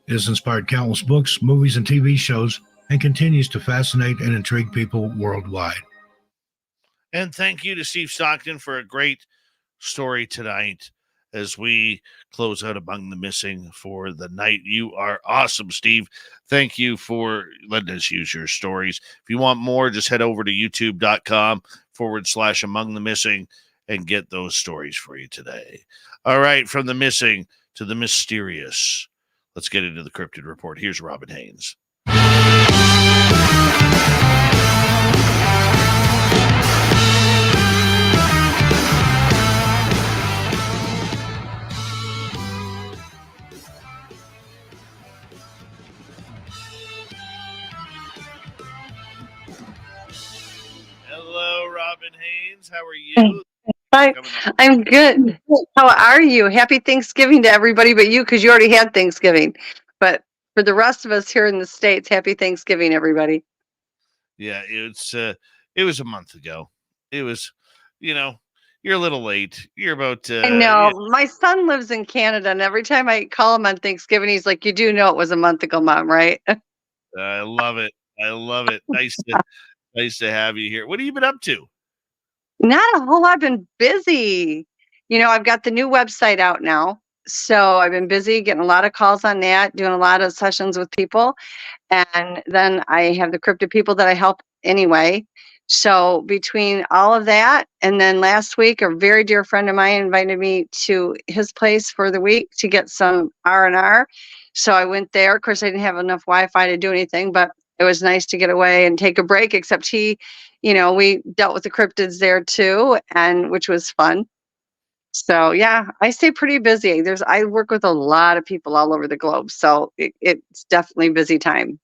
It has inspired countless books, movies, and TV shows, and continues to fascinate and intrigue people worldwide. And thank you to Steve Stockton for a great story tonight as we close out Among the Missing for the night. You are awesome, Steve. Thank you for letting us use your stories. If you want more, just head over to youtube.com/Among the Missing and get those stories for you today. All right, from the missing to the mysterious. Let's get into the cryptid report. Here's Robin Haynes. Hello, Robin Haynes. How are you? Hi, I'm good. How are you? Happy Thanksgiving to everybody but you, because you already had Thanksgiving. But for the rest of us here in the States, happy Thanksgiving, everybody. Yeah, it was a month ago. It was, you're a little late. You're about I know. My son lives in Canada, and every time I call him on Thanksgiving, he's like, "You do know it was a month ago, Mom, right?" I love it. I love it. Nice to have you here. What have you been up to? Not a whole lot. I've been busy. I've got the new website out now. So I've been busy getting a lot of calls on that, doing a lot of sessions with people. And then I have the cryptid people that I help anyway. So between all of that, and then last week, a very dear friend of mine invited me to his place for the week to get some R&R. So I went there. Of course, I didn't have enough Wi-Fi to do anything, but it was nice to get away and take a break, except we dealt with the cryptids there too, and which was fun. So yeah, I stay pretty busy. I work with a lot of people all over the globe, so it's definitely busy time.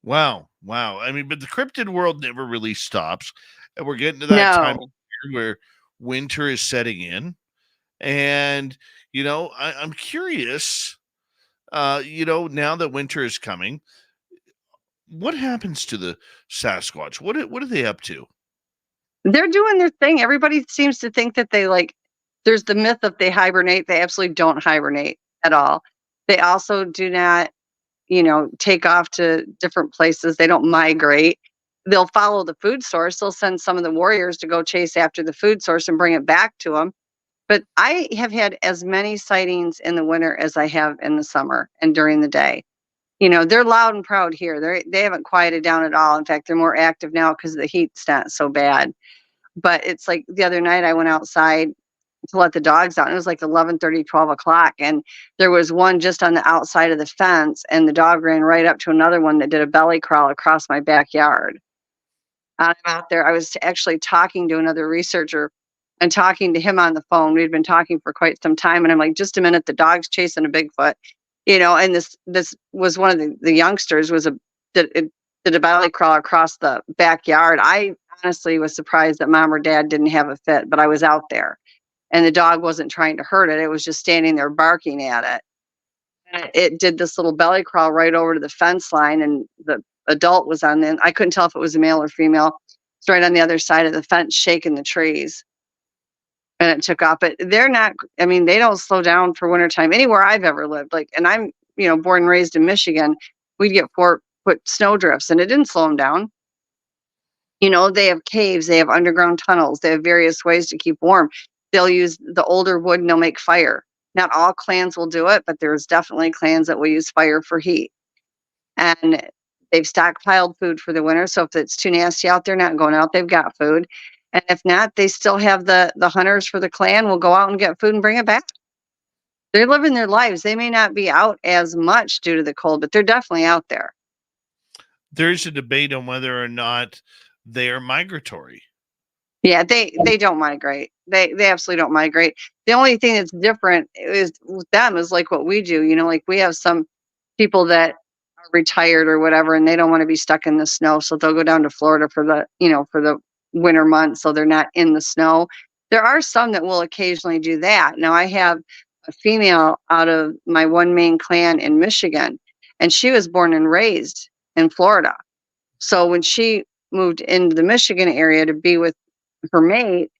Wow. Wow. I mean, but the cryptid world never really stops. And we're getting to that time of No, year where winter is setting in. And, I'm curious, now that winter is coming, what happens to the Sasquatch? What are they up to? they're doing their thing. Everybody seems to think that there's the myth of they hibernate. They absolutely don't hibernate at all. They also do not, take off to different places. They don't migrate. They'll follow the food source. They'll send some of the warriors to go chase after the food source and bring it back to them. But I have had as many sightings in the winter as I have in the summer and during the day. They're loud and proud here. They haven't quieted down at all. In fact, they're more active now because the heat's not so bad. But it's like the other night I went outside to let the dogs out, and it was like 11:30, 12 o'clock, and there was one just on the outside of the fence, and the dog ran right up to another one that did a belly crawl across my backyard. I'm out there. I was actually talking to another researcher and talking to him on the phone. We'd been talking for quite some time, and I'm like, just a minute, the dog's chasing a Bigfoot, and this was one of the youngsters did a belly crawl across the backyard. I honestly was surprised that mom or dad didn't have a fit, but I was out there, and the dog wasn't trying to hurt it. It was just standing there barking at it. And it did this little belly crawl right over to the fence line, and the adult was on then. I couldn't tell if it was a male or female. It's right on the other side of the fence, shaking the trees. And it took off. But they're not, I mean, they don't slow down for wintertime anywhere I've ever lived. Like, and I'm, born and raised in Michigan. We'd get 4-foot snow drifts, and it didn't slow them down. They have caves, they have underground tunnels, they have various ways to keep warm. They'll use the older wood and they'll make fire. Not all clans will do it, but there's definitely clans that will use fire for heat. And they've stockpiled food for the winter. So if it's too nasty out there, not going out, they've got food. And if not, they still have the hunters for the clan will go out and get food and bring it back. They're living their lives. They may not be out as much due to the cold, but they're definitely out there. There's a debate on whether or not they are migratory. Yeah, they don't migrate. They absolutely don't migrate. The only thing that's different is with them is like what we do. Like we have some people that are retired or whatever, and they don't want to be stuck in the snow, so they'll go down to Florida for the winter months, so they're not in the snow. There are some that will occasionally do that. Now I have a female out of my one main clan in Michigan, and she was born and raised in Florida. So when she moved into the Michigan area to be with her mate,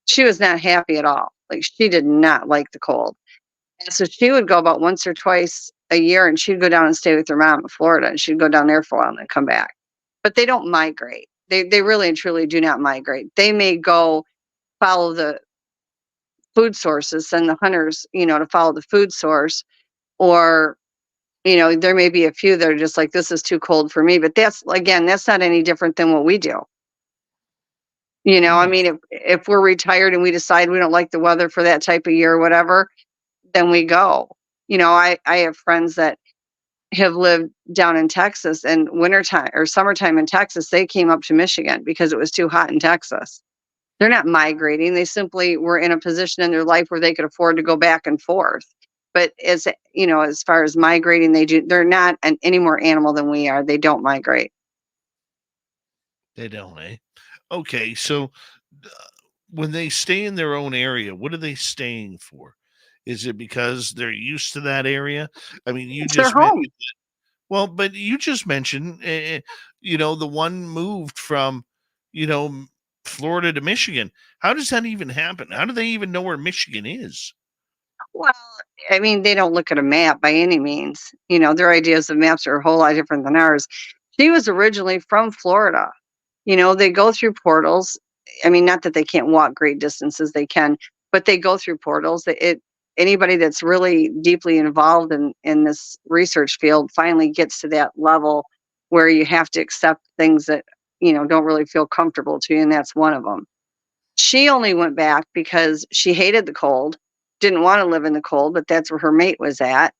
she was not happy at all. Like she did not like the cold. And so she would go about once or twice a year, and she'd go down and stay with her mom in Florida, and she'd go down there for a while and then come back. But they don't migrate. They really and truly do not migrate. They may go follow the food sources, send the hunters, to follow the food source, or there may be a few that are just like, this is too cold for me. But that's not any different than what we do. I mean, if we're retired and we decide we don't like the weather for that type of year or whatever, then we go. I have friends that have lived down in Texas, and wintertime or summertime in Texas, they came up to Michigan because it was too hot in Texas. They're not migrating. They simply were in a position in their life where they could afford to go back and forth. But as far as migrating, they're not any more animal than we are. They don't migrate. They don't, eh? Okay, so when they stay in their own area, what are they staying for? Is it because they're used to that area? I mean, It's their home. But you just mentioned, the one moved from, Florida to Michigan. How does that even happen? How do they even know where Michigan is? Well, I mean, they don't look at a map by any means. Their ideas of maps are a whole lot different than ours. She was originally from Florida. They go through portals. I mean, not that they can't walk great distances, they can, but they go through portals. Anybody that's really deeply involved in this research field finally gets to that level where you have to accept things that, don't really feel comfortable to you, and that's one of them. She only went back because she hated the cold, didn't want to live in the cold, but that's where her mate was at.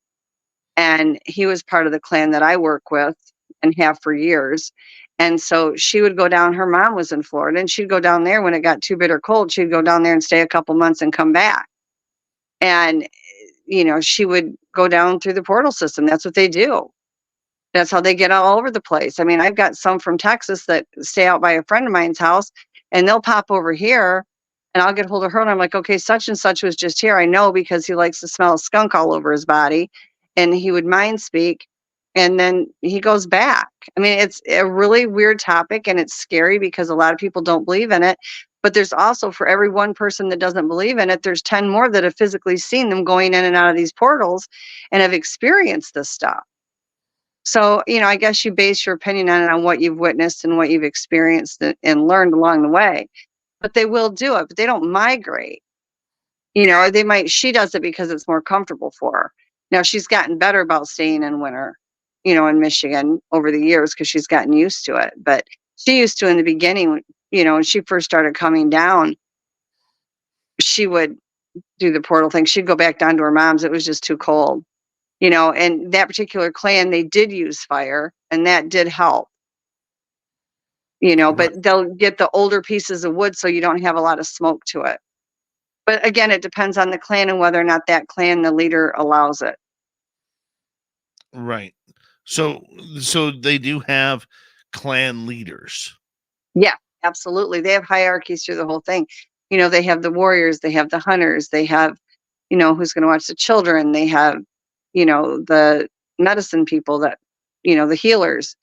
And he was part of the clan that I work with and have for years. And so she would go down. Her mom was in Florida, and she'd go down there when it got too bitter cold. She'd go down there and stay a couple months and come back. And, she would go down through the portal system. That's what they do. That's how they get all over the place. I mean, I've got some from Texas that stay out by a friend of mine's house, and they'll pop over here, and I'll get hold of her, and I'm like, okay, such and such was just here. I know, because he likes to smell a skunk all over his body, and he would mind speak, and then he goes back. I mean, it's a really weird topic, and it's scary because a lot of people don't believe in it. But there's also, for every one person that doesn't believe in it, there's 10 more that have physically seen them going in and out of these portals and have experienced this stuff. So, I guess you base your opinion on what you've witnessed and what you've experienced and learned along the way. But they will do it, but they don't migrate. She does it because it's more comfortable for her. Now, she's gotten better about staying in winter, in Michigan over the years, because she's gotten used to it. But she used to in the beginning, when she first started coming down, she would do the portal thing. She'd go back down to her mom's. It was just too cold. And that particular clan, they did use fire, and that did help, Right. but they'll get the older pieces of wood so you don't have a lot of smoke to it. But again, it depends on the clan and whether or not that clan, the leader, allows it. Right. So they do have clan leaders. Yeah, absolutely. They have hierarchies through the whole thing. They have the warriors, they have the hunters, they have, who's going to watch the children. They have, the medicine people that, the healers.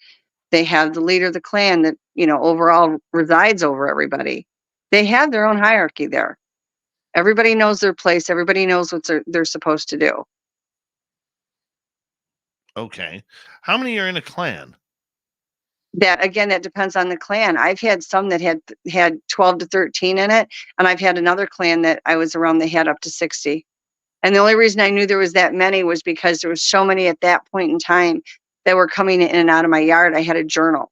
They have the leader of the clan that, overall resides over everybody. They have their own hierarchy there. Everybody knows their place. Everybody knows what they're supposed to do. Okay. How many are in a clan? That, again, that depends on the clan. I've had some that had 12 to 13 in it, and I've had another clan that I was around that had up to 60. And the only reason I knew there was that many was because there was so many at that point in time that were coming in and out of my yard. I had a journal,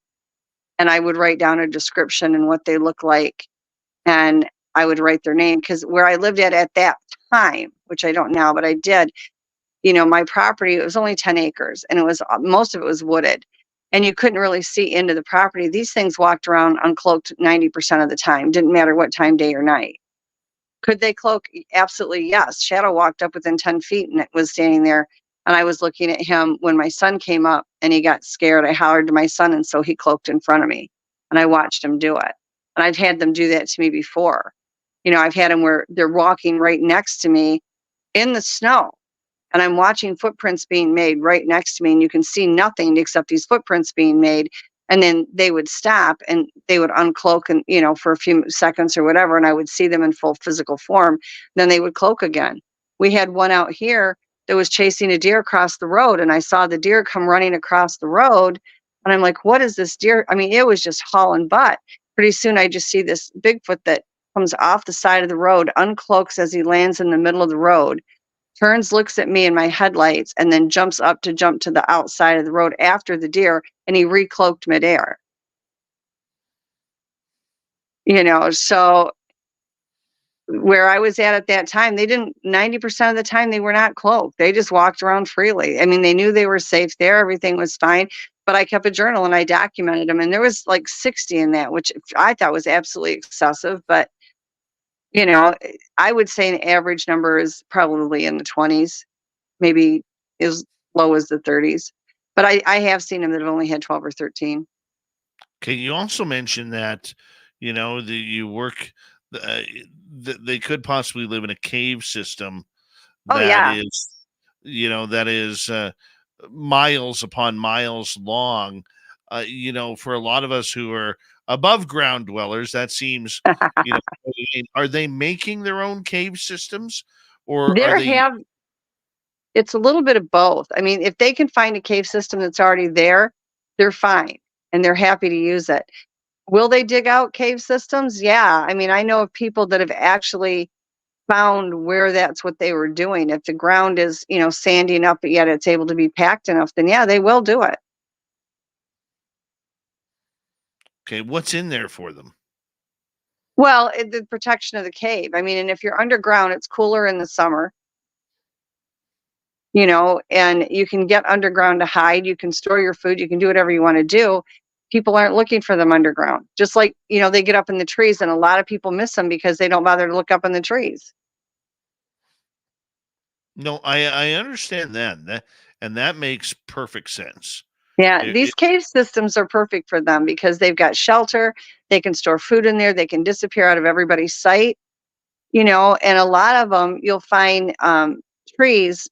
and I would write down a description and what they look like, and I would write their name, because where I lived at that time, which I don't now, but I did, my property, it was only 10 acres, and it was, most of it was wooded, and you couldn't really see into the property. These things walked around uncloaked 90% of the time. Didn't matter what time, day or night. Could they cloak? Absolutely, yes. Shadow walked up within 10 feet and it was standing there, and I was looking at him. When my son came up and he got scared, I hollered to my son, and so he cloaked in front of me, and I watched him do it. And I've had them do that to me before. I've had them where they're walking right next to me in the snow, and I'm watching footprints being made right next to me, and you can see nothing except these footprints being made. And then they would stop and they would uncloak, and for a few seconds or whatever, and I would see them in full physical form. Then they would cloak again. We had one out here that was chasing a deer across the road, and I saw the deer come running across the road, and I'm like, what is this deer? I mean, it was just hauling butt. Pretty soon I just see this Bigfoot that comes off the side of the road, uncloaks as he lands in the middle of the road, turns, looks at me in my headlights, and then jump to the outside of the road after the deer, and he recloaked midair. So where I was at that time, 90% of the time, they were not cloaked. They just walked around freely. I mean, they knew they were safe there. Everything was fine. But I kept a journal and I documented them. And there was like 60 in that, which I thought was absolutely excessive. But, I would say an average number is probably in the 20s, maybe as low as the 30s. But I have seen them that have only had 12 or 13. Okay. You also mentioned that, you work, they could possibly live in a cave system Oh, yeah. that is miles upon miles long. For a lot of us who are above ground dwellers, that seems, are they making their own cave systems, or are they? It's a little bit of both. I mean, if they can find a cave system that's already there, they're fine and they're happy to use it. Will they dig out cave systems? Yeah. I mean, I know of people that have actually found where that's what they were doing. If the ground is, sandy enough, but yet it's able to be packed enough, then yeah, they will do it. Okay, what's in there for them? Well, the protection of the cave. I mean, and if you're underground, it's cooler in the summer. and you can get underground to hide. You can store your food. You can do whatever you want to do. People aren't looking for them underground. Just like, they get up in the trees, and a lot of people miss them because they don't bother to look up in the trees. No, I understand that. And that makes perfect sense. Yeah, these cave systems are perfect for them because they've got shelter. They can store food in there. They can disappear out of everybody's sight, and a lot of them you'll find trees,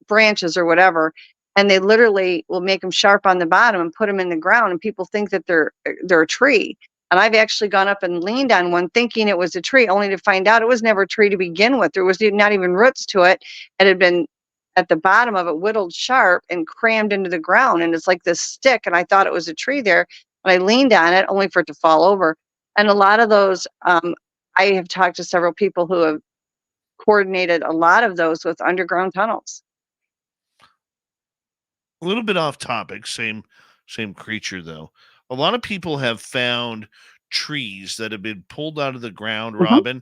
branches or whatever, and they literally will make them sharp on the bottom and put them in the ground, and people think that they're a tree. And I've actually gone up and leaned on one thinking it was a tree, only to find out it was never a tree to begin with. There was not even roots to it. It had been at the bottom of it whittled sharp and crammed into the ground, and it's like this stick, and I thought it was a tree there, but I leaned on it only for it to fall over. And a lot of those, I have talked to several people who have coordinated a lot of those with underground tunnels. A little bit off topic, same creature though. A lot of people have found trees that have been pulled out of the ground, Robin,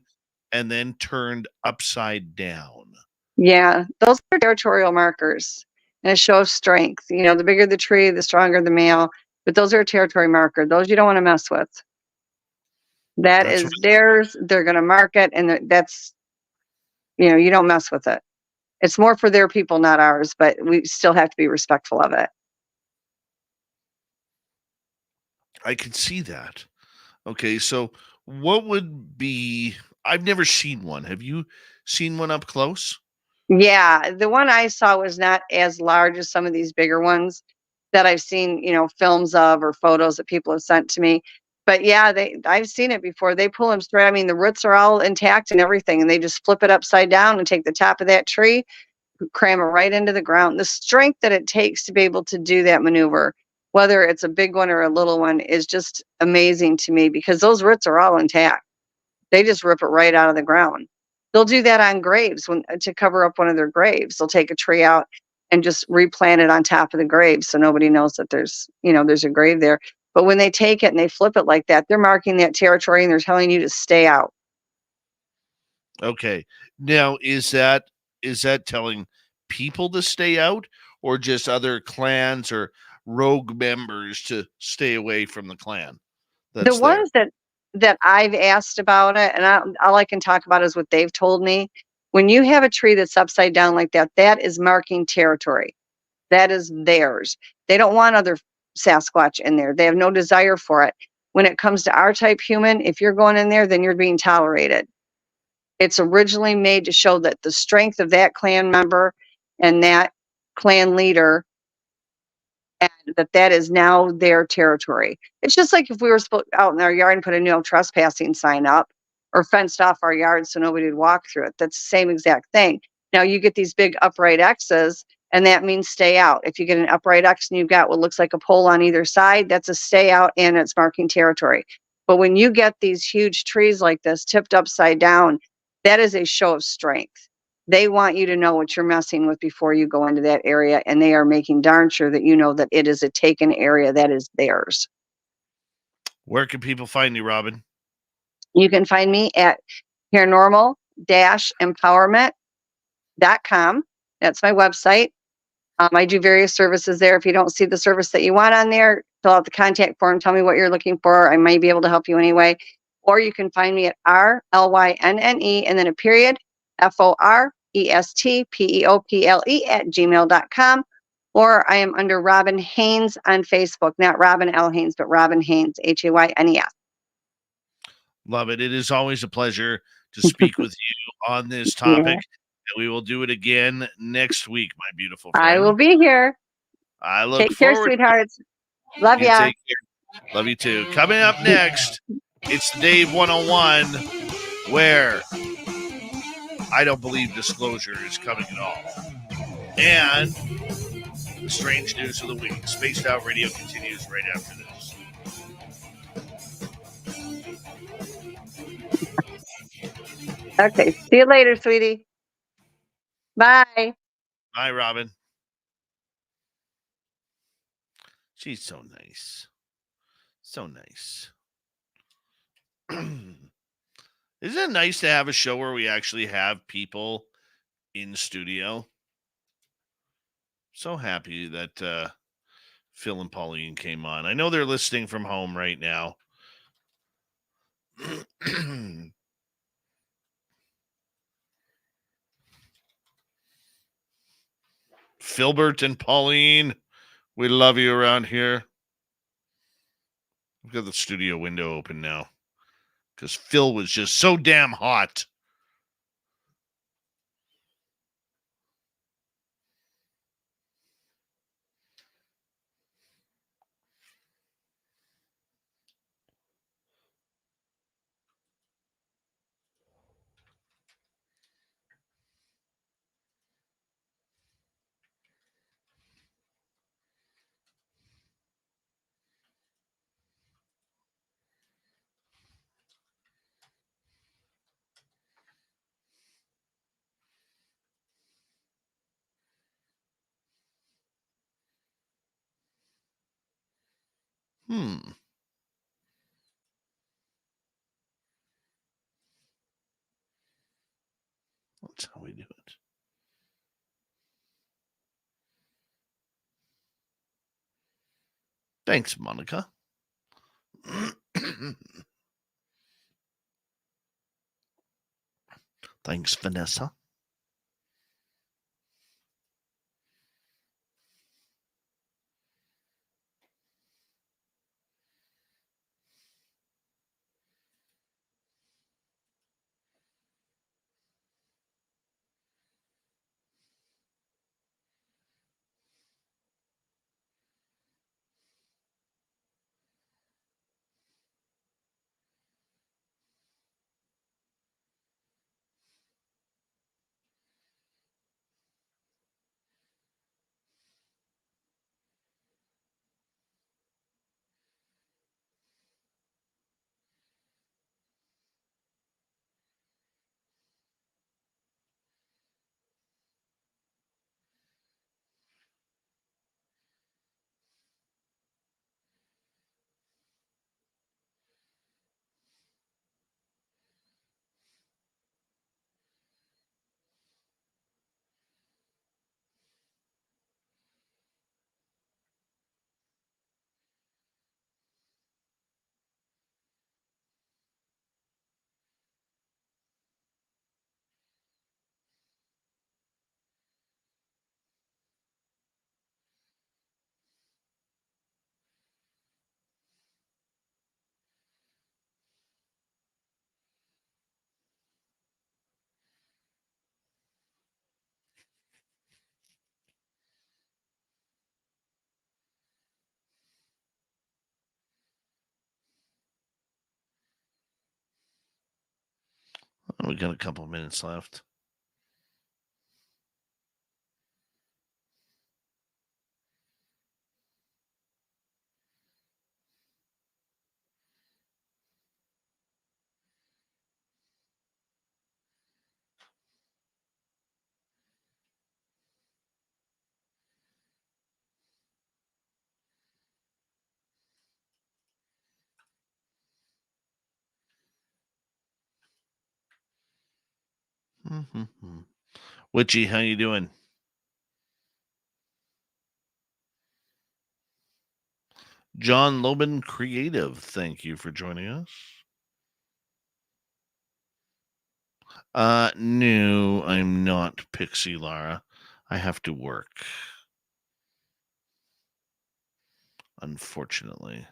and then turned upside down. Yeah, those are territorial markers and a show of strength. The bigger the tree, the stronger the male. But those are a territory marker. Those you don't want to mess with. That's is theirs. They're going to mark it, and that's, you don't mess with it. It's more for their people, not ours, but we still have to be respectful of it. I can see that. Okay, so what would be, I've never seen one. Have you seen one up close? Yeah, the one I saw was not as large as some of these bigger ones that I've seen, films of or photos that people have sent to me. But yeah, I've seen it before. They pull them straight. I mean, the roots are all intact and everything, and they just flip it upside down and take the top of that tree, cram it right into the ground. The strength that it takes to be able to do that maneuver, whether it's a big one or a little one, is just amazing to me because those roots are all intact. They just rip it right out of the ground. They'll do that on graves to cover up one of their graves. They'll take a tree out and just replant it on top of the grave so nobody knows that there's a grave there. But when they take it and they flip it like that, they're marking that territory and they're telling you to stay out. Okay. Now, is that telling people to stay out, or just other clans or rogue members to stay away from the clan? The ones that I've asked about it, and all I can talk about is what they've told me. When you have a tree that's upside down like that, that is marking territory. That is theirs. They don't want other Sasquatch in there. They have no desire for it. When it comes to our type human, if you're going in there, then you're being tolerated. It's originally made to show that the strength of that clan member and that clan leader, and that is now their territory. It's just like if we were out in our yard and put a no trespassing sign up or fenced off our yard so nobody would walk through it. That's the same exact thing. Now you get these big upright X's, and that means stay out. If you get an upright X and you've got what looks like a pole on either side, that's a stay out and it's marking territory. But when you get these huge trees like this tipped upside down, that is a show of strength. They want you to know what you're messing with before you go into that area, and they are making darn sure that you know that it is a taken area that is theirs. Where can people find you, You can find me at paranormal-empowerment.com. That's my website. I do various services there. If you don't see the service that you want on there, fill out the contact form, tell me what you're looking for. I might be able to help you anyway. Or you can find me at RLYNNE and then a period, FORESTPEOPLE@gmail.com. Or I am under Robin Haynes on Facebook, not Robin L. Haynes, but Robin Haynes, Haynes. Love it. It is always a pleasure to speak with you on this topic. Yeah. And we will do it again next week, my beautiful friend. I will be here. I look Take care, forward. sweethearts. Love ya. Take care. Love you too. Coming up next, it's Dave 101, where I don't believe disclosure is coming at all. And the strange news of the week. Spaced Out Radio continues right after this. Okay. See you later, sweetie. Bye. Bye, Robin. She's so nice. So nice. Isn't it nice to have a show where we actually have people in studio? So happy that Phil and Pauline came on. I know they're listening from home right now. Philbert and Pauline, we love you around here. We've got the studio window open now because Phil was just so damn hot. That's how we do it. Thanks, Monica. Thanks, Vanessa. We got a couple minutes left. Witchy, how you doing? John Loban Creative, thank you for joining us. No, I'm not Pixie Lara. I have to work. Unfortunately.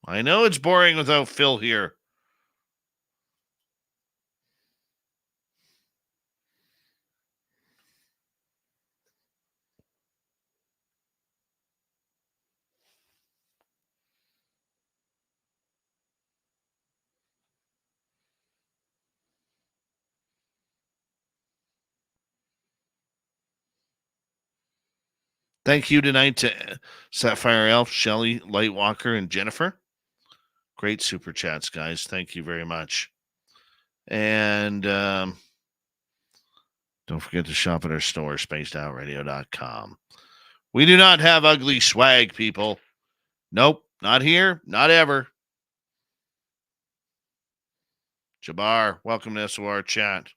I know it's boring without Phil here. Thank you tonight to Sapphire Elf, Shelly, Lightwalker, and Jennifer. Great super chats, guys. Thank you very much. And don't forget to shop at our store, spacedoutradio.com. We do not have ugly swag, people. Nope, not here, not ever. Jabbar, welcome to SOR Chat.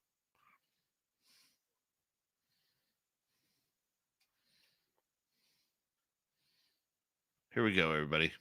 Here we go, everybody.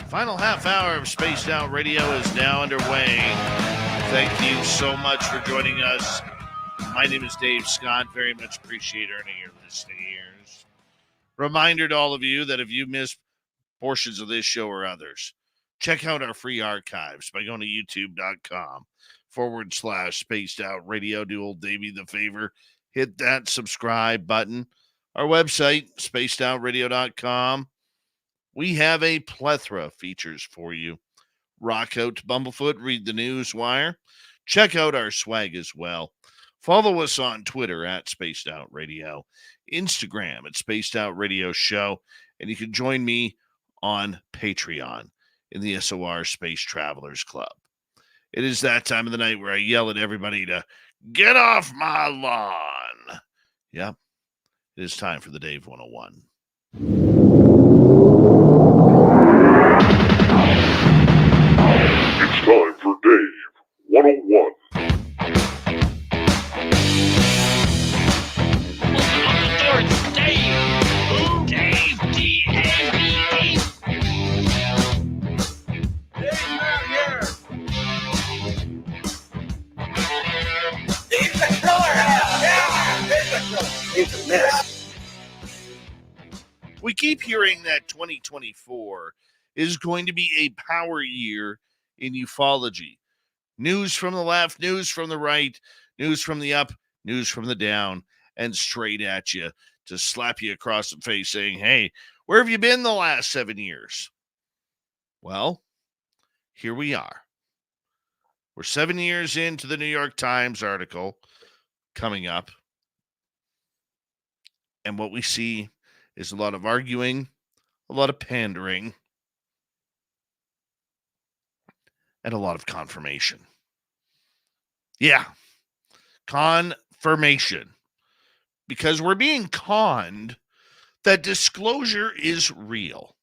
Final half hour of Spaced Out Radio is now underway. Thank you so much for joining us. My name is Dave Scott. Very much appreciate earning your listening ears. Reminder to all of you that if you missed portions of this show or others, check out our free archives by going to youtube.com/Spaced Out Radio. Do old Davey the favor. Hit that subscribe button. Our website, spacedoutradio.com. We have a plethora of features for you. Rock out to Bumblefoot, read the news wire. Check out our swag as well. Follow us on Twitter at Spaced Out Radio, Instagram at Spaced Out Radio Show, and you can join me on Patreon in the SOR Space Travelers Club. It is that time of the night where I yell at everybody to get off my lawn. Yep, it is time for the Dave 101. It's time for Dave 101. We keep hearing that 2024 is going to be a power year in ufology. News from the left, news from the right, news from the up, news from the down, and straight at you to slap you across the face saying, hey, where have you been the last 7 years? Well, here we are. We're 7 years into the New York Times article coming up. And what we see is a lot of arguing, a lot of pandering, and a lot of confirmation. Yeah, confirmation. Because we're being conned that disclosure is real.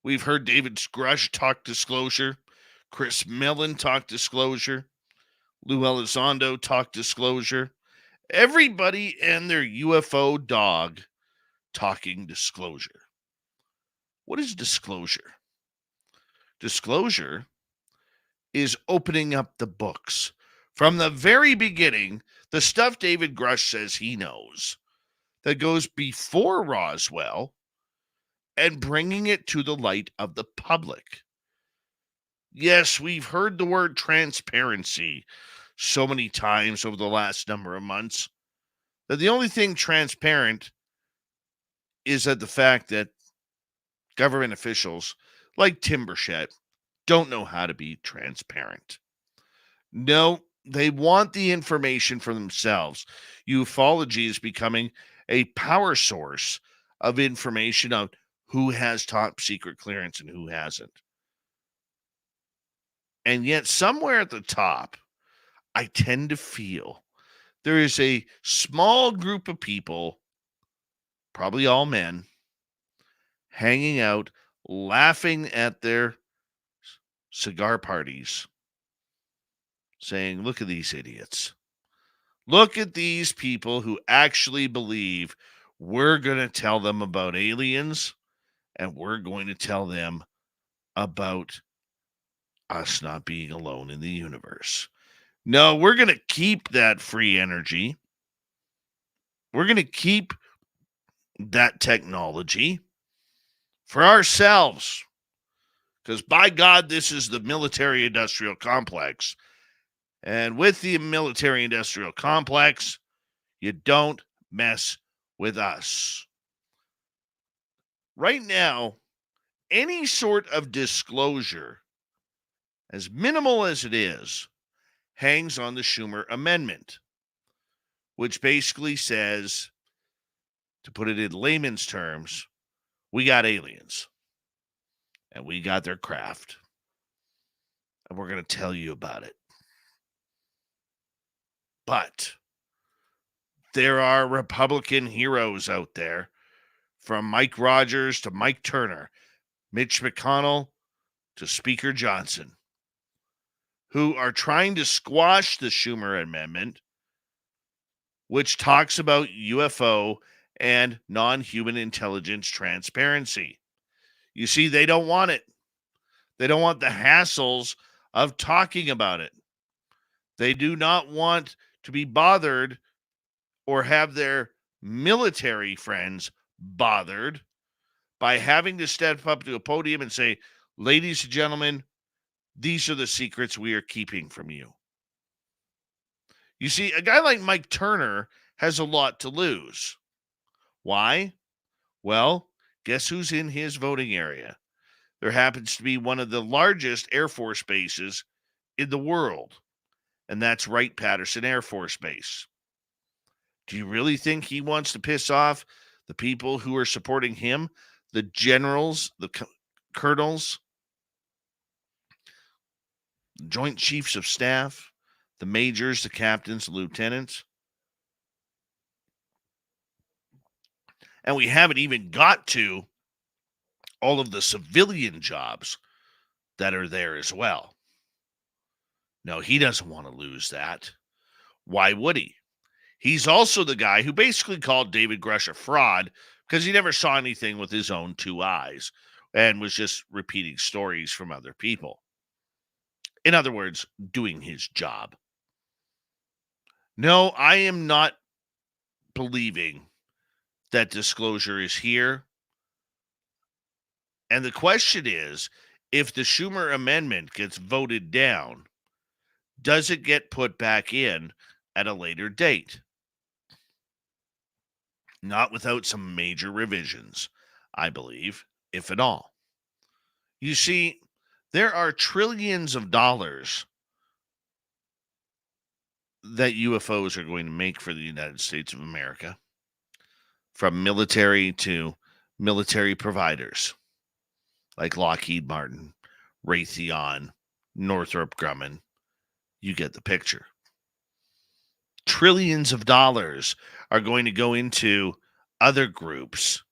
We've heard David Grush talk disclosure, Chris Mellon talk disclosure, Lou Elizondo talk disclosure. Everybody and their UFO dog talking disclosure. What is disclosure? Disclosure is opening up the books. From the very beginning, the stuff David Grush says he knows that goes before Roswell and bringing it to the light of the public. Yes, we've heard the word transparency so many times over the last number of months that the only thing transparent is that the fact that government officials like Tim Burchett don't know how to be transparent. No, they want the information for themselves. Ufology is becoming a power source of information on who has top secret clearance and who hasn't. And yet somewhere at the top, I tend to feel there is a small group of people, probably all men, hanging out, laughing at their cigar parties, saying, look at these idiots. Look at these people who actually believe we're going to tell them about aliens and we're going to tell them about us not being alone in the universe. No, we're going to keep that free energy. We're going to keep that technology for ourselves. Because by God, this is the military-industrial complex. And with the military-industrial complex, you don't mess with us. Right now, any sort of disclosure, as minimal as it is, hangs on the Schumer Amendment, which basically says To put it in layman's terms, we got aliens. And we got their craft. And we're going to tell you about it. But there are Republican heroes out there, from Mike Rogers to Mike Turner, Mitch McConnell to Speaker Johnson, who are trying to squash the Schumer Amendment, which talks about UFO and non-human intelligence transparency. You see, they don't want it. They don't want the hassles of talking about it. They do not want to be bothered or have their military friends bothered by having to step up to a podium and say, ladies and gentlemen, these are the secrets we are keeping from you. You see, a guy like Mike Turner has a lot to lose. Why? Well, guess who's in his voting area? There happens to be one of the largest Air Force bases in the world, and that's Wright-Patterson Air Force Base. Do you really think he wants to piss off the people who are supporting him, the generals, the colonels, the Joint Chiefs of Staff, the majors, the captains, the lieutenants? And we haven't even got to all of the civilian jobs that are there as well. No, he doesn't want to lose that. Why would he? He's also the guy who basically called David Grush a fraud because he never saw anything with his own two eyes and was just repeating stories from other people. In other words, doing his job. No, I am not believing that disclosure is here. And the question is, if the Schumer Amendment gets voted down, does it get put back in at a later date? Not without some major revisions, I believe, if at all. You see, there are trillions of dollars that UFOs are going to make for the United States of America, from military to military providers like Lockheed Martin, Raytheon, Northrop Grumman. You get the picture. Trillions of dollars are going to go into other groups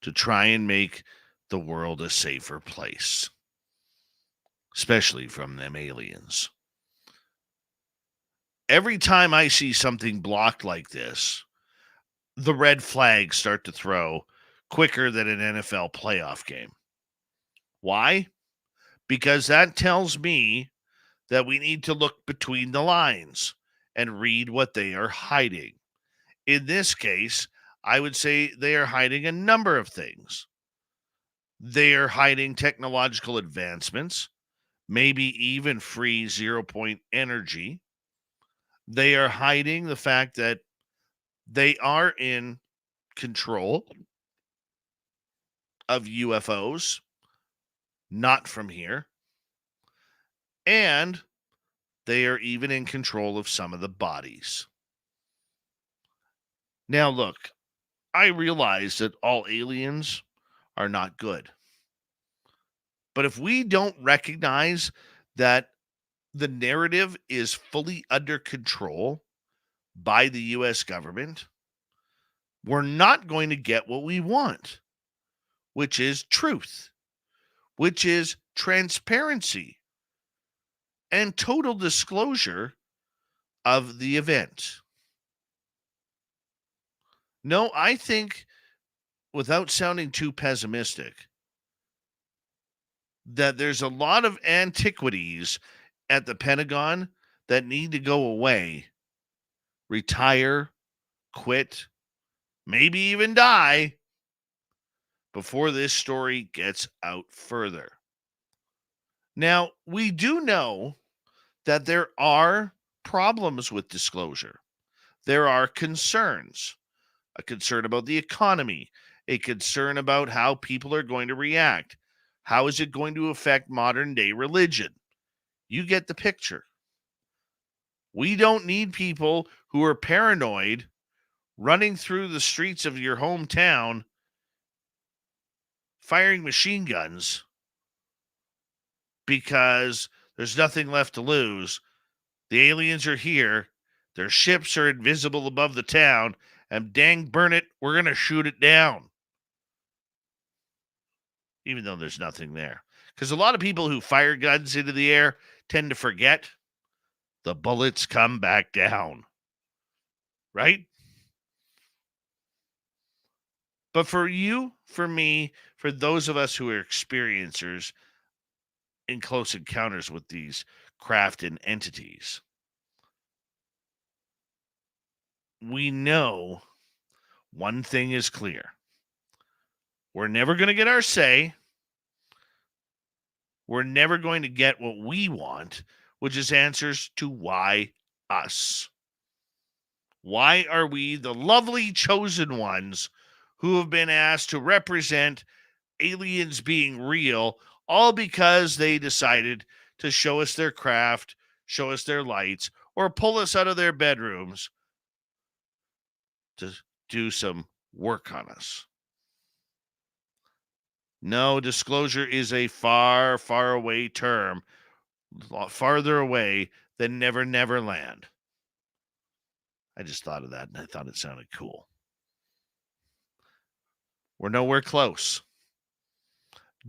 to try and make the world a safer place, especially from them aliens. Every time I see something blocked like this, the red flags start to throw quicker than an NFL playoff game. Why? Because that tells me that we need to look between the lines and read what they are hiding. In this case, I would say they are hiding a number of things. They are hiding technological advancements, maybe even free 0-point energy. They are hiding the fact that they are in control of UFOs, not from here. And they are even in control of some of the bodies. Now, look, I realize that all aliens are not good. But if we don't recognize that the narrative is fully under control by the U.S. government, we're not going to get what we want, which is truth, which is transparency and total disclosure of the event. No, I think, without sounding too pessimistic, that there's a lot of antiquities at the Pentagon that need to go away, retire, quit, maybe even die before this story gets out further. Now, we do know that there are problems with disclosure. There are concerns. A concern about the economy, a concern about how people are going to react. How is it going to affect modern day religion? You get the picture. We don't need people who are paranoid running through the streets of your hometown, firing machine guns because there's nothing left to lose. The aliens are here. Their ships are invisible above the town. And dang burn it, we're going to shoot it down. Even though there's nothing there. Because a lot of people who fire guns into the air tend to forget the bullets come back down. Right? But for you, for me, for those of us who are experiencers in close encounters with these craft and entities, we know one thing is clear. We're never going to get our say. We're never going to get what we want, which is answers to why us. Why are we the lovely chosen ones who have been asked to represent aliens being real, all because they decided to show us their craft, show us their lights, or pull us out of their bedrooms to do some work on us? No, disclosure is a far, far away term, farther away than Never Never Land. I just thought of that and I thought it sounded cool. We're nowhere close.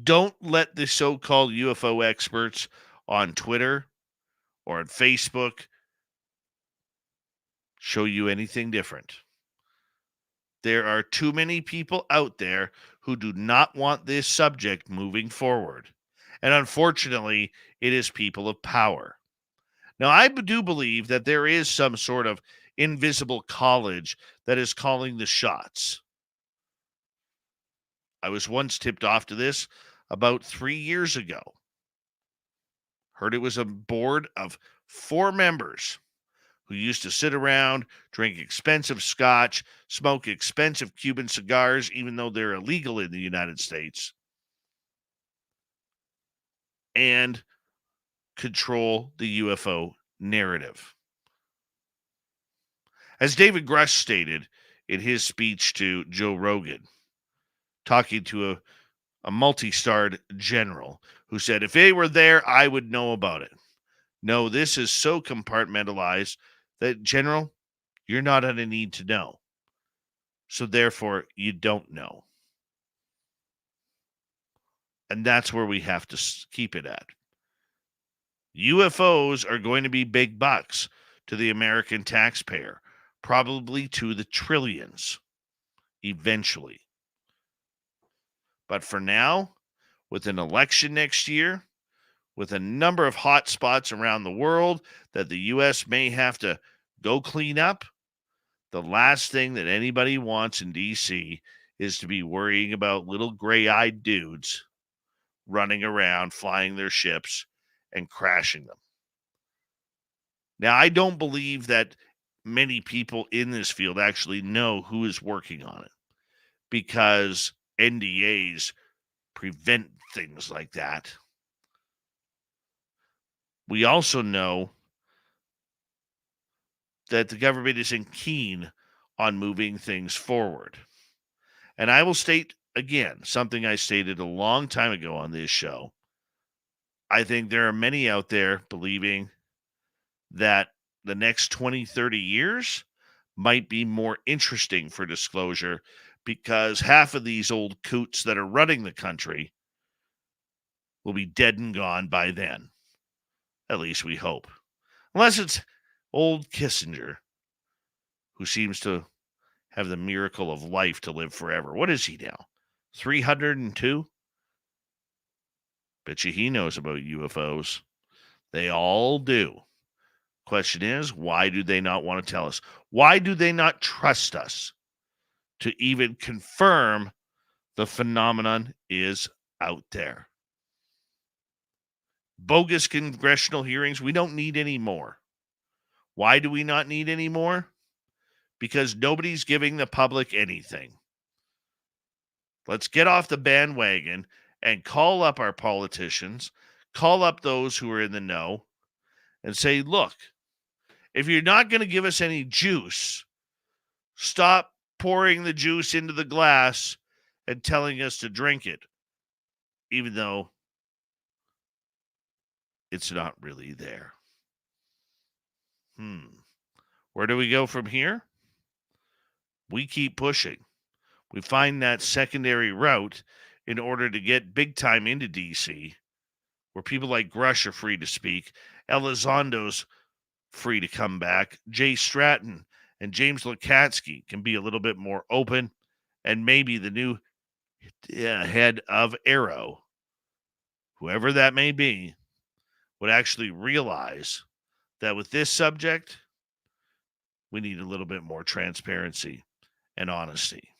Don't let the so-called UFO experts on Twitter or on Facebook show you anything different. There are too many people out there who do not want this subject moving forward. And unfortunately, it is people of power. Now, I do believe that there is some sort of invisible college that is calling the shots. I was once tipped off to this about 3 years ago. Heard it was a board of 4 members who used to sit around, drink expensive scotch, smoke expensive Cuban cigars, even though they're illegal in the United States, and control the UFO narrative. As David Grush stated in his speech to Joe Rogan, talking to a multi-starred general who said, if they were there, I would know about it. No, this is so compartmentalized that, General, you're not on a need to know. So therefore, you don't know. And that's where we have to keep it at. UFOs are going to be big bucks to the American taxpayer, probably to the trillions, eventually. But for now, with an election next year, with a number of hot spots around the world that the U.S. may have to go clean up, the last thing that anybody wants in D.C. is to be worrying about little gray-eyed dudes running around, flying their ships, and crashing them. Now, I don't believe that many people in this field actually know who is working on it, because NDAs prevent things like that. We also know that the government isn't keen on moving things forward. And I will state again something I stated a long time ago on this show. I think there are many out there believing that the next 20, 30 years might be more interesting for disclosure, because half of these old coots that are running the country will be dead and gone by then. At least we hope. Unless it's old Kissinger, who seems to have the miracle of life to live forever. What is he now? 302? Bet you he knows about UFOs. They all do. Question is, why do they not want to tell us? Why do they not trust us to even confirm the phenomenon is out there? Bogus congressional hearings, we don't need any more. Why do we not need any more? Because nobody's giving the public anything. Let's get off the bandwagon and call up our politicians, call up those who are in the know, and say, look, if you're not going to give us any juice Stop pouring the juice into the glass and telling us to drink it, even though it's not really there. Where do we go from here? We keep pushing. We find that secondary route in order to get big time into DC, where people like Grush are free to speak, Elizondo's free to come back, Jay Stratton and James Lukatsky can be a little bit more open, and maybe the new head of Arrow, whoever that may be, would actually realize that with this subject, we need a little bit more transparency and honesty.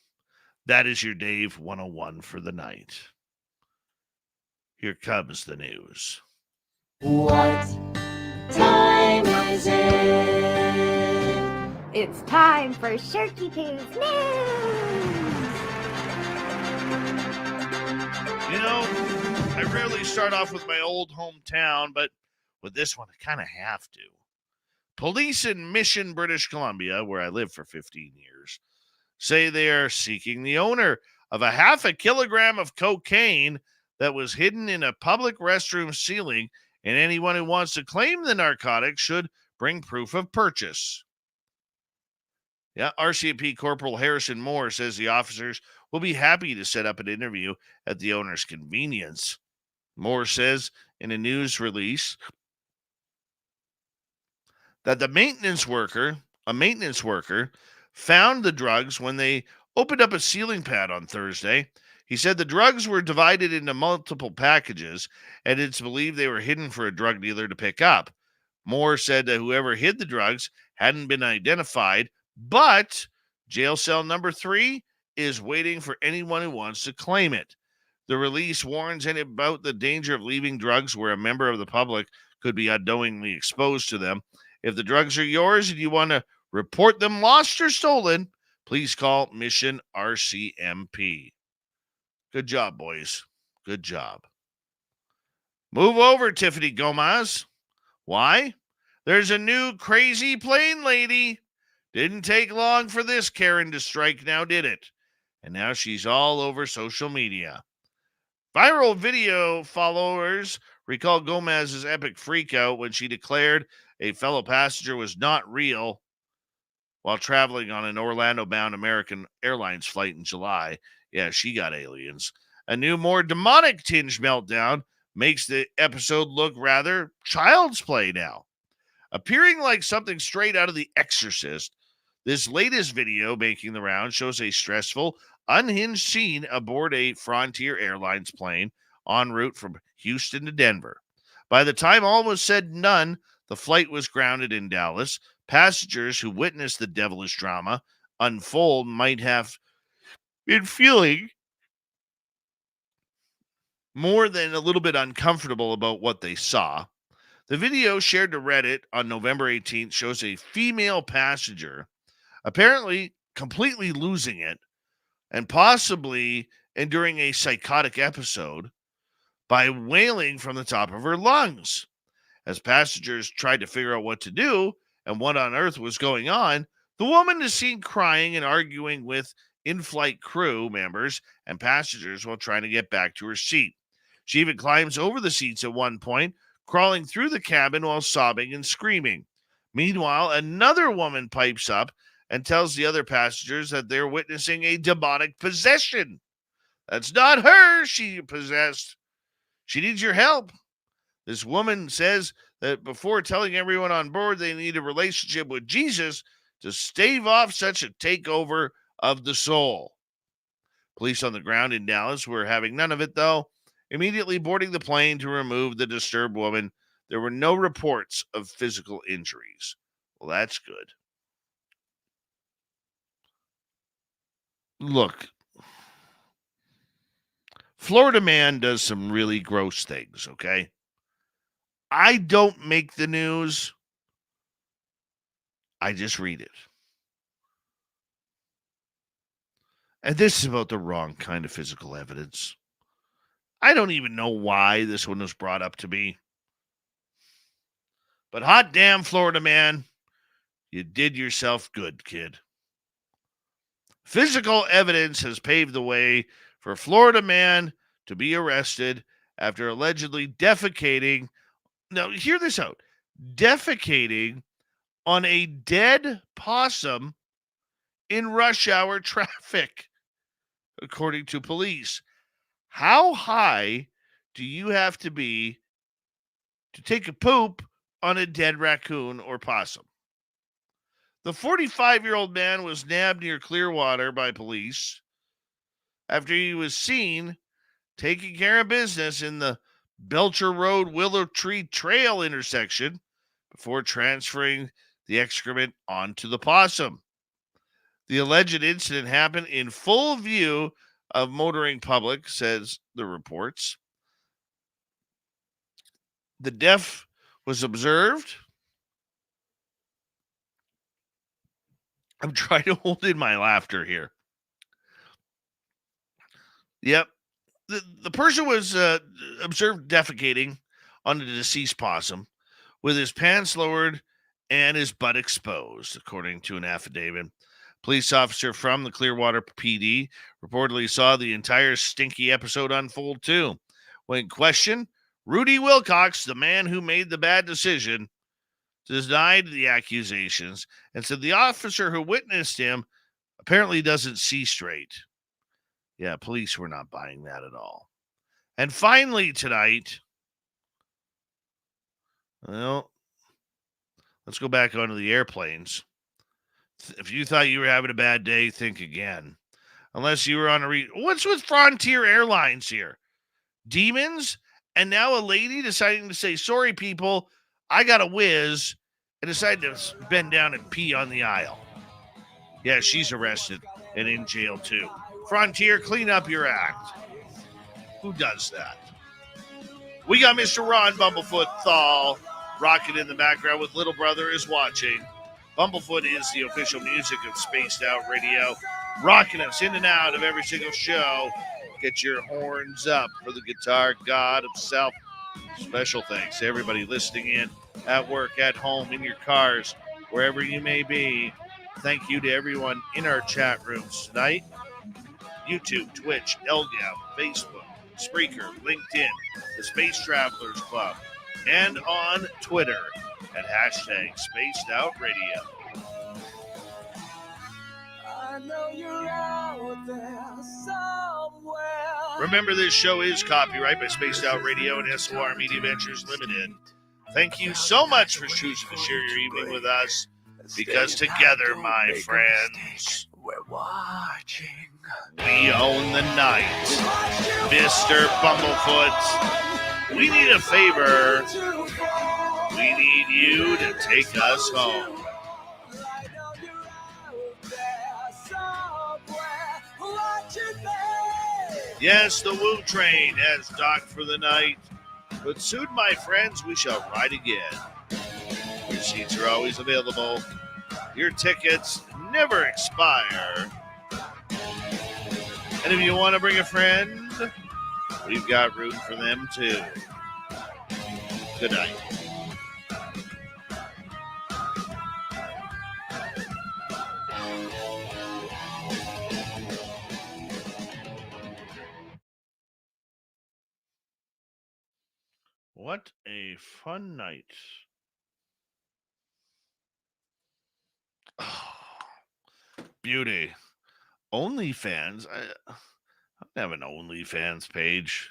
That is your Dave 101 for the night. Here comes the news. What time is it? It's time for Shirky Poo's news! You know, I rarely start off with my old hometown, but with this one, I kind of have to. Police in Mission, British Columbia, where I lived for 15 years, say they are seeking the owner of a 0.5 kilogram of cocaine that was hidden in a public restroom ceiling, and anyone who wants to claim the narcotic should bring proof of purchase. Yeah, RCMP Corporal Harrison Moore says the officers will be happy to set up an interview at the owner's convenience. Moore says in a news release that a maintenance worker, found the drugs when they opened up a ceiling pad on Thursday. He said the drugs were divided into multiple packages, and it's believed they were hidden for a drug dealer to pick up. Moore said that whoever hid the drugs hadn't been identified, but jail cell number 3 is waiting for anyone who wants to claim it. The release warns about the danger of leaving drugs where a member of the public could be unknowingly exposed to them. If the drugs are yours and you want to report them lost or stolen, please call Mission RCMP. Good job, boys. Good job. Move over, Tiffany Gomez. Why? There's a new crazy plane lady. Didn't take long for this Karen to strike now, did it? And now she's all over social media. Viral video followers recall Gomez's epic freakout when she declared a fellow passenger was not real while traveling on an Orlando-bound American Airlines flight in July. Yeah, she got aliens. A new, more demonic tinge meltdown makes the episode look rather child's play now. Appearing like something straight out of The Exorcist, this latest video making the round shows a stressful, unhinged scene aboard a Frontier Airlines plane en route from Houston to Denver. By the time all was said and done, the flight was grounded in Dallas. Passengers who witnessed the devilish drama unfold might have been feeling more than a little bit uncomfortable about what they saw. The video shared to Reddit on November 18th shows a female passenger apparently completely losing it and possibly enduring a psychotic episode by wailing from the top of her lungs. As passengers tried to figure out what to do and what on earth was going on, the woman is seen crying and arguing with in-flight crew members and passengers while trying to get back to her seat. She even climbs over the seats at one point, crawling through the cabin while sobbing and screaming. Meanwhile, another woman pipes up and tells the other passengers that they're witnessing a demonic possession. That's not her she possessed. She needs your help. This woman says that before telling everyone on board they need a relationship with Jesus to stave off such a takeover of the soul. Police on the ground in Dallas were having none of it, though, immediately boarding the plane to remove the disturbed woman. There were no reports of physical injuries. Well, that's good. Look, Florida man does some really gross things, okay? I don't make the news. I just read it. And this is about the wrong kind of physical evidence. I don't even know why this one was brought up to me. But hot damn, Florida man, you did yourself good, kid. Physical evidence has paved the way for Florida man to be arrested after allegedly defecating. Now, hear this out. Defecating on a dead possum in rush hour traffic, according to police. How high do you have to be to take a poop on a dead raccoon or possum? The 45-year-old man was nabbed near Clearwater by police after he was seen taking care of business in the Belcher Road Willow Tree Trail intersection before transferring the excrement onto the possum. The alleged incident happened in full view of motoring public, says the reports. The death was observed. I'm trying to hold in my laughter here. Yep. The person was observed defecating on the deceased possum with his pants lowered and his butt exposed, according to an affidavit. Police officer from the Clearwater PD reportedly saw the entire stinky episode unfold too. When questioned, Rudy Wilcox, the man who made the bad decision, denied the accusations and said the officer who witnessed him apparently doesn't see straight. Yeah, police were not buying that at all. And finally tonight, well, let's go back onto the airplanes. If you thought you were having a bad day, think again. Unless you were on what's with Frontier Airlines here? Demons? And now a lady deciding to say, sorry, people, I got a whiz, and decided to bend down and pee on the aisle. Yeah, she's arrested and in jail too. Frontier, clean up your act. Who does that? We got Mr. Ron Bumblefoot Thal rocking in the background with Little Brother is Watching. Bumblefoot is the official music of Spaced Out Radio, rocking us in and out of every single show. Get your horns up for the guitar god himself. Special thanks to everybody listening in at work, at home, in your cars, wherever you may be. Thank you to everyone in our chat rooms tonight. YouTube, Twitch, Elgato, Facebook, Spreaker, LinkedIn, the Space Travelers Club, and on Twitter at hashtag Spaced Out Radio. I know you're out there somewhere. Remember, this show is copyright by Spaced Out Radio and SOR Media Ventures Limited. Thank you so much for choosing to share your evening with us, because together, my friends, we're watching. We own the night. Mr. Bumblefoot, we need a favor. We need you to take us home. Yes, the Woo Train has docked for the night, but soon, my friends, we shall ride again. Your seats are always available. Your tickets never expire. And if you want to bring a friend, we've got room for them too. Good night. What a fun night. Oh, beauty. OnlyFans? I don't have an OnlyFans page.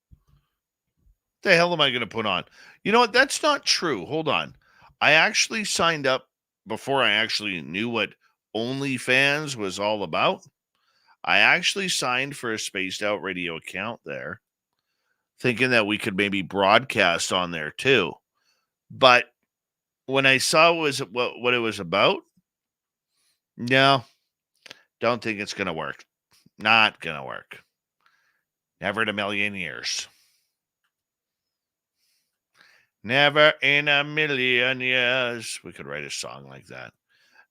What the hell am I going to put on? You know what? That's not true. Hold on. I actually signed up before I actually knew what OnlyFans was all about. I actually signed for a Spaced Out Radio account there, thinking that we could maybe broadcast on there too. But when I saw what it was about, no, don't think it's going to work. Not going to work. Never in a million years. Never in a million years. We could write a song like that.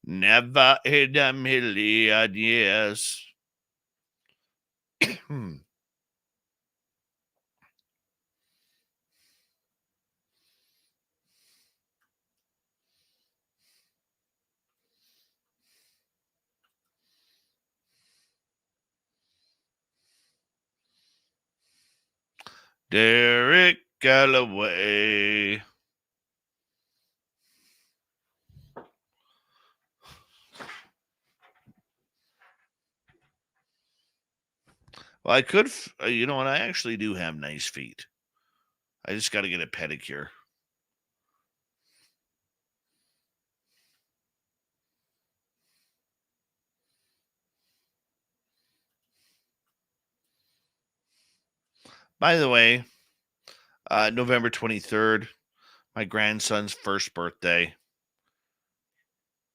Never in a million years. Derek Galloway. Well, I could, you know what? I actually do have nice feet. I just got to get a pedicure. By the way, November 23rd, my grandson's first birthday.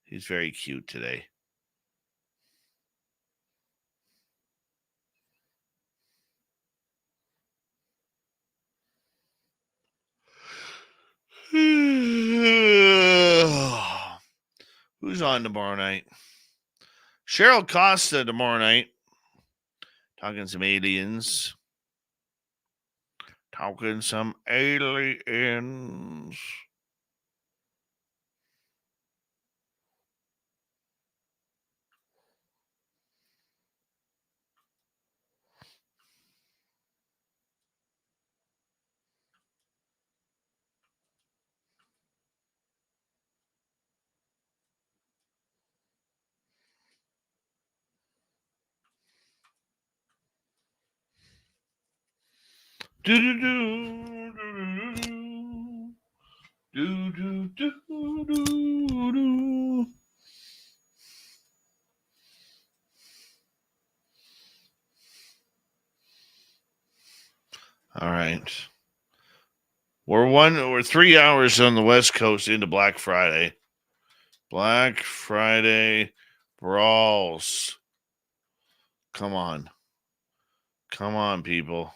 He's very cute today. Who's on tomorrow night? Cheryl Costa tomorrow night. Talking some aliens. Talking some aliens. Do do do do do do do do. All right. We're 3 hours on the West Coast into Black Friday. Black Friday brawls. Come on. Come on, people.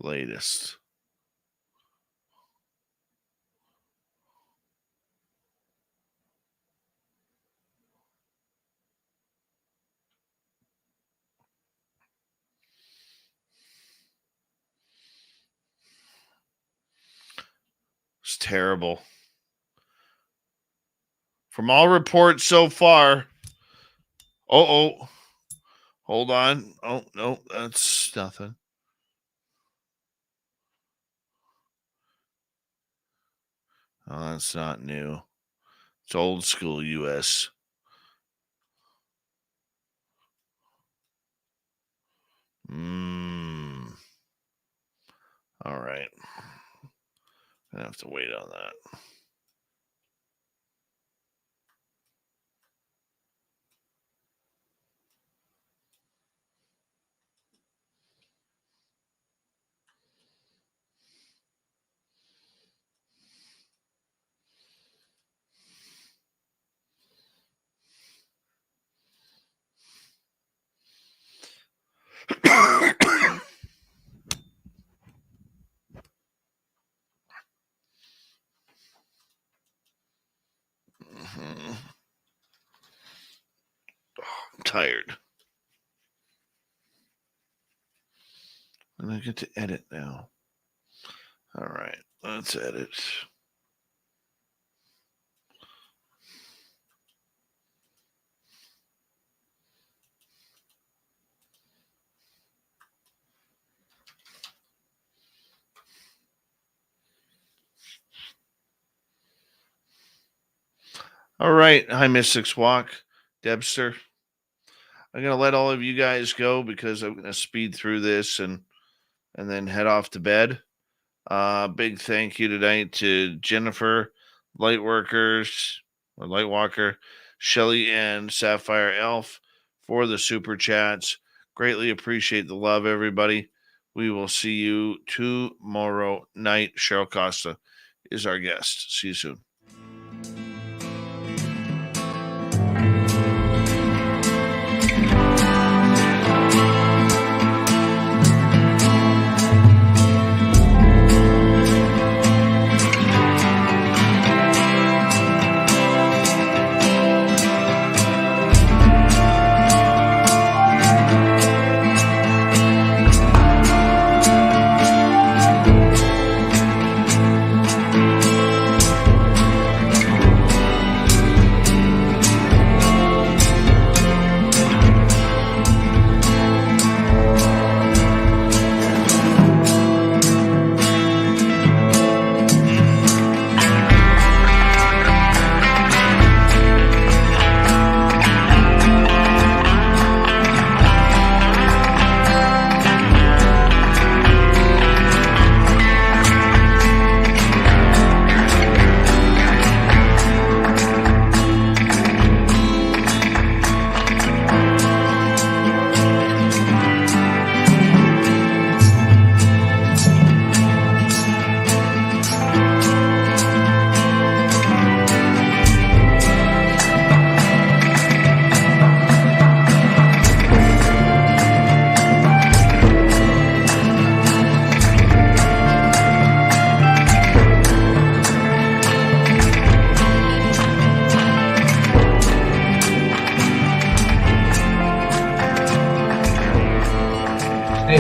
Latest. It's terrible. From all reports so far. Oh. Hold on. Oh, no, that's nothing. Oh, that's not new. It's old school US. All right. I have to wait on that. I'm tired. And I get to edit now. All right, let's edit. All right. Hi, Mystics Walk. Debster. I'm going to let all of you guys go because I'm going to speed through this and then head off to bed. Big thank you tonight to Jennifer, Lightworkers, or Lightwalker, Shelly, and Sapphire Elf for the super chats. Greatly appreciate the love, everybody. We will see you tomorrow night. Cheryl Costa is our guest. See you soon.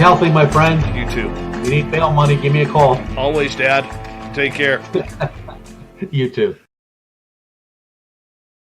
healthy, my friend. You too. If you need bail money, give me a call. Always, Dad. Take care. You too.